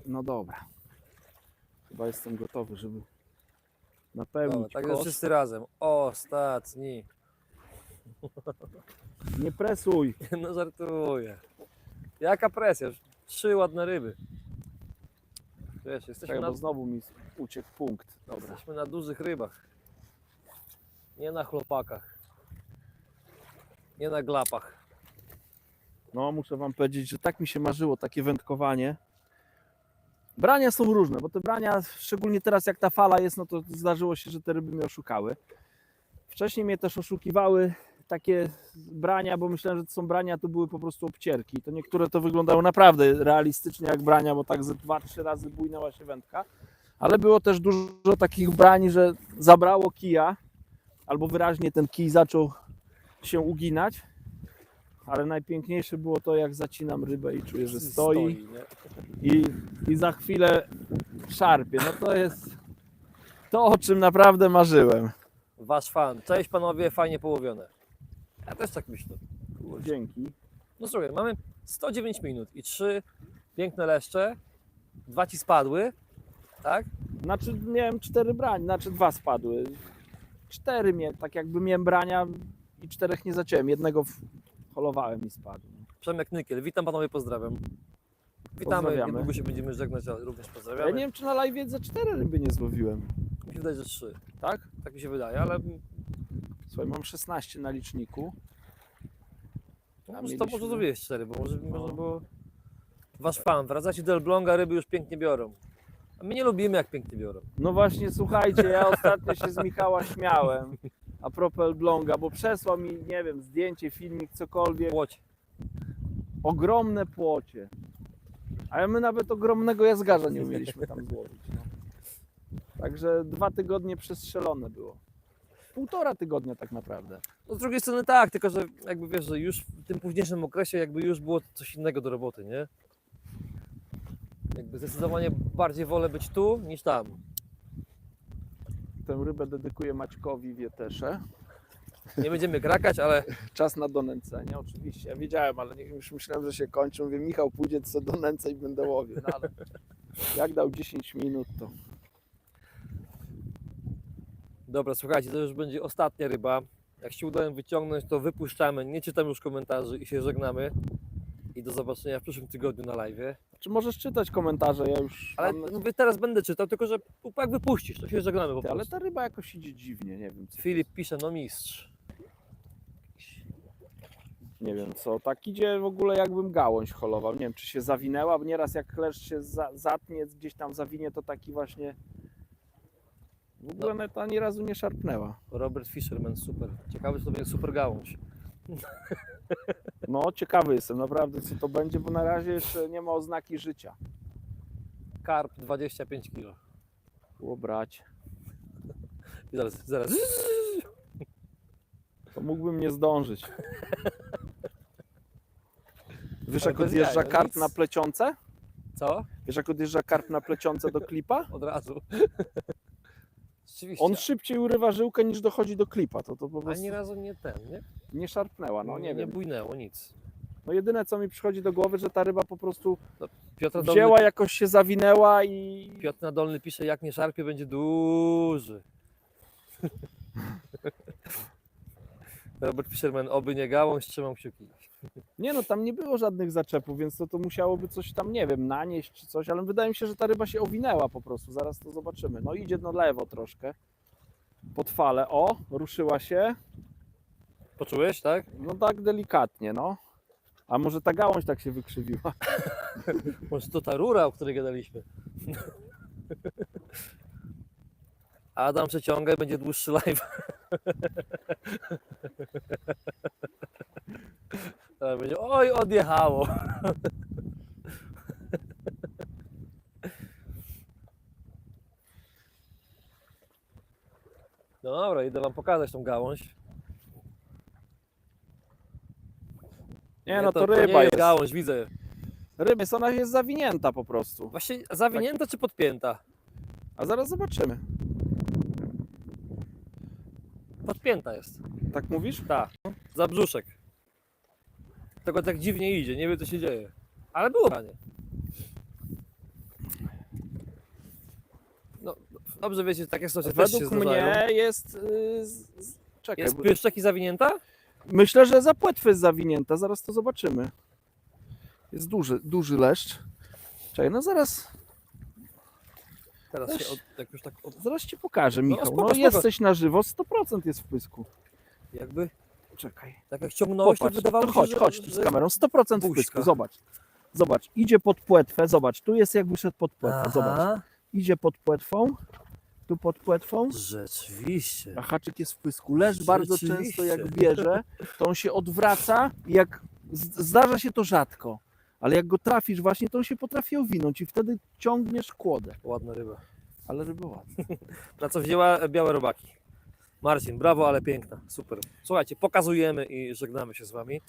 No dobra. Chyba jestem gotowy, żeby napełnić Dobra, także kosz. wszyscy razem. Ostatni. Nie presuj. No żartuję. Jaka presja? 3 ładne ryby. Wiesz, jesteśmy Czekaj, na, bo znowu mi uciekł punkt. Dobra. jesteśmy na dużych rybach. Nie na chłopakach. Nie na glapach. No, muszę wam powiedzieć, że tak mi się marzyło takie wędkowanie. Brania są różne, bo te brania, szczególnie teraz jak ta fala jest, no to zdarzyło się, że te ryby mnie oszukały. Wcześniej mnie też oszukiwały takie brania, bo myślałem, że to są brania, to były po prostu obcierki. To niektóre to wyglądały naprawdę realistycznie jak brania, bo tak ze 2-3 razy bujnęła się wędka. Ale było też dużo takich brań, że zabrało kija, albo wyraźnie ten kij zaczął się uginać. Ale najpiękniejsze było to, jak zacinam rybę i czuję, że stoi nie? i za chwilę szarpie. No to jest to, o czym naprawdę marzyłem. Wasz fan. Cześć panowie, fajnie połowione. Ja też tak myślę. Dzięki. No słuchaj, mamy 109 minut i 3 piękne leszcze, 2 ci spadły, tak? Znaczy miałem 4 brania, znaczy 2 spadły. 4 tak jakby miałem brania i 4 nie zaciąłem. Jednego holowałem i spadł. Przemek Nykiel, witam panowie, pozdrawiam. Witamy, Pozdrawiamy. niedługo się będziemy żegnać, ale również Ja pozdrawiamy. nie wiem, czy na live za 4 ryby nie złowiłem. Mi się wydaje, że 3, Tak? tak mi się wydaje, ale Słuchaj, mam 16 na liczniku. A może to mieliśmy- może zrobiłeś 4, bo może No. było... Wasz fan, wracacie do Elbląga, ryby już pięknie biorą. A my nie lubimy, jak pięknie biorą. No właśnie, słuchajcie, ja ostatnio się z Michała śmiałem a propos Elbląga, bo przesłał mi, nie wiem, zdjęcie, filmik, cokolwiek. Płoć. Ogromne płocie. A my nawet ogromnego jazgarza nie umieliśmy tam złowić. No. Także 2 tygodnie przestrzelone było. 1,5 tygodnia tak naprawdę. No z drugiej strony tak, tylko że jakby wiesz, że już w tym późniejszym okresie jakby już było coś innego do roboty, nie? Jakby zdecydowanie bardziej wolę być tu niż tam. Tę rybę dedykuję Maćkowi Wietesze. Nie będziemy krakać, ale Czas na donęcenie, oczywiście. Ja wiedziałem, ale już myślałem, że się kończy. Mówię, Michał pójdzie co do nęcę i będę łowił. No, ale jak dał 10 minut, to dobra, słuchajcie, to już będzie ostatnia ryba. Jak się uda ją wyciągnąć, to wypuszczamy, nie czytam już komentarzy i się żegnamy. I do zobaczenia w przyszłym tygodniu na live. czy możesz czytać komentarze? Ja już Ale mam... mówię, teraz będę czytał, tylko że jak wypuścisz, to się żegnamy po Ale prostu. ta ryba jakoś idzie dziwnie, nie wiem co. Filip pisze, no mistrz. Nie wiem co, tak idzie w ogóle jakbym gałąź holował. Nie wiem czy się zawinęła, bo nieraz jak kleszcz się zatnie, gdzieś tam zawinie, to taki właśnie... W ogóle nawet ani razu nie szarpnęła. Robert Fisherman, super. Ciekawy, czy to będzie super gałąź. No ciekawy jestem naprawdę co to będzie, bo na razie jeszcze nie ma oznaki życia. Karp 25 kg. Było brać. I zaraz. To mógłbym nie zdążyć. Wiesz Ale jak bez odjeżdża jaj, no karp nic. na plecionce? Co? Wiesz jak odjeżdża karp na plecionce do klipa? Od razu. Rzeczywiście. On szybciej urywa żyłkę niż dochodzi do klipa. To po prostu Ani razu nie ten, nie? nie szarpnęła, no nie nie wiem. bujnęło nic. No jedyne co mi przychodzi do głowy, że ta ryba po prostu Piotr Nadolny, wzięła, jakoś się zawinęła i... Piotr Nadolny pisze, jak nie szarpie, będzie duży. Robert Fisherman, oby nie gałąź, trzymam kciuki. Nie no, tam nie było żadnych zaczepów, więc to musiałoby coś tam, nie wiem, nanieść czy coś, ale wydaje mi się, że ta ryba się owinęła po prostu, zaraz to zobaczymy. No idzie na lewo troszkę, pod falę, o, ruszyła się, Poczułeś, tak? no tak delikatnie, no. A może ta gałąź tak się wykrzywiła? Może to ta rura, o której gadaliśmy. Adam przeciąga i będzie dłuższy live. Tak, będzie, oj, odjechało. No dobra, idę wam pokazać tą gałąź. Nie no, to nie ryba jest jest. gałąź, widzę. Ryba jest, ona jest zawinięta po prostu. Właśnie zawinięta czy podpięta? A zaraz zobaczymy. Podpięta jest. Tak mówisz? Tak, za brzuszek. Tego tak dziwnie idzie, nie wiem co się dzieje. Ale było branie. No, dobrze wiecie, takie sytuacje też się Według zdarzają. mnie jest... Czekaj, Jest bo... pyszczek i zawinięta? Myślę, że za płetwy jest zawinięta, zaraz to zobaczymy. Jest duży leszcz. Czekaj, no zaraz Teraz się jak już tak zaraz ci pokażę, Michał. spoko, No spoko. jesteś na żywo, 100% jest w pysku. jakby, Czekaj. tak jak ciągnąłeś, to Popatrz, wydawało to mi się, chodź tu z kamerą, 100% w Buźka. pysku, zobacz. Zobacz, idzie pod płetwę, zobacz, tu jest jakby szedł pod płetwę, zobacz. Aha, Idzie pod płetwą, tu pod płetwą, rzeczywiście. a haczyk jest w pysku. Leszcz bardzo Rzeczywiście. często jak bierze, to on się odwraca i jak zdarza się to rzadko. Ale jak go trafisz właśnie, to on się potrafi owinąć i wtedy ciągniesz kłodę. Ładna ryba. Ale ryby ładne. Na co wzięła białe robaki. Marcin, brawo, ale piękna. Super. Słuchajcie, pokazujemy i żegnamy się z wami.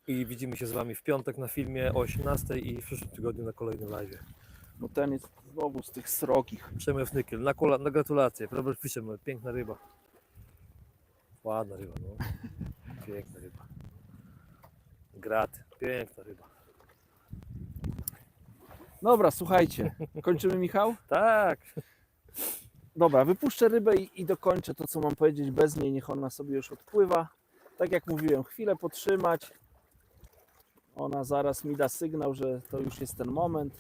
I widzimy się z wami w piątek na filmie o 18 i w przyszłym tygodniu na kolejnym live. Bo ten jest znowu z tych srogich. Przemek Nykiel, na gratulacje. Robert Fisherman, piękna ryba. Ładna ryba, no. Piękna ryba. Grat, piękna ryba. Dobra, słuchajcie, kończymy, Michał? Tak. Dobra, wypuszczę rybę i dokończę to, co mam powiedzieć bez niej, niech ona sobie już odpływa. Tak jak mówiłem, chwilę potrzymać. Ona zaraz mi da sygnał, że to już jest ten moment.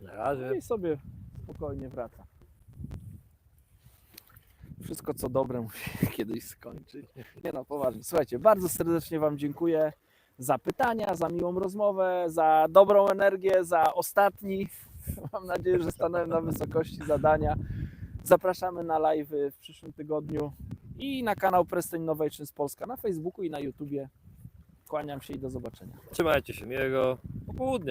Na razie. I sobie spokojnie wraca. Wszystko co dobre musi kiedyś skończyć. Nie no, poważnie. Słuchajcie, bardzo serdecznie Wam dziękuję za pytania, za miłą rozmowę, za dobrą energię, za ostatni. Mam nadzieję, że stanąłem na wysokości zadania. Zapraszamy na live w przyszłym tygodniu i na kanał Press Innovations Polska na Facebooku i na YouTubie. Kłaniam się i do zobaczenia. Trzymajcie się, miłego popołudnia.